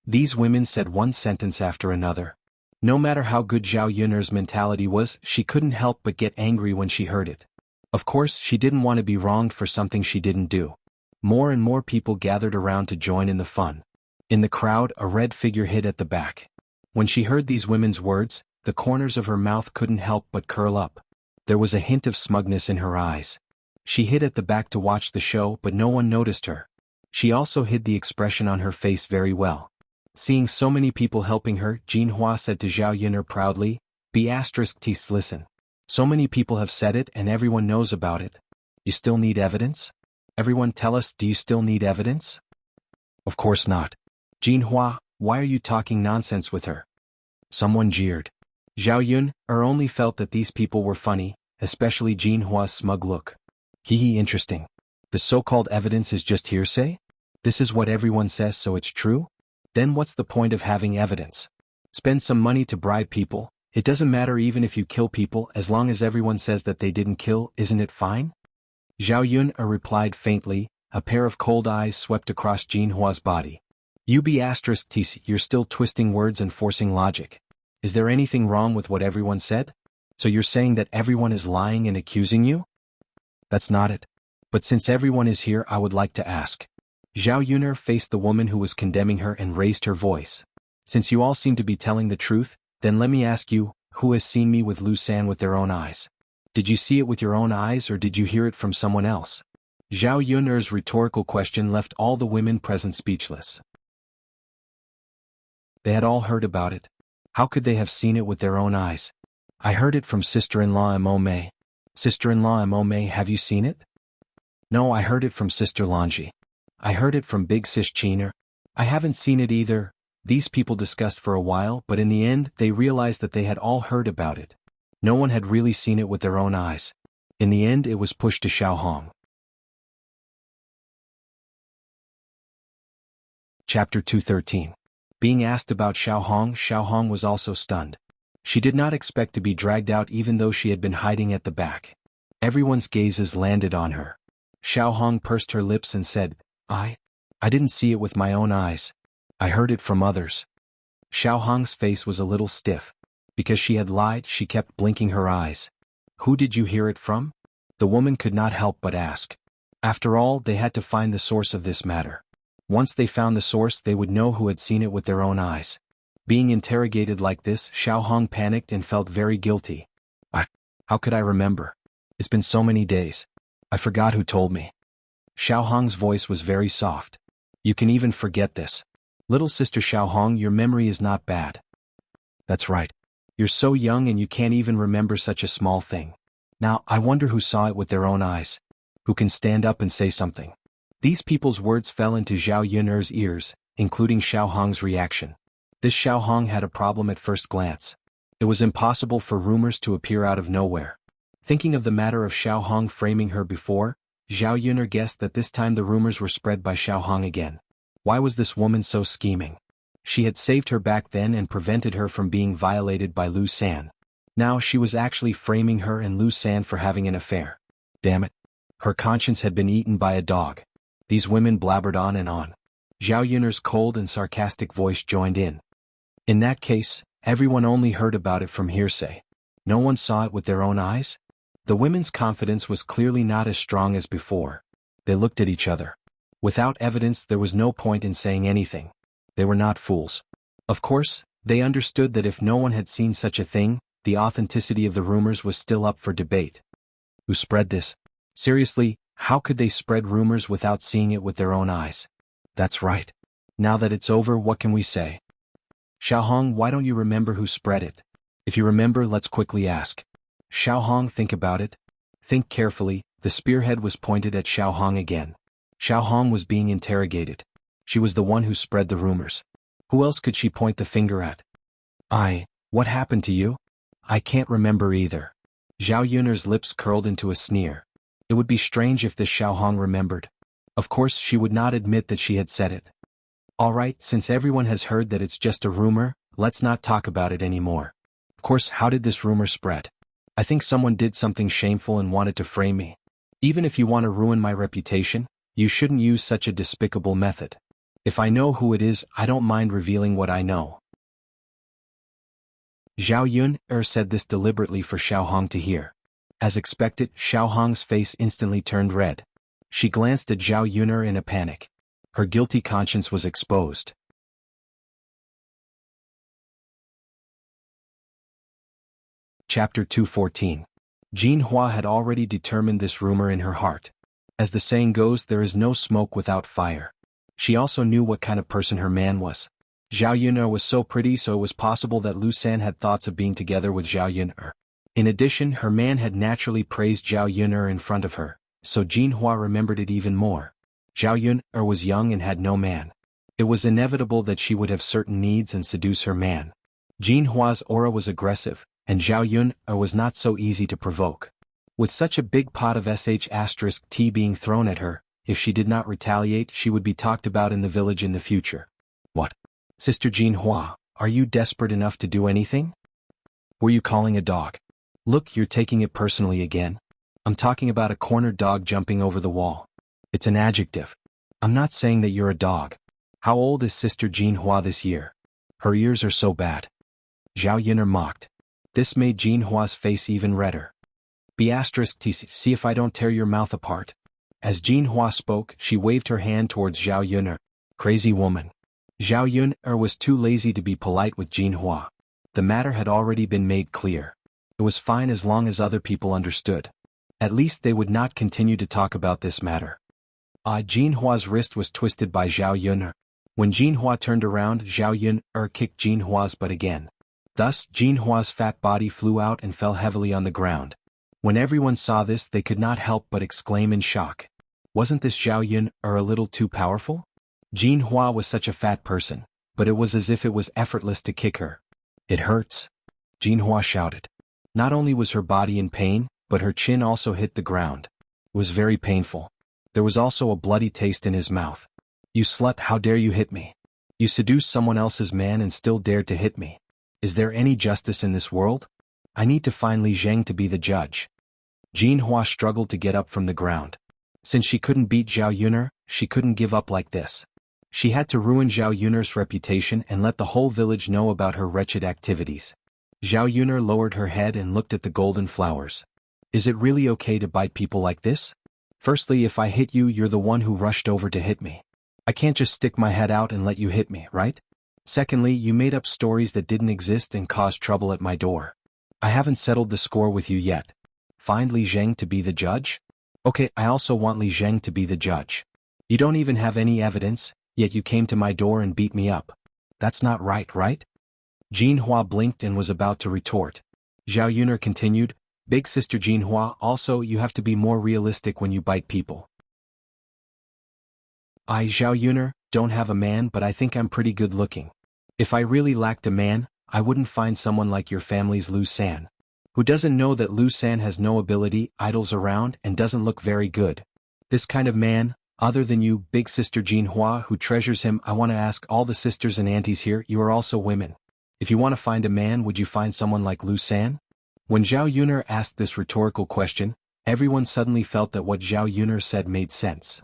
These women said one sentence after another. No matter how good Zhao Yuner's mentality was, she couldn't help but get angry when she heard it. Of course, she didn't want to be wronged for something she didn't do. More and more people gathered around to join in the fun. In the crowd, a red figure hid at the back. When she heard these women's words, the corners of her mouth couldn't help but curl up. There was a hint of smugness in her eyes. She hid at the back to watch the show, but no one noticed her. She also hid the expression on her face very well. Seeing so many people helping her, Jinhua said to Zhao Yuner proudly, b*tch, listen. So many people have said it and everyone knows about it. You still need evidence? Everyone tell us, do you still need evidence? Of course not. Jinhua, why are you talking nonsense with her? Someone jeered. Zhao Yuner only felt that these people were funny, especially Jinhua's smug look. Hee interesting. The so-called evidence is just hearsay? This is what everyone says, so it's true? Then what's the point of having evidence? Spend some money to bribe people. It doesn't matter even if you kill people, as long as everyone says that they didn't kill, isn't it fine? Zhao Yuner replied faintly. A pair of cold eyes swept across Jinhua's body. You b*tch, you're still twisting words and forcing logic. Is there anything wrong with what everyone said? So you're saying that everyone is lying and accusing you? That's not it. But since everyone is here, I would like to ask. Zhao Yuner faced the woman who was condemning her and raised her voice. Since you all seem to be telling the truth, then let me ask you, who has seen me with Lu San with their own eyes? Did you see it with your own eyes or did you hear it from someone else? Zhao Yun'er's rhetorical question left all the women present speechless. They had all heard about it. How could they have seen it with their own eyes? I heard it from sister-in-law Mo Mei. Sister-in-law Mo Mei, have you seen it? No, I heard it from Sister Lanji. I heard it from Big Sis Chiner. I haven't seen it either. These people discussed for a while, but in the end they realized that they had all heard about it. No one had really seen it with their own eyes. In the end it was pushed to Xiao Hong. Chapter 213. Being asked about Xiao Hong was also stunned. She did not expect to be dragged out even though she had been hiding at the back. Everyone's gazes landed on her. Xiao Hong pursed her lips and said, I didn't see it with my own eyes. I heard it from others. Xiao Hong's face was a little stiff. Because she had lied, she kept blinking her eyes. Who did you hear it from? The woman could not help but ask. After all, they had to find the source of this matter. Once they found the source, they would know who had seen it with their own eyes. Being interrogated like this, Xiao Hong panicked and felt very guilty. How could I remember? It's been so many days. I forgot who told me. Xiao Hong's voice was very soft. You can even forget this. Little sister Xiao Hong, your memory is not bad. That's right. You're so young and you can't even remember such a small thing. Now, I wonder who saw it with their own eyes. Who can stand up and say something? These people's words fell into Zhao Yun'er's ears, including Xiao Hong's reaction. This Xiao Hong had a problem at first glance. It was impossible for rumors to appear out of nowhere. Thinking of the matter of Xiao Hong framing her before, Zhao Yun'er guessed that this time the rumors were spread by Xiao Hong again. Why was this woman so scheming? She had saved her back then and prevented her from being violated by Lu San. Now she was actually framing her and Lu San for having an affair. Damn it. Her conscience had been eaten by a dog. These women blabbered on and on. Zhao Yun'er's cold and sarcastic voice joined in. In that case, everyone only heard about it from hearsay. No one saw it with their own eyes? The women's confidence was clearly not as strong as before. They looked at each other. Without evidence, there was no point in saying anything. They were not fools. Of course, they understood that if no one had seen such a thing, the authenticity of the rumors was still up for debate. Who spread this? Seriously, how could they spread rumors without seeing it with their own eyes? That's right. Now that it's over, what can we say? Xiao Hong, why don't you remember who spread it? If you remember, let's quickly ask. Xiao Hong, think about it. Think carefully. The spearhead was pointed at Xiao Hong again. Xiao Hong was being interrogated. She was the one who spread the rumors. Who else could she point the finger at? What happened to you? I can't remember either. Zhao Yun'er's lips curled into a sneer. It would be strange if this Xiao Hong remembered. Of course, she would not admit that she had said it. All right, since everyone has heard that it's just a rumor, let's not talk about it anymore. Of course, how did this rumor spread? I think someone did something shameful and wanted to frame me. Even if you want to ruin my reputation, you shouldn't use such a despicable method. If I know who it is, I don't mind revealing what I know. Zhao Yun'er said this deliberately for Xiao Hong to hear. As expected, Xiao Hong's face instantly turned red. She glanced at Zhao Yun'er in a panic. Her guilty conscience was exposed. Chapter 214. Jean Hua had already determined this rumor in her heart. As the saying goes, there is no smoke without fire. She also knew what kind of person her man was. Zhao Yun'er was so pretty, so it was possible that Lu San had thoughts of being together with Zhao Yun'er. In addition, her man had naturally praised Zhao Yun'er in front of her, so Jean Hua remembered it even more. Zhao Yun'er was young and had no man. It was inevitable that she would have certain needs and seduce her man. Jean Hua's aura was aggressive, and Zhao Yun'er was not so easy to provoke. With such a big pot of sh*t being thrown at her, if she did not retaliate, she would be talked about in the village in the future. What? Sister Jean Hua, are you desperate enough to do anything? Were you calling a dog? Look, you're taking it personally again. I'm talking about a cornered dog jumping over the wall. It's an adjective. I'm not saying that you're a dog. How old is Sister Jean Hua this year? Her ears are so bad. Zhao Yun'er mocked. This made Jean Hua's face even redder. See if I don't tear your mouth apart. As Jean Hua spoke, she waved her hand towards Zhao Yun'er. Crazy woman. Zhao Yun'er was too lazy to be polite with Jean Hua. The matter had already been made clear. It was fine as long as other people understood. At least they would not continue to talk about this matter. Jinhua's wrist was twisted by Zhao Yun. When Jinhua turned around, Zhao Yun kicked Jinhua's butt again. Thus, Jinhua's fat body flew out and fell heavily on the ground. When everyone saw this, they could not help but exclaim in shock. Wasn't this Zhao Yun a little too powerful? Jinhua was such a fat person, but it was as if it was effortless to kick her. It hurts, Jinhua shouted. Not only was her body in pain, but her chin also hit the ground. It was very painful. There was also a bloody taste in his mouth. You slut, how dare you hit me? You seduced someone else's man and still dared to hit me. Is there any justice in this world? I need to find Li Zheng to be the judge. Jinhua struggled to get up from the ground. Since she couldn't beat Zhao Yun'er, she couldn't give up like this. She had to ruin Zhao Yun'er's reputation and let the whole village know about her wretched activities. Zhao Yun'er lowered her head and looked at the golden flowers. Is it really okay to bite people like this? Firstly, if I hit you, you're the one who rushed over to hit me. I can't just stick my head out and let you hit me, right? Secondly, you made up stories that didn't exist and caused trouble at my door. I haven't settled the score with you yet. Find Li Zheng to be the judge? Okay, I also want Li Zheng to be the judge. You don't even have any evidence, yet you came to my door and beat me up. That's not right, right? Jinhua blinked and was about to retort. Zhao Yun'er continued, Big sister Jinhua, also you have to be more realistic when you bite people. I, Zhao Yun'er, don't have a man, but I think I'm pretty good looking. If I really lacked a man, I wouldn't find someone like your family's Lu San. Who doesn't know that Lu San has no ability, idles around, and doesn't look very good? This kind of man, other than you, big sister Jinhua, who treasures him. I want to ask all the sisters and aunties here, you are also women. If you want to find a man, would you find someone like Lu San? When Zhao Yun'er asked this rhetorical question, everyone suddenly felt that what Zhao Yun'er said made sense.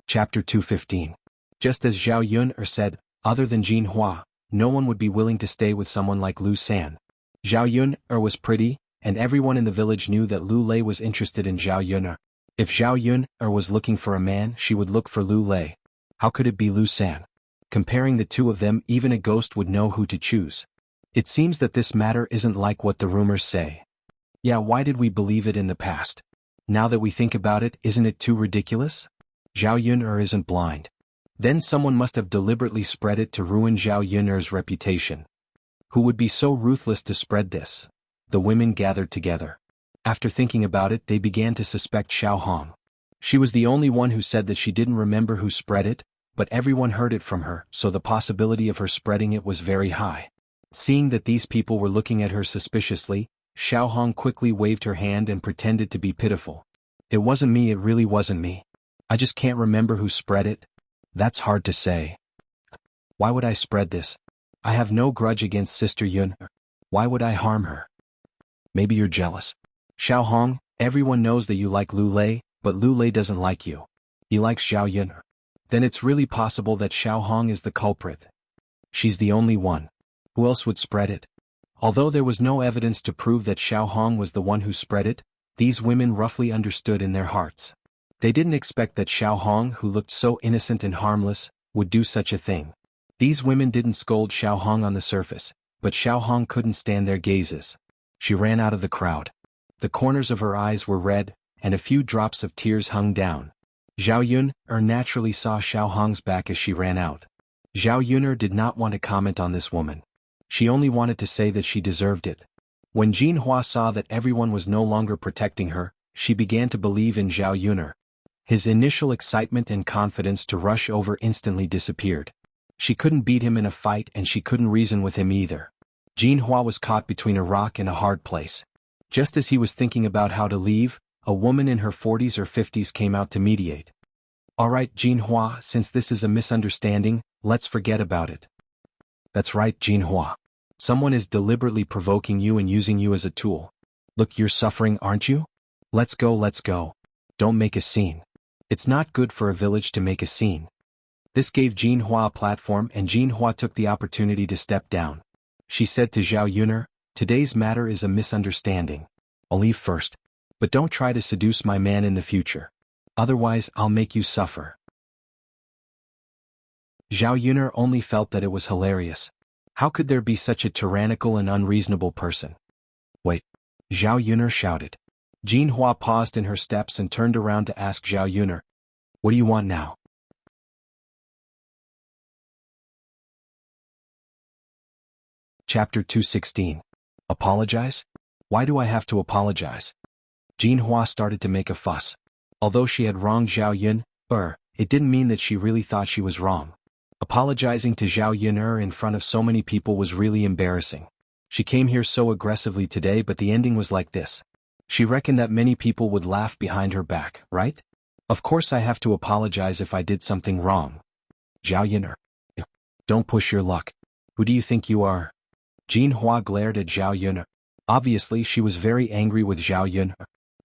Chapter 215. Just as Zhao Yun'er said, other than Jinhua, no one would be willing to stay with someone like Lu San. Zhao Yun'er was pretty, and everyone in the village knew that Lu Lei was interested in Zhao Yun'er. If Zhao Yun'er was looking for a man, she would look for Lu Lei. How could it be Lu San? Comparing the two of them, even a ghost would know who to choose. It seems that this matter isn't like what the rumors say. Yeah, why did we believe it in the past? Now that we think about it, isn't it too ridiculous? Zhao Yun'er isn't blind. Then someone must have deliberately spread it to ruin Zhao Yun'er's reputation. Who would be so ruthless to spread this? The women gathered together. After thinking about it, they began to suspect Xiao Hong. She was the only one who said that she didn't remember who spread it, but everyone heard it from her, so the possibility of her spreading it was very high. Seeing that these people were looking at her suspiciously, Xiao Hong quickly waved her hand and pretended to be pitiful. It wasn't me, it really wasn't me. I just can't remember who spread it. That's hard to say. Why would I spread this? I have no grudge against Sister Yun. Why would I harm her? Maybe you're jealous. Xiao Hong, everyone knows that you like Lu Lei, but Lu Lei doesn't like you. He likes Zhao Yun. Then it's really possible that Xiao Hong is the culprit. She's the only one. Who else would spread it? Although there was no evidence to prove that Xiao Hong was the one who spread it, these women roughly understood in their hearts. They didn't expect that Xiao Hong, who looked so innocent and harmless, would do such a thing. These women didn't scold Xiao Hong on the surface, but Xiao Hong couldn't stand their gazes. She ran out of the crowd. The corners of her eyes were red, and a few drops of tears hung down. Zhao Yun'er naturally saw Xiao Hong's back as she ran out. Zhao Yun'er did not want to comment on this woman. She only wanted to say that she deserved it. When Jinhua saw that everyone was no longer protecting her, she began to believe in Zhao Yun'er. His initial excitement and confidence to rush over instantly disappeared. She couldn't beat him in a fight and she couldn't reason with him either. Jinhua was caught between a rock and a hard place. Just as he was thinking about how to leave, a woman in her 40s or 50s came out to mediate. Alright Jinhua, since this is a misunderstanding, let's forget about it. That's right Jinhua. Someone is deliberately provoking you and using you as a tool. Look, you're suffering, aren't you? Let's go, let's go. Don't make a scene. It's not good for a village to make a scene. This gave Jinhua a platform and Jinhua took the opportunity to step down. She said to Zhao Yun'er, today's matter is a misunderstanding. I'll leave first. But don't try to seduce my man in the future. Otherwise I'll make you suffer. Zhao Yuner only felt that it was hilarious. How could there be such a tyrannical and unreasonable person? Wait. Zhao Yuner shouted. Jinhua paused in her steps and turned around to ask Zhao Yuner, "What do you want now?" Chapter 216. Apologize? Why do I have to apologize? Jinhua started to make a fuss. Although she had wronged Zhao Yun, it didn't mean that she really thought she was wrong. Apologizing to Zhao Yun in front of so many people was really embarrassing. She came here so aggressively today, but the ending was like this. She reckoned that many people would laugh behind her back, right? Of course I have to apologize if I did something wrong. Zhao Yun. Don't push your luck. Who do you think you are? Jinhua glared at Zhao Yun. Obviously she was very angry with Zhao Yun.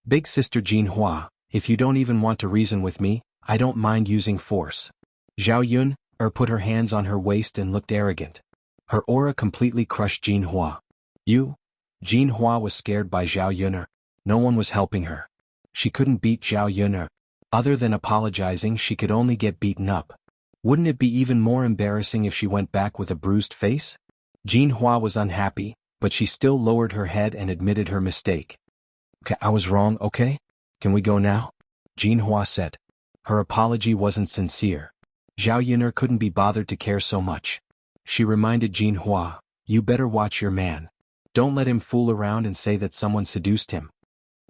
Big sister Jinhua, if you don't even want to reason with me, I don't mind using force. Zhao Yun put her hands on her waist and looked arrogant. Her aura completely crushed Jinhua. You? Jinhua was scared by Zhao Yun. No one was helping her. She couldn't beat Zhao Yun. Other than apologizing, she could only get beaten up. Wouldn't it be even more embarrassing if she went back with a bruised face? Jinhua was unhappy, but she still lowered her head and admitted her mistake. Okay, I was wrong, okay? Can we go now? Jinhua said. Her apology wasn't sincere. Zhao Yun couldn't be bothered to care so much. She reminded Jinhua, you better watch your man. Don't let him fool around and say that someone seduced him.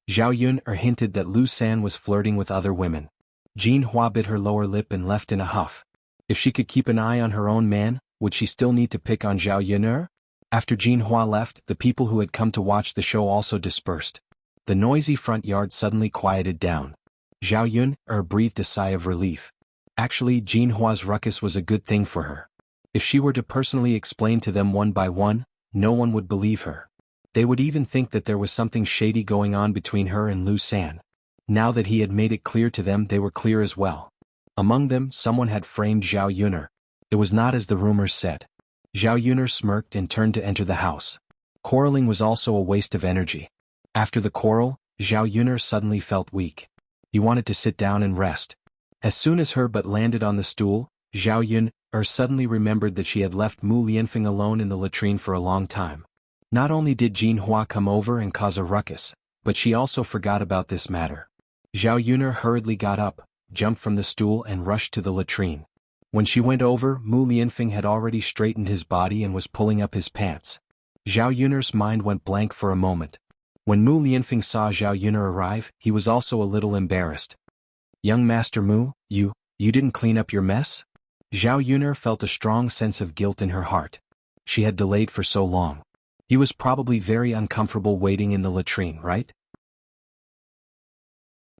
Zhao Yun hinted that Lu San was flirting with other women. Jinhua bit her lower lip and left in a huff. If she could keep an eye on her own man, would she still need to pick on Zhao Yun? After Jinhua left, the people who had come to watch the show also dispersed. The noisy front yard suddenly quieted down. Zhao Yun breathed a sigh of relief. Actually, Jinhua's ruckus was a good thing for her. If she were to personally explain to them one by one, no one would believe her. They would even think that there was something shady going on between her and Lu San. Now that he had made it clear to them, they were clear as well. Among them, someone had framed Zhao Yun. It was not as the rumors said. Zhao Yun smirked and turned to enter the house. Quarreling was also a waste of energy. After the quarrel, Zhao Yun suddenly felt weak. He wanted to sit down and rest. As soon as her butt landed on the stool, Zhao Yun suddenly remembered that she had left Mu Lianfeng alone in the latrine for a long time. Not only did Jinhua come over and cause a ruckus, but she also forgot about this matter. Zhao Yun hurriedly got up, jumped from the stool and rushed to the latrine. When she went over, Mu Lianfeng had already straightened his body and was pulling up his pants. Zhao Yun's mind went blank for a moment. When Mu Lianfeng saw Zhao Yun arrive, he was also a little embarrassed. Young Master Mu, you didn't clean up your mess? Zhao Yun felt a strong sense of guilt in her heart. She had delayed for so long. He was probably very uncomfortable waiting in the latrine, right?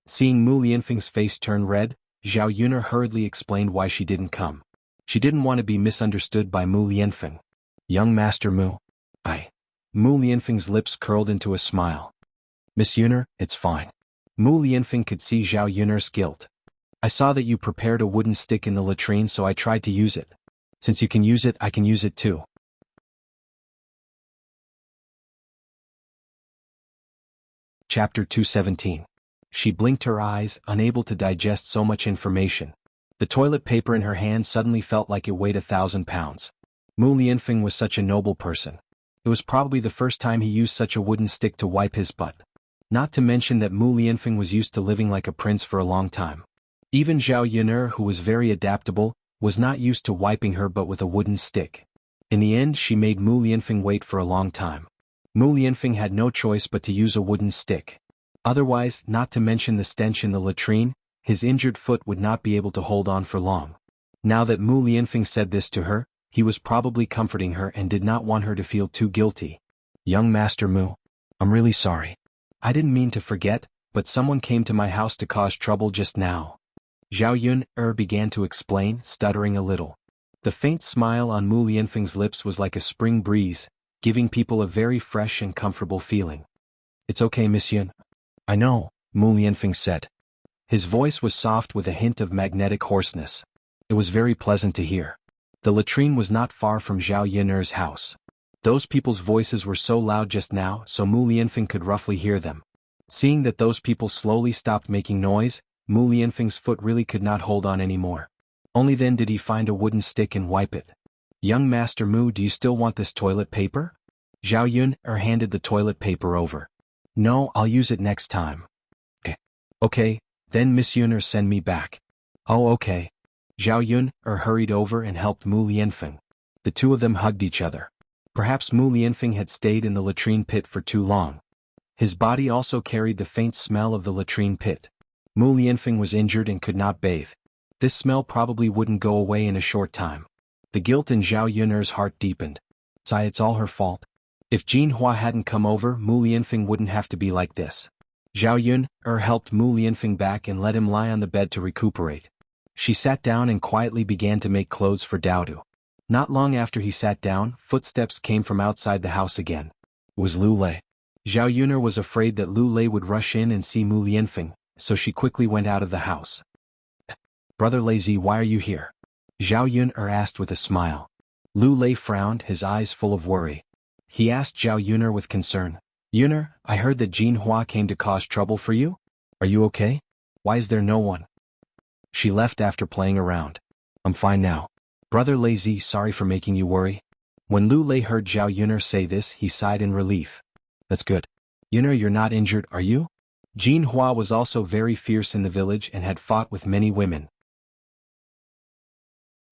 Seeing Mu Lianfeng's face turn red, Zhao Yun hurriedly explained why she didn't come. She didn't want to be misunderstood by Mu Lianfeng. Young Master Mu. Mu Lianfeng's lips curled into a smile. Miss Yun, it's fine. Mu Lianfeng could see Zhao Yun's guilt. I saw that you prepared a wooden stick in the latrine, so I tried to use it. Since you can use it, I can use it too. Chapter 217. She blinked her eyes, unable to digest so much information. The toilet paper in her hand suddenly felt like it weighed 1,000 pounds. Mu Lianfeng was such a noble person. It was probably the first time he used such a wooden stick to wipe his butt. Not to mention that Mu Lianfeng was used to living like a prince for a long time. Even Zhao Yun, who was very adaptable, was not used to wiping her butt with a wooden stick. In the end, she made Mu Lianfeng wait for a long time. Mu Lianfeng had no choice but to use a wooden stick. Otherwise, not to mention the stench in the latrine, his injured foot would not be able to hold on for long. Now that Mu Lianfeng said this to her, he was probably comforting her and did not want her to feel too guilty. Young Master Mu, I'm really sorry. I didn't mean to forget, but someone came to my house to cause trouble just now. Zhao Yun began to explain, stuttering a little. The faint smile on Mu Lianfeng's lips was like a spring breeze, giving people a very fresh and comfortable feeling. It's okay, Miss Yun. I know, Mu Lianfeng said. His voice was soft with a hint of magnetic hoarseness. It was very pleasant to hear. The latrine was not far from Zhao Yun's house. Those people's voices were so loud just now, so Mu Lianfeng could roughly hear them. Seeing that those people slowly stopped making noise, Mu Lianfeng's foot really could not hold on anymore. Only then did he find a wooden stick and wipe it. Young Master Mu, do you still want this toilet paper? Zhao Yun handed the toilet paper over. No, I'll use it next time. Okay, then Miss Yun send me back. Oh okay. Zhao Yun hurried over and helped Mu Lianfeng. The two of them hugged each other. Perhaps Mu Lianfeng had stayed in the latrine pit for too long. His body also carried the faint smell of the latrine pit. Mu Lianfeng was injured and could not bathe. This smell probably wouldn't go away in a short time. The guilt in Zhao Yun's heart deepened. It's all her fault. If Jin Hua hadn't come over, Mu Lianfeng wouldn't have to be like this. Zhao Yun helped Mu Lianfeng back and let him lie on the bed to recuperate. She sat down and quietly began to make clothes for Daodu. Not long after he sat down, footsteps came from outside the house again. It was Lu Lei. Zhao Yun was afraid that Lu Lei would rush in and see Mu Lianfeng, so she quickly went out of the house. Brother Lazy, why are you here? Zhao Yun asked with a smile. Lu Lei frowned, his eyes full of worry. He asked Zhao Yun with concern. Yun, I heard that Jin Hua came to cause trouble for you? Are you okay? Why is there no one? She left after playing around. I'm fine now. Brother Lazy, sorry for making you worry. When Lu Lei heard Zhao Yun say this, he sighed in relief. That's good. Yun, you're not injured, are you? Jin Hua was also very fierce in the village and had fought with many women.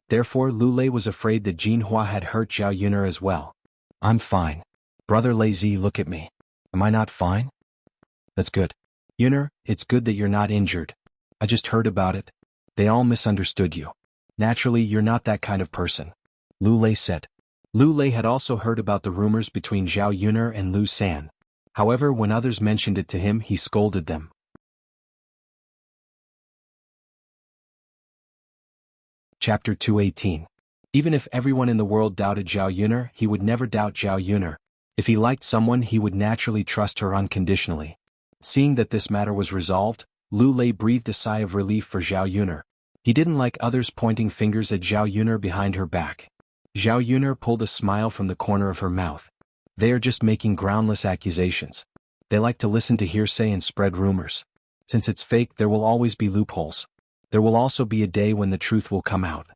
Therefore Lu Lei was afraid that Jin Hua had hurt Zhao Yun as well. I'm fine. Brother Lazy, look at me. Am I not fine? That's good. Yun, it's good that you're not injured. I just heard about it. They all misunderstood you. Naturally, you're not that kind of person. Lu Lei said. Lu Lei had also heard about the rumors between Zhao Yun and Lu San. However, when others mentioned it to him, he scolded them. Chapter 218. Even if everyone in the world doubted Zhao Yun, he would never doubt Zhao Yun. If he liked someone, he would naturally trust her unconditionally. Seeing that this matter was resolved, Lu Lei breathed a sigh of relief for Zhao Yun. He didn't like others pointing fingers at Zhao Yun behind her back. Zhao Yun pulled a smile from the corner of her mouth. They are just making groundless accusations. They like to listen to hearsay and spread rumors. Since it's fake, there will always be loopholes. There will also be a day when the truth will come out.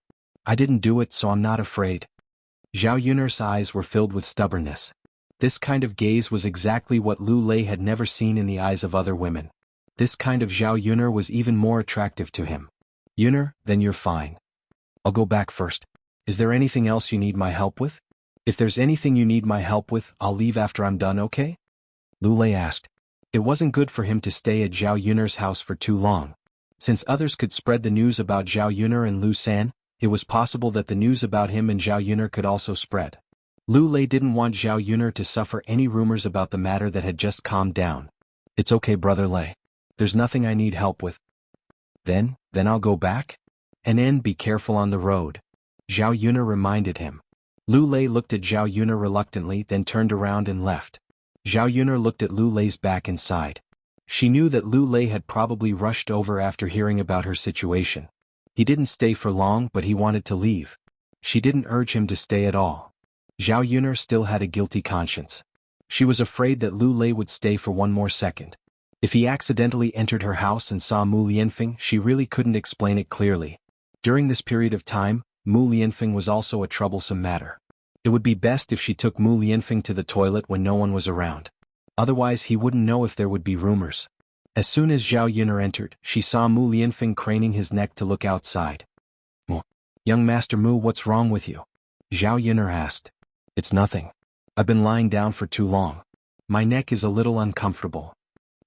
I didn't do it, so I'm not afraid. Zhao Yun's eyes were filled with stubbornness. This kind of gaze was exactly what Lu Lei had never seen in the eyes of other women. This kind of Zhao Yun was even more attractive to him. Yun, then you're fine. I'll go back first. Is there anything else you need my help with? If there's anything you need my help with, I'll leave after I'm done, okay? Lu Lei asked. It wasn't good for him to stay at Zhao Yun's house for too long. Since others could spread the news about Zhao Yun and Lu San, it was possible that the news about him and Zhao Yun could also spread. Lu Lei didn't want Zhao Yun to suffer any rumors about the matter that had just calmed down. It's okay, Brother Lei. There's nothing I need help with. Then I'll go back? And be careful on the road. Zhao Yun reminded him. Lu Lei looked at Zhao Yun reluctantly, then turned around and left. Zhao Yun looked at Lu Lei's back and sighed. She knew that Lu Lei had probably rushed over after hearing about her situation. He didn't stay for long, but he wanted to leave. She didn't urge him to stay at all. Zhao Yun still had a guilty conscience. She was afraid that Lu Lei would stay for one more second. If he accidentally entered her house and saw Mu Lianfeng, she really couldn't explain it clearly. During this period of time, Mu Lianfeng was also a troublesome matter. It would be best if she took Mu Lianfeng to the toilet when no one was around. Otherwise he wouldn't know if there would be rumors. As soon as Zhao Yun entered, she saw Mu Lianfeng craning his neck to look outside. Young Master Mu, what's wrong with you? Zhao Yun asked. It's nothing. I've been lying down for too long. My neck is a little uncomfortable.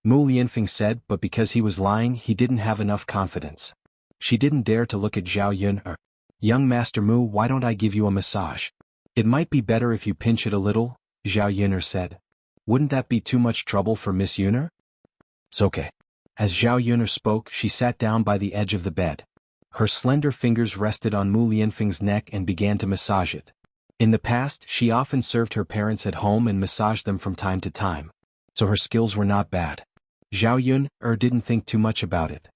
Mu Lianfeng said, but because he was lying, he didn't have enough confidence. She didn't dare to look at Zhao Yun. Young Master Mu, why don't I give you a massage? It might be better if you pinch it a little, Zhao Yun said. Wouldn't that be too much trouble for Miss Yun? It's okay. As Zhao Yun spoke, she sat down by the edge of the bed. Her slender fingers rested on Mu Lianfeng's neck and began to massage it. In the past, she often served her parents at home and massaged them from time to time. So her skills were not bad. Zhao Yun didn't think too much about it.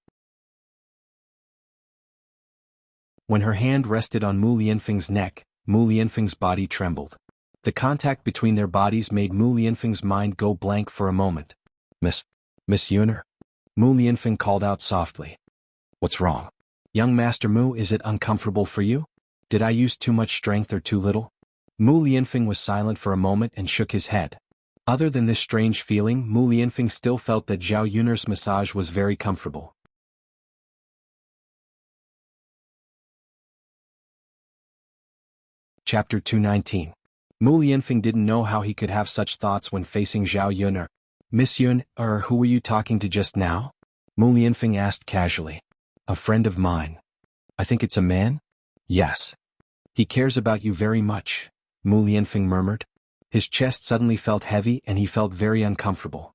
When her hand rested on Mu Lianfeng's neck, Mu Lianfeng's body trembled. The contact between their bodies made Mu Lianfeng's mind go blank for a moment. Miss Yun? Mu Lianfeng called out softly. What's wrong? Young Master Mu, is it uncomfortable for you? Did I use too much strength or too little? Mu Lianfeng was silent for a moment and shook his head. Other than this strange feeling, Mu Lianfeng still felt that Zhao Yun'er's massage was very comfortable. Chapter 219. Mu Lianfeng didn't know how he could have such thoughts when facing Zhao Yun'er. Miss Yun, who were you talking to just now? Mu Lianfeng asked casually. A friend of mine. I think it's a man? Yes. He cares about you very much, Mu Lianfeng murmured. His chest suddenly felt heavy and he felt very uncomfortable.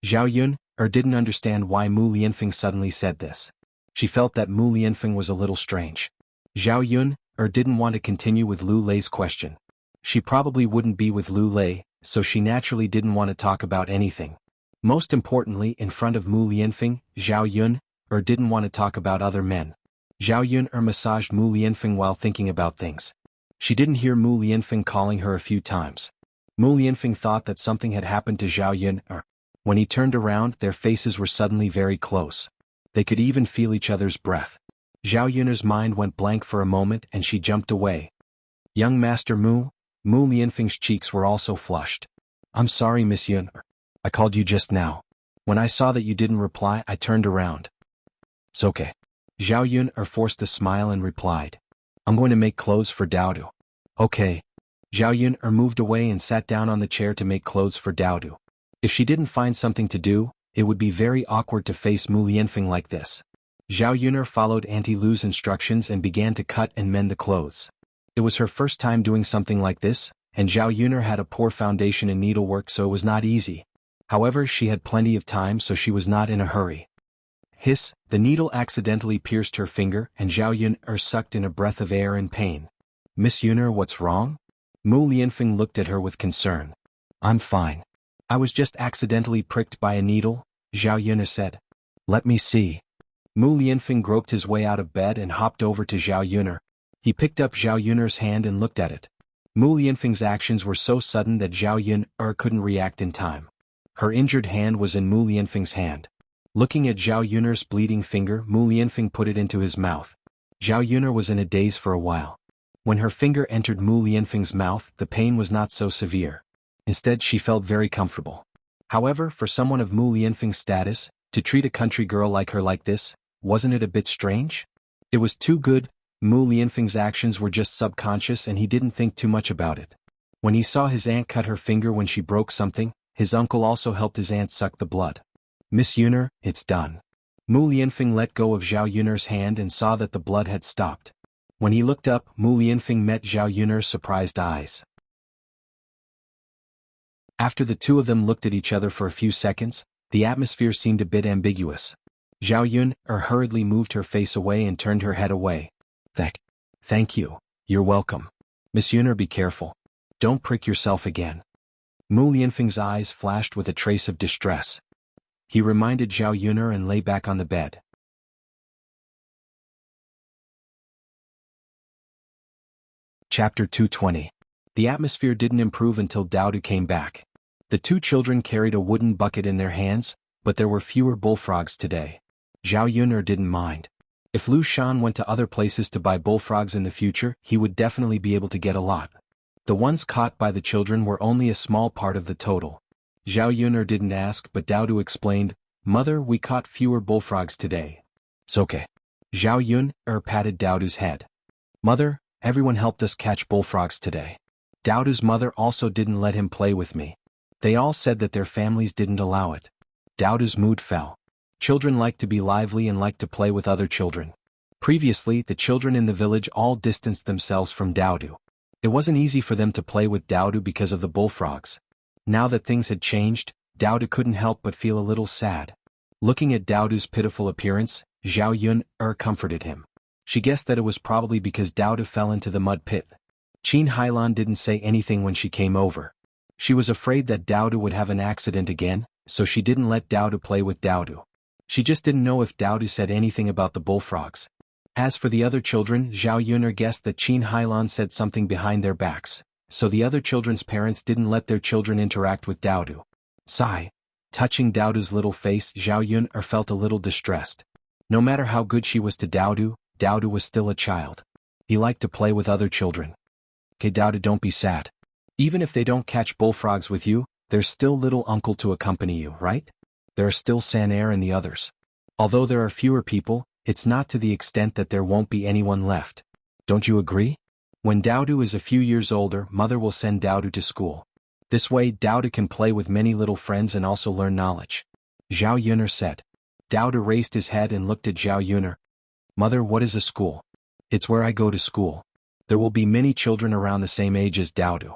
Zhao Yun didn't understand why Mu Lianfeng suddenly said this. She felt that Mu Lianfeng was a little strange. Zhao Yun didn't want to continue with Lu Lei's question. She probably wouldn't be with Lu Lei, so she naturally didn't want to talk about anything. Most importantly, in front of Mu Lianfeng, Zhao Yun didn't want to talk about other men. Zhao Yun massaged Mu Lianfeng while thinking about things. She didn't hear Mu Lianfeng calling her a few times. Mu Lianfeng thought that something had happened to Zhao Yun. When he turned around, their faces were suddenly very close. They could even feel each other's breath. Zhao Yun'er's mind went blank for a moment and she jumped away. Young Master Mu Lianfeng's cheeks were also flushed. I'm sorry, Miss Yun. I called you just now. When I saw that you didn't reply, I turned around. It's okay. Zhao Yun forced a smile and replied. I'm going to make clothes for Daodu. Okay. Zhao Yun moved away and sat down on the chair to make clothes for Daodu. If she didn't find something to do, it would be very awkward to face Mu Lianfeng like this. Zhao Yun followed Auntie Lu's instructions and began to cut and mend the clothes. It was her first time doing something like this, and Zhao Yun had a poor foundation in needlework, so it was not easy. However, she had plenty of time, so she was not in a hurry. Hiss, the needle accidentally pierced her finger and Zhao Yun sucked in a breath of air in pain. Miss Yun, what's wrong? Mu Lianfeng looked at her with concern. I'm fine. I was just accidentally pricked by a needle, Zhao Yun said. Let me see. Mu Lianfeng groped his way out of bed and hopped over to Zhao Yun. He picked up Zhao Yun's hand and looked at it. Mu Lianfeng's actions were so sudden that Zhao Yun couldn't react in time. Her injured hand was in Mu Lianfeng's hand. Looking at Zhao Yun's bleeding finger, Mu Lianfeng put it into his mouth. Zhao Yun was in a daze for a while. When her finger entered Mu Lianfeng's mouth, the pain was not so severe. Instead, she felt very comfortable. However, for someone of Mu Lianfeng's status, to treat a country girl like her like this, wasn't it a bit strange? It was too good. Mu Lianfeng's actions were just subconscious and he didn't think too much about it. When he saw his aunt cut her finger when she broke something, his uncle also helped his aunt suck the blood. Miss Yun, it's done. Mu Lianfeng let go of Zhao Yun's hand and saw that the blood had stopped. When he looked up, Mu Lianfeng met Zhao Yun's surprised eyes. After the two of them looked at each other for a few seconds, the atmosphere seemed a bit ambiguous. Zhao Yun hurriedly moved her face away and turned her head away. Thank you. You're welcome. Miss Yun, be careful. Don't prick yourself again. Mu Lianfeng's eyes flashed with a trace of distress. He reminded Zhao Yun and lay back on the bed. Chapter 220. The atmosphere didn't improve until Daodu came back. The two children carried a wooden bucket in their hands, but there were fewer bullfrogs today. Zhao Yun didn't mind. If Lu Shan went to other places to buy bullfrogs in the future, he would definitely be able to get a lot. The ones caught by the children were only a small part of the total. Zhao Yun didn't ask, but Daodu explained, Mother, we caught fewer bullfrogs today. It's okay. Zhao Yun patted Daodu's head. Mother, everyone helped us catch bullfrogs today. Daodu's mother also didn't let him play with me. They all said that their families didn't allow it. Daodu's mood fell. Children like to be lively and like to play with other children. Previously, the children in the village all distanced themselves from Daodu. It wasn't easy for them to play with Daodu because of the bullfrogs. Now that things had changed, Daodu couldn't help but feel a little sad. Looking at Daodu's pitiful appearance, Zhao Yun comforted him. She guessed that it was probably because Daodu fell into the mud pit. Qin Hailan didn't say anything when she came over. She was afraid that Daodu would have an accident again, so she didn't let Daodu play with Daodu. She just didn't know if Daodu said anything about the bullfrogs. As for the other children, Zhao Yun guessed that Qin Hailan said something behind their backs, so the other children's parents didn't let their children interact with Daodu. Sigh. Touching Daodu's little face, Zhao Yun felt a little distressed. No matter how good she was to Dowdu, Dowdu was still a child. He liked to play with other children. Okay, Dowdu, don't be sad. Even if they don't catch bullfrogs with you, there's still little uncle to accompany you, right? There are still Sanair and the others. Although there are fewer people, it's not to the extent that there won't be anyone left. Don't you agree? When Dowdu is a few years older, mother will send Dowdu to school. This way Dowdu can play with many little friends and also learn knowledge. Zhao Yuner said. Dowdu raised his head and looked at Zhao Yuner. Mother, what is a school? It's where I go to school. There will be many children around the same age as Dowdu.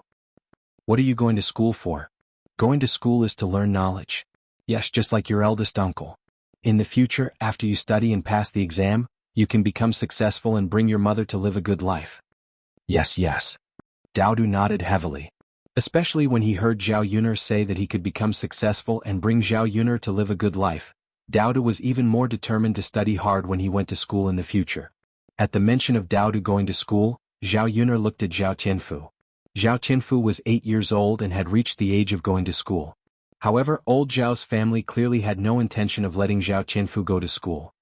What are you going to school for? Going to school is to learn knowledge. Yes, just like your eldest uncle. In the future, after you study and pass the exam, you can become successful and bring your mother to live a good life. Yes, yes. Dowdu nodded heavily. Especially when he heard Zhao Yuner say that he could become successful and bring Zhao Yuner to live a good life. Dowdu was even more determined to study hard when he went to school in the future. At the mention of Dowdu going to school, Zhao Yuner looked at Zhao Tianfu. Zhao Tianfu was 8 years old and had reached the age of going to school. However, old Zhao's family clearly had no intention of letting Zhao Tianfu go to school.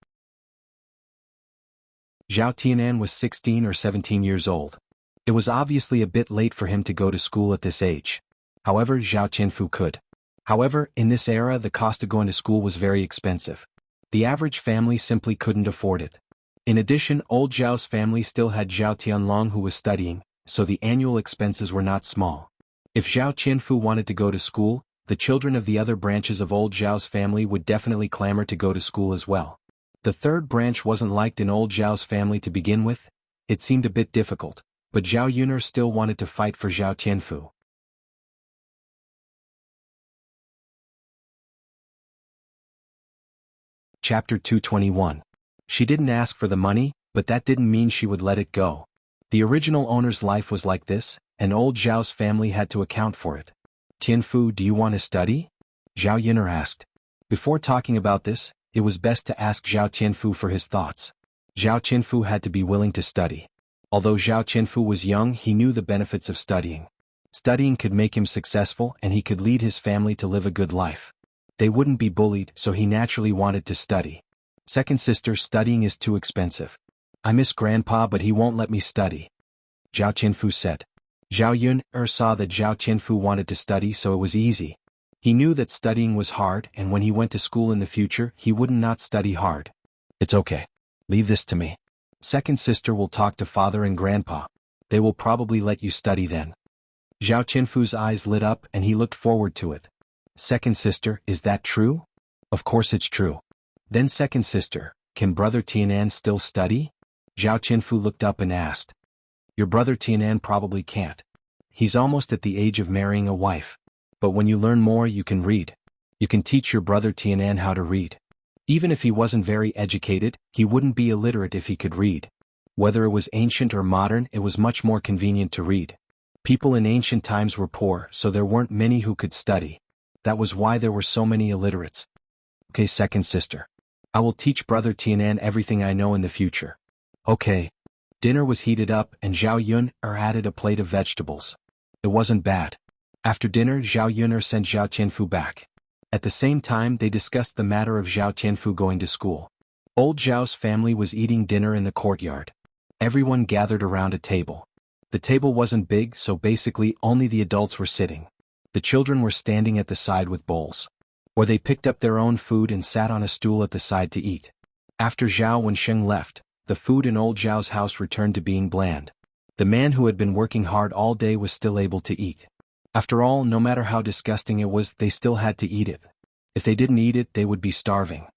Zhao Tianan was 16 or 17 years old. It was obviously a bit late for him to go to school at this age. However, Zhao Tianfu could. However, in this era the cost of going to school was very expensive. The average family simply couldn't afford it. In addition, old Zhao's family still had Zhao Tianlong who was studying, so the annual expenses were not small. If Zhao Tianfu wanted to go to school, the children of the other branches of old Zhao's family would definitely clamor to go to school as well. The third branch wasn't liked in old Zhao's family to begin with. It seemed a bit difficult, but Zhao Yuner still wanted to fight for Zhao Tianfu. Chapter 221. She didn't ask for the money, but that didn't mean she would let it go. The original owner's life was like this, and old Zhao's family had to account for it. Tianfu, do you want to study? Zhao Yuner asked. Before talking about this, it was best to ask Zhao Tianfu for his thoughts. Zhao Tianfu had to be willing to study. Although Zhao Tianfu was young, he knew the benefits of studying. Studying could make him successful and he could lead his family to live a good life. They wouldn't be bullied, so he naturally wanted to study. Second sister, studying is too expensive. I miss Grandpa but he won't let me study. Zhao Tianfu said. Zhao Yuner saw that Zhao Tianfu wanted to study so it was easy. He knew that studying was hard and when he went to school in the future he wouldn't not study hard. It's okay. Leave this to me. Second sister will talk to father and grandpa. They will probably let you study then. Zhao Tianfu's eyes lit up and he looked forward to it. Second sister, is that true? Of course it's true. Then second sister, can brother Tianan still study? Zhao Tianfu looked up and asked. Your brother Tianan probably can't. He's almost at the age of marrying a wife. But when you learn more you can read. You can teach your brother Tianan how to read. Even if he wasn't very educated, he wouldn't be illiterate if he could read. Whether it was ancient or modern, it was much more convenient to read. People in ancient times were poor, so there weren't many who could study. That was why there were so many illiterates. Okay, second sister. I will teach brother Tianan everything I know in the future. Okay. Dinner was heated up and Zhao Yuner added a plate of vegetables. It wasn't bad. After dinner Zhao Yuner sent Zhao Tianfu back. At the same time they discussed the matter of Zhao Tianfu going to school. Old Zhao's family was eating dinner in the courtyard. Everyone gathered around a table. The table wasn't big so basically only the adults were sitting. The children were standing at the side with bowls. Or they picked up their own food and sat on a stool at the side to eat. After Zhao Wensheng left, the food in old Zhao's house returned to being bland. The man who had been working hard all day was still able to eat. After all, no matter how disgusting it was, they still had to eat it. If they didn't eat it, they would be starving.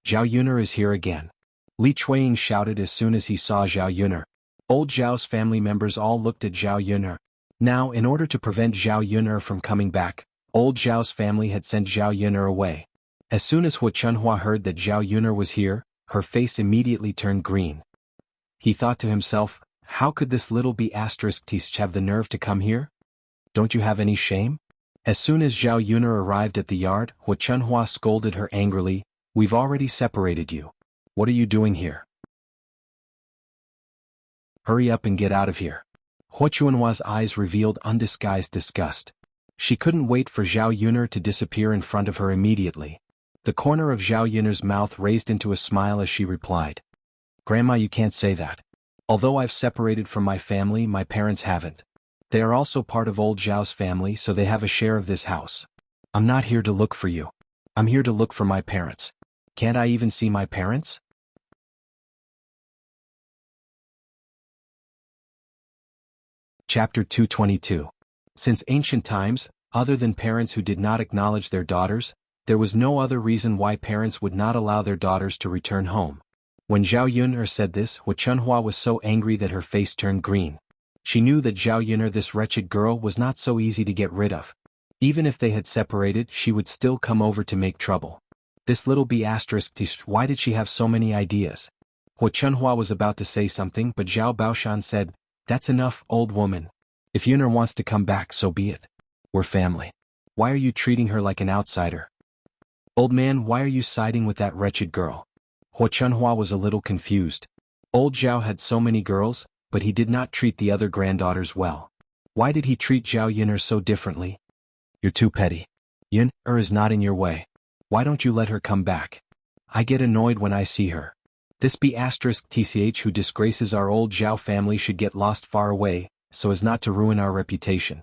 Zhao Yuner is here again. Li Chuiying shouted as soon as he saw Zhao Yuner. Old Zhao's family members all looked at Zhao Yuner. Now, in order to prevent Zhao Yuner from coming back, old Zhao's family had sent Zhao Yuner away. As soon as Hu Chunhua heard that Zhao Yuner was here, her face immediately turned green. He thought to himself, how could this little b***tisk have the nerve to come here? Don't you have any shame? As soon as Zhao Yuner arrived at the yard, Hu Chunhua scolded her angrily, we've already separated you. What are you doing here? Hurry up and get out of here. Hu Chunhua's eyes revealed undisguised disgust. She couldn't wait for Zhao Yuner to disappear in front of her immediately. The corner of Zhao Yun'er's mouth raised into a smile as she replied. Grandma, you can't say that. Although I've separated from my family, my parents haven't. They are also part of old Zhao's family, so they have a share of this house. I'm not here to look for you. I'm here to look for my parents. Can't I even see my parents? Chapter 222. Since ancient times, other than parents who did not acknowledge their daughters, there was no other reason why parents would not allow their daughters to return home. When Zhao Yun'er said this, Hu Chunhua was so angry that her face turned green. She knew that Zhao Yun'er, this wretched girl, was not so easy to get rid of. Even if they had separated, she would still come over to make trouble. This little b****, why did she have so many ideas? Hu Chunhua was about to say something, but Zhao Baoshan said, That's enough, old woman. If Yun'er wants to come back, so be it. We're family. Why are you treating her like an outsider? Old man, why are you siding with that wretched girl? Hu Chunhua was a little confused. Old Zhao had so many girls, but he did not treat the other granddaughters well. Why did he treat Zhao Yun'er so differently? You're too petty. Yun'er is not in your way. Why don't you let her come back? I get annoyed when I see her. This b****tch who disgraces our old Zhao family should get lost far away, so as not to ruin our reputation.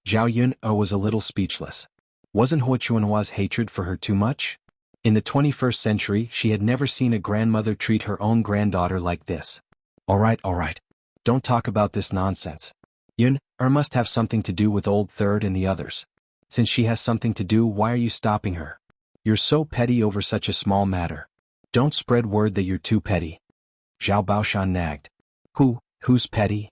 Zhao Yun'er was a little speechless. Wasn't Hu Chunhua's hatred for her too much? In the 21st century, she had never seen a grandmother treat her own granddaughter like this. All right. Don't talk about this nonsense. Yun'er must have something to do with old Third and the others. Since she has something to do, why are you stopping her? You're so petty over such a small matter. Don't spread word that you're too petty. Zhao Baoshan nagged. Who's petty?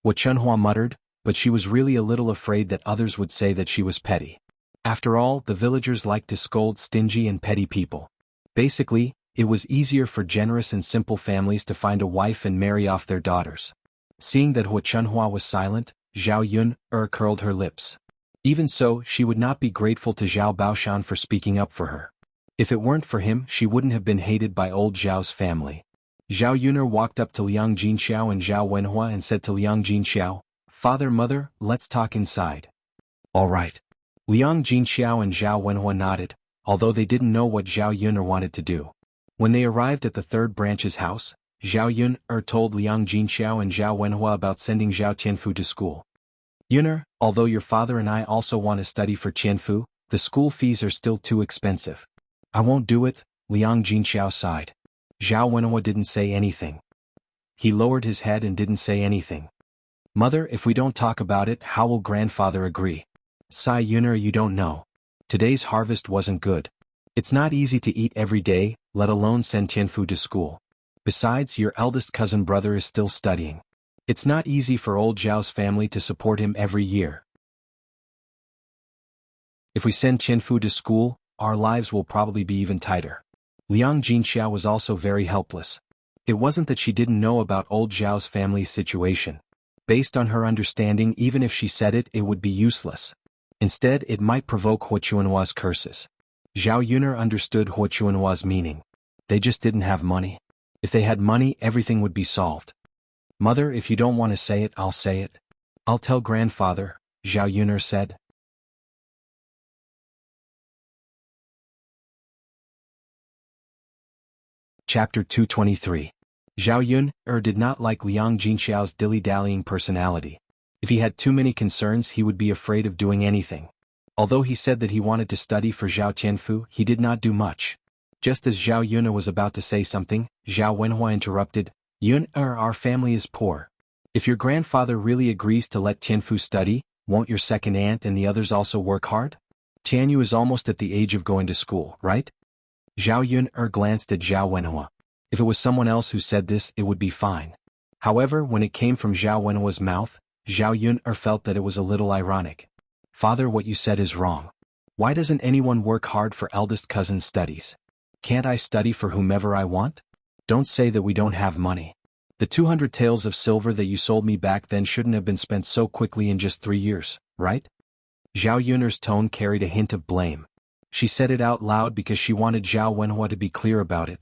Hu Chunhua muttered, but she was really a little afraid that others would say that she was petty. After all, the villagers liked to scold stingy and petty people. Basically, it was easier for generous and simple families to find a wife and marry off their daughters. Seeing that Hu Chunhua was silent, Zhao Yun'er curled her lips. Even so, she would not be grateful to Zhao Baoshan for speaking up for her. If it weren't for him, she wouldn't have been hated by old Zhao's family. Zhao Yun'er walked up to Liang Jinxiao and Zhao Wenhua and said to Liang Jinxiao, Father, Mother, let's talk inside. All right. Liang Jinxiao and Zhao Wenhua nodded, although they didn't know what Zhao Yun'er wanted to do. When they arrived at the third branch's house, Zhao Yun'er told Liang Jinxiao and Zhao Wenhua about sending Zhao Tianfu to school. Yun'er, although your father and I also want to study for Tianfu, the school fees are still too expensive. I won't do it, Liang Jinxiao sighed. Zhao Wenhua didn't say anything. He lowered his head and didn't say anything. Mother, if we don't talk about it, how will grandfather agree? Sigh, Yun'er, you don't know. Today's harvest wasn't good. It's not easy to eat every day, let alone send Tianfu to school. Besides, your eldest cousin brother is still studying. It's not easy for old Zhao's family to support him every year. If we send Tianfu to school, our lives will probably be even tighter. Liang Jinxiao was also very helpless. It wasn't that she didn't know about old Zhao's family's situation. Based on her understanding, even if she said it, it would be useless. Instead, it might provoke Hu Chunhua's curses. Zhao Yun'er understood Hu Chunhua's meaning. They just didn't have money. If they had money, everything would be solved. Mother, if you don't want to say it, I'll say it. I'll tell grandfather, Zhao Yun'er said. Chapter 223. Zhao Yun'er did not like Liang Jinxiao's dilly-dallying personality. If he had too many concerns, he would be afraid of doing anything. Although he said that he wanted to study for Zhao Tianfu, he did not do much. Just as Zhao Yun'er was about to say something, Zhao Wenhua interrupted. Yun'er, our family is poor. If your grandfather really agrees to let Tianfu study, won't your second aunt and the others also work hard? Tianyu is almost at the age of going to school, right? Zhao Yun'er glanced at Zhao Wenhua. If it was someone else who said this, it would be fine. However, when it came from Zhao Wenhua's mouth, Zhao Yun'er felt that it was a little ironic. Father, what you said is wrong. Why doesn't anyone work hard for eldest cousin's studies? Can't I study for whomever I want? Don't say that we don't have money. The 200 taels of silver that you sold me back then shouldn't have been spent so quickly in just 3 years, right? Zhao Yun'er's tone carried a hint of blame. She said it out loud because she wanted Zhao Wenhua to be clear about it.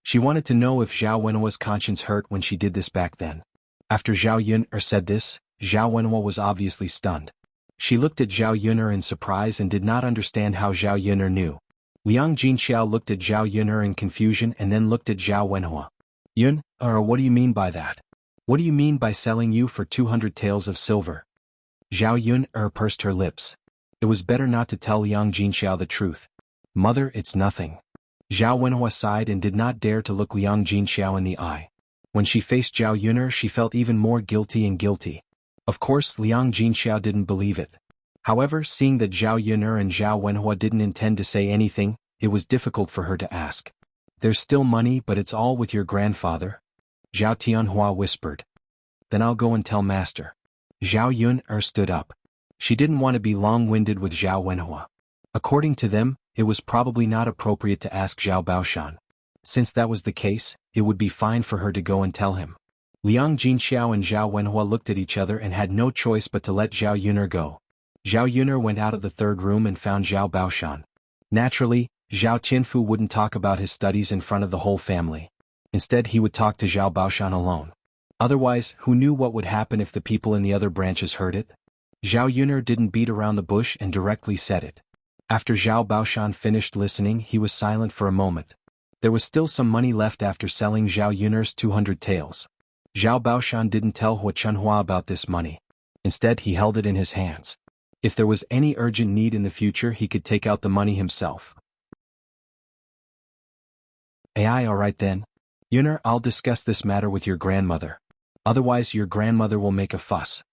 She wanted to know if Zhao Wenhua's conscience hurt when she did this back then. After Zhao Yun'er said this, Zhao Wenhua was obviously stunned. She looked at Zhao Yun'er in surprise and did not understand how Zhao Yun'er knew. Liang Jinxiao looked at Zhao Yun'er in confusion and then looked at Zhao Wenhua. Yun, what do you mean by that? What do you mean by selling you for 200 taels of silver? Zhao Yun'er pursed her lips. It was better not to tell Liang Jinxiao the truth. Mother, it's nothing. Zhao Wenhua sighed and did not dare to look Liang Jinxiao in the eye. When she faced Zhao Yun'er, she felt even more guilty and guilty. Of course, Liang Jinxiao didn't believe it. However, seeing that Zhao Yun'er and Zhao Wenhua didn't intend to say anything, it was difficult for her to ask. There's still money, but it's all with your grandfather? Zhao Tianhua whispered. Then I'll go and tell master. Zhao Yun'er stood up. She didn't want to be long-winded with Zhao Wenhua. According to them, it was probably not appropriate to ask Zhao Baoshan. Since that was the case, it would be fine for her to go and tell him. Liang Jinxiao and Zhao Wenhua looked at each other and had no choice but to let Zhao Yun'er go. Zhao Yun'er went out of the third room and found Zhao Baoshan. Naturally, Zhao Tianfu wouldn't talk about his studies in front of the whole family. Instead, he would talk to Zhao Baoshan alone. Otherwise, who knew what would happen if the people in the other branches heard it? Zhao Yun'er didn't beat around the bush and directly said it. After Zhao Baoshan finished listening, he was silent for a moment. There was still some money left after selling Zhao Yun'er's 200 taels. Zhao Baoshan didn't tell Hua Chunhua about this money. Instead, he held it in his hands. If there was any urgent need in the future, he could take out the money himself. Alright then. Yun'er, I'll discuss this matter with your grandmother. Otherwise your grandmother will make a fuss.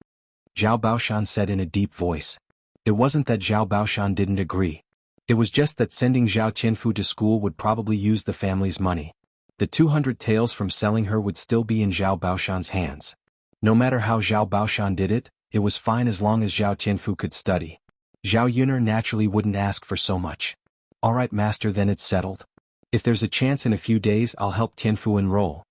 Zhao Baoshan said in a deep voice. It wasn't that Zhao Baoshan didn't agree. It was just that sending Zhao Tianfu to school would probably use the family's money. The 200 taels from selling her would still be in Zhao Baoshan's hands. No matter how Zhao Baoshan did it, it was fine as long as Zhao Tianfu could study. Zhao Yun'er naturally wouldn't ask for so much. Alright master, then it's settled. If there's a chance in a few days, I'll help Tianfu enroll.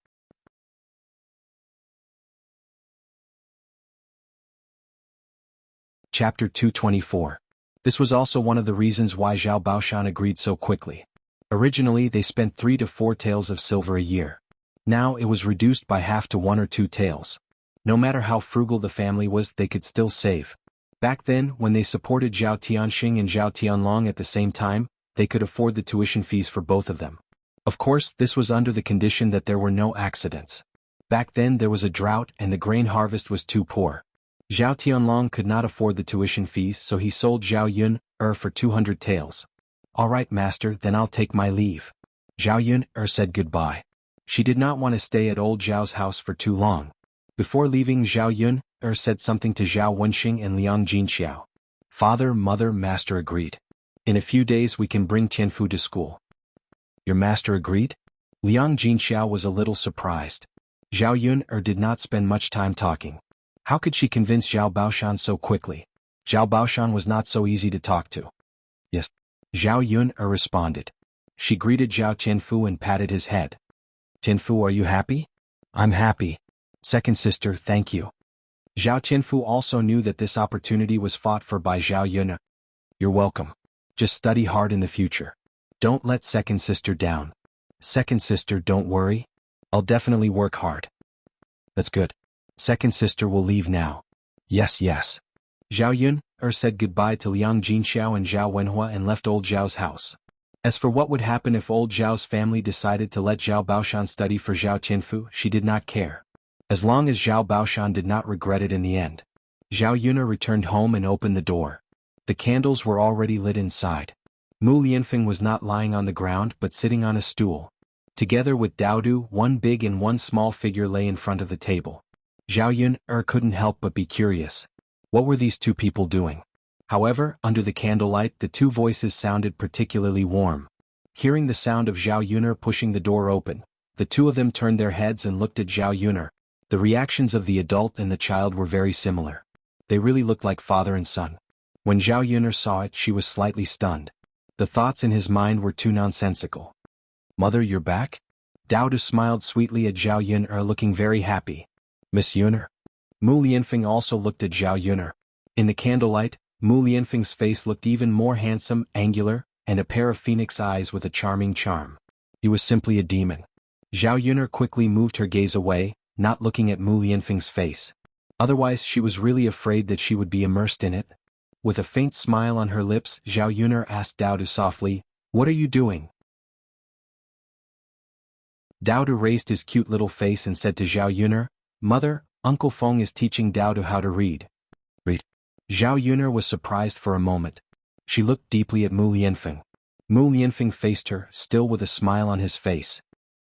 Chapter 224. This was also one of the reasons why Zhao Baoshan agreed so quickly. Originally they spent 3 to 4 taels of silver a year. Now it was reduced by half to 1 or 2 taels. No matter how frugal the family was, they could still save. Back then, when they supported Zhao Tianxing and Zhao Tianlong at the same time, they could afford the tuition fees for both of them. Of course, this was under the condition that there were no accidents. Back then there was a drought and the grain harvest was too poor. Zhao Tianlong could not afford the tuition fees, so he sold Zhao Yun'er for 200 taels. Alright master, then I'll take my leave. Zhao Yun'er said goodbye. She did not want to stay at old Zhao's house for too long. Before leaving, Zhao Yun'er said something to Zhao Wenxing and Liang Jinxiao. Father, mother, master agreed. In a few days we can bring Tianfu to school. Your master agreed? Liang Jinxiao was a little surprised. Zhao Yun'er did not spend much time talking. How could she convince Zhao Baoshan so quickly? Zhao Baoshan was not so easy to talk to. Yes. Zhao Yun'er responded. She greeted Zhao Tianfu and patted his head. Tianfu, are you happy? I'm happy. Second sister, thank you. Zhao Tianfu also knew that this opportunity was fought for by Zhao Yun'er. You're welcome. Just study hard in the future. Don't let second sister down. Second sister, don't worry. I'll definitely work hard. That's good. Second sister will leave now. Yes. Zhao Yun'er said goodbye to Liang Jinxiao and Zhao Wenhua and left old Zhao's house. As for what would happen if old Zhao's family decided to let Zhao Baoshan study for Zhao Tianfu, she did not care. As long as Zhao Baoshan did not regret it in the end. Zhao Yun'er returned home and opened the door. The candles were already lit inside. Mu Lianfeng was not lying on the ground but sitting on a stool. Together with Daodu, one big and one small figure lay in front of the table. Zhao Yun'er couldn't help but be curious. What were these two people doing? However, under the candlelight the two voices sounded particularly warm. Hearing the sound of Zhao Yun'er pushing the door open, the two of them turned their heads and looked at Zhao Yun'er. The reactions of the adult and the child were very similar. They really looked like father and son. When Zhao Yun'er saw it, she was slightly stunned. The thoughts in his mind were too nonsensical. Mother, you're back? Daodu smiled sweetly at Zhao Yun'er, looking very happy. Miss Yun'er? Mu Lianfeng also looked at Zhao Yun'er. In the candlelight, Mu Lianfeng's face looked even more handsome, angular, and a pair of phoenix eyes with a charming charm. He was simply a demon. Zhao Yun'er quickly moved her gaze away, not looking at Mu Lianfeng's face. Otherwise she was really afraid that she would be immersed in it. With a faint smile on her lips, Zhao Yun'er asked Daodu softly, What are you doing? Daodu raised his cute little face and said to Zhao Yuner, Mother, Uncle Feng is teaching Daodu how to read. Read. Zhao Yuner was surprised for a moment. She looked deeply at Mu Lianfeng. Mu Lianfeng faced her, still with a smile on his face.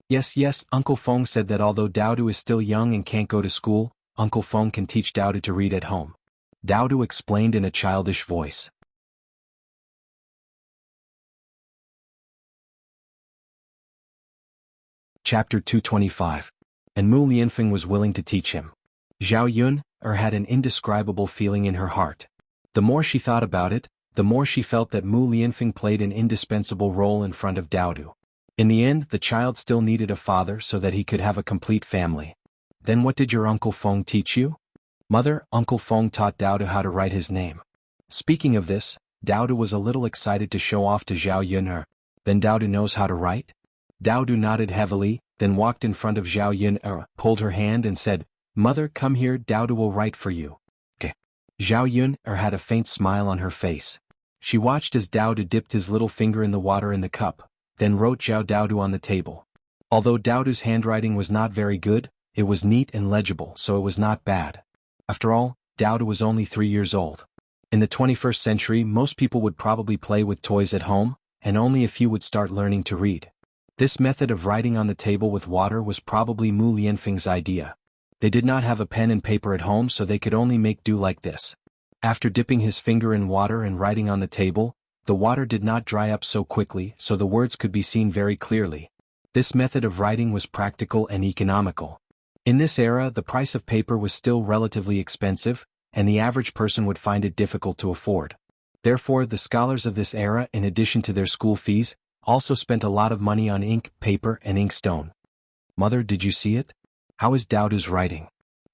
Yes, Uncle Feng said that although Daodu is still young and can't go to school, Uncle Feng can teach Daodu to read at home. Daodu explained in a childish voice. Chapter 225. And Mu Lianfeng was willing to teach him. Zhao Yun had an indescribable feeling in her heart. The more she thought about it, the more she felt that Mu Lianfeng played an indispensable role in front of Daodu. In the end, the child still needed a father so that he could have a complete family. Then what did your Uncle Feng teach you? Mother, Uncle Feng taught Daodu how to write his name. Speaking of this, Daodu was a little excited to show off to Zhao Yun. Then Daodu knows how to write? Daodu nodded heavily, then walked in front of Zhao Yun, pulled her hand and said, Mother, come here, Daodu will write for you. Okay. Zhao Yun had a faint smile on her face. She watched as Daodu dipped his little finger in the water in the cup, then wrote Zhao Daodu on the table. Although Daodu's handwriting was not very good, it was neat and legible, so it was not bad. After all, Daodu was only 3 years old. In the 21st century, most people would probably play with toys at home, and only a few would start learning to read. This method of writing on the table with water was probably Mu Lianfeng's idea. They did not have a pen and paper at home, so they could only make do like this. After dipping his finger in water and writing on the table, the water did not dry up so quickly, so the words could be seen very clearly. This method of writing was practical and economical. In this era, the price of paper was still relatively expensive, and the average person would find it difficult to afford. Therefore, the scholars of this era, in addition to their school fees, also spent a lot of money on ink, paper, and inkstone. Mother, did you see it? How is Daodu's writing?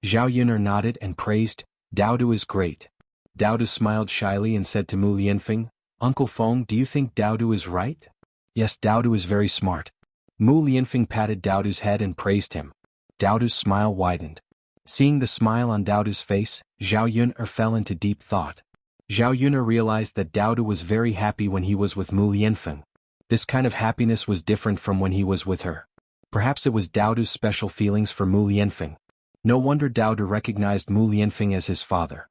Zhao Yun nodded and praised, Daodu is great. Daodu smiled shyly and said to Mu Lianfeng, Uncle Feng, do you think Daodu is right? Yes, Daodu is very smart. Mu Lianfeng patted Daodu's head and praised him. Daodu's smile widened. Seeing the smile on Daodu's face, Zhao Yun fell into deep thought. Zhao Yun realized that Daodu was very happy when he was with Mu Lianfeng. This kind of happiness was different from when he was with her. Perhaps it was Daodu's special feelings for Mu Lianfeng. No wonder Daodu recognized Mu Lianfeng as his father.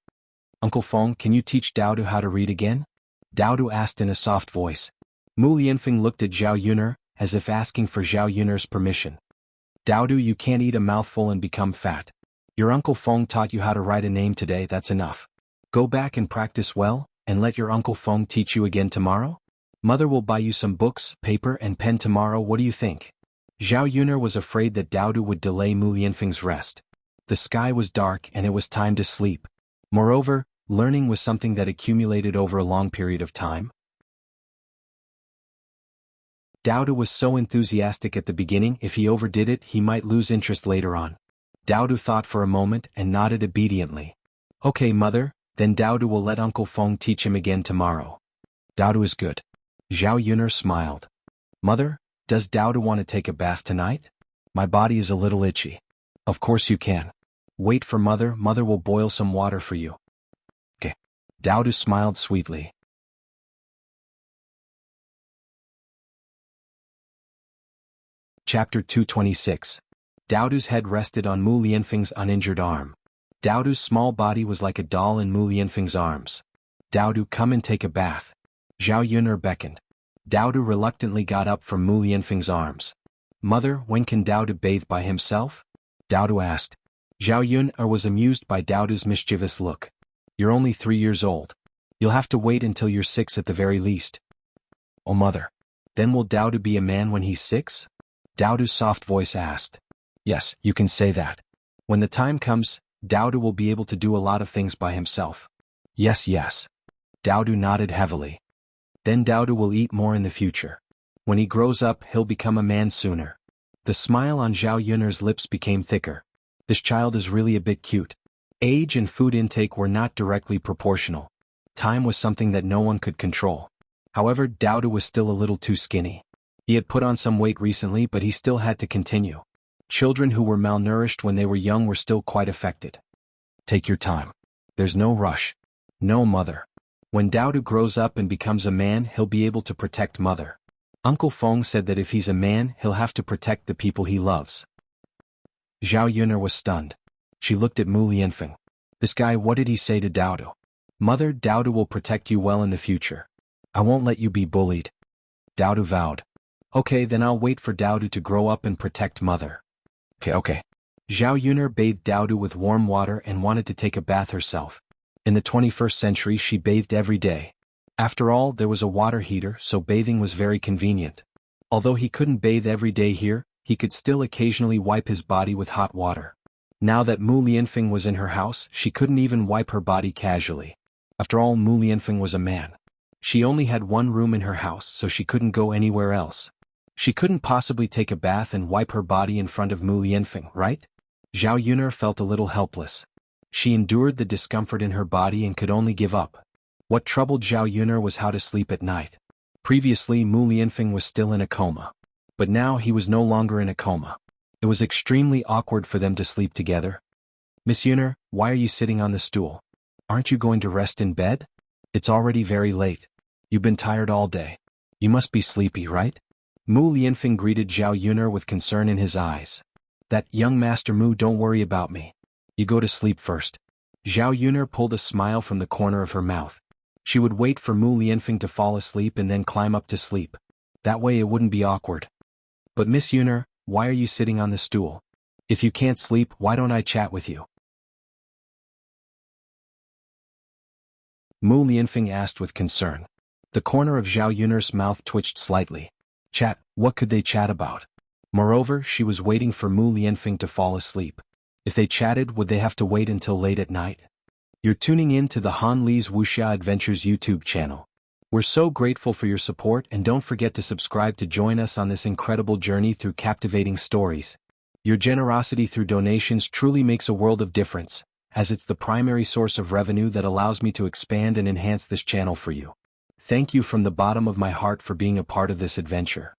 Uncle Feng, can you teach Daodu how to read again? Daodu asked in a soft voice. Mu Lianfeng looked at Zhao Yun as if asking for Zhao Yun's permission. Daodu, you can't eat a mouthful and become fat. Your Uncle Feng taught you how to write a name today, that's enough. Go back and practice well, and let your Uncle Feng teach you again tomorrow? Mother will buy you some books, paper, and pen tomorrow, what do you think? Zhao Yun was afraid that Daodu would delay Mu Lianfeng's rest. The sky was dark and it was time to sleep. Moreover, learning was something that accumulated over a long period of time. Daodu was so enthusiastic at the beginning, if he overdid it, he might lose interest later on. Daodu thought for a moment and nodded obediently. Okay, Mother, then Daodu will let Uncle Feng teach him again tomorrow. Daodu is good. Zhao Yun smiled. Mother, does Daodu want to take a bath tonight? My body is a little itchy. Of course you can. Wait for Mother, Mother will boil some water for you. Okay. Daodu smiled sweetly. Chapter 226. Daodu's head rested on Mu Lianfeng's uninjured arm. Daodu's small body was like a doll in Mu Lianfeng's arms. Daodu, come and take a bath. Zhao Yun beckoned. Daodu reluctantly got up from Mu Lianfeng's arms. Mother, when can Daodu bathe by himself? Daodu asked. Zhao Yun was amused by Daodu's mischievous look. You're only 3 years old. You'll have to wait until you're 6 at the very least. Oh Mother. Then will Daodu be a man when he's 6? Daodu's soft voice asked. Yes, you can say that. When the time comes, Daodu will be able to do a lot of things by himself. Yes. Daodu nodded heavily. Then Daodu will eat more in the future. When he grows up, he'll become a man sooner. The smile on Zhao Yun's lips became thicker. This child is really a bit cute. Age and food intake were not directly proportional. Time was something that no one could control. However, Daodu was still a little too skinny. He had put on some weight recently, but he still had to continue. Children who were malnourished when they were young were still quite affected. Take your time. There's no rush. No, Mother. When Daodu grows up and becomes a man, he'll be able to protect mother. Uncle Feng said that if he's a man, he'll have to protect the people he loves. Zhao Yuner was stunned. She looked at Mu Lianfeng. This guy, what did he say to Daodu? Mother, Daodu will protect you well in the future. I won't let you be bullied. Daodu vowed. Okay, then I'll wait for Daodu to grow up and protect mother. Okay. Zhao Yuner bathed Daodu with warm water and wanted to take a bath herself. In the 21st century she bathed every day. After all, there was a water heater, so bathing was very convenient. Although he couldn't bathe every day here, he could still occasionally wipe his body with hot water. Now that Mu Lianfeng was in her house, she couldn't even wipe her body casually. After all, Mu Lianfeng was a man. She only had one room in her house, so she couldn't go anywhere else. She couldn't possibly take a bath and wipe her body in front of Mu Lianfeng, right? Zhao Yuner felt a little helpless. She endured the discomfort in her body and could only give up. What troubled Zhao Yuner was how to sleep at night. Previously, Mu Lianfeng was still in a coma. But now he was no longer in a coma. It was extremely awkward for them to sleep together. Miss Yuner, why are you sitting on the stool? Aren't you going to rest in bed? It's already very late. You've been tired all day. You must be sleepy, right? Mu Lianfeng greeted Zhao Yuner with concern in his eyes. That, young Master Mu, don't worry about me. You go to sleep first. Zhao Yuner pulled a smile from the corner of her mouth. She would wait for Mu Lianfeng to fall asleep and then climb up to sleep. That way it wouldn't be awkward. But Miss Yuner, why are you sitting on the stool? If you can't sleep, why don't I chat with you? Mu Lianfeng asked with concern. The corner of Zhao Yuner's mouth twitched slightly. Chat, what could they chat about? Moreover, she was waiting for Mu Lianfeng to fall asleep. If they chatted, would they have to wait until late at night? You're tuning in to the Han Li's Wuxia Adventures YouTube channel. We're so grateful for your support, and don't forget to subscribe to join us on this incredible journey through captivating stories. Your generosity through donations truly makes a world of difference, as it's the primary source of revenue that allows me to expand and enhance this channel for you. Thank you from the bottom of my heart for being a part of this adventure.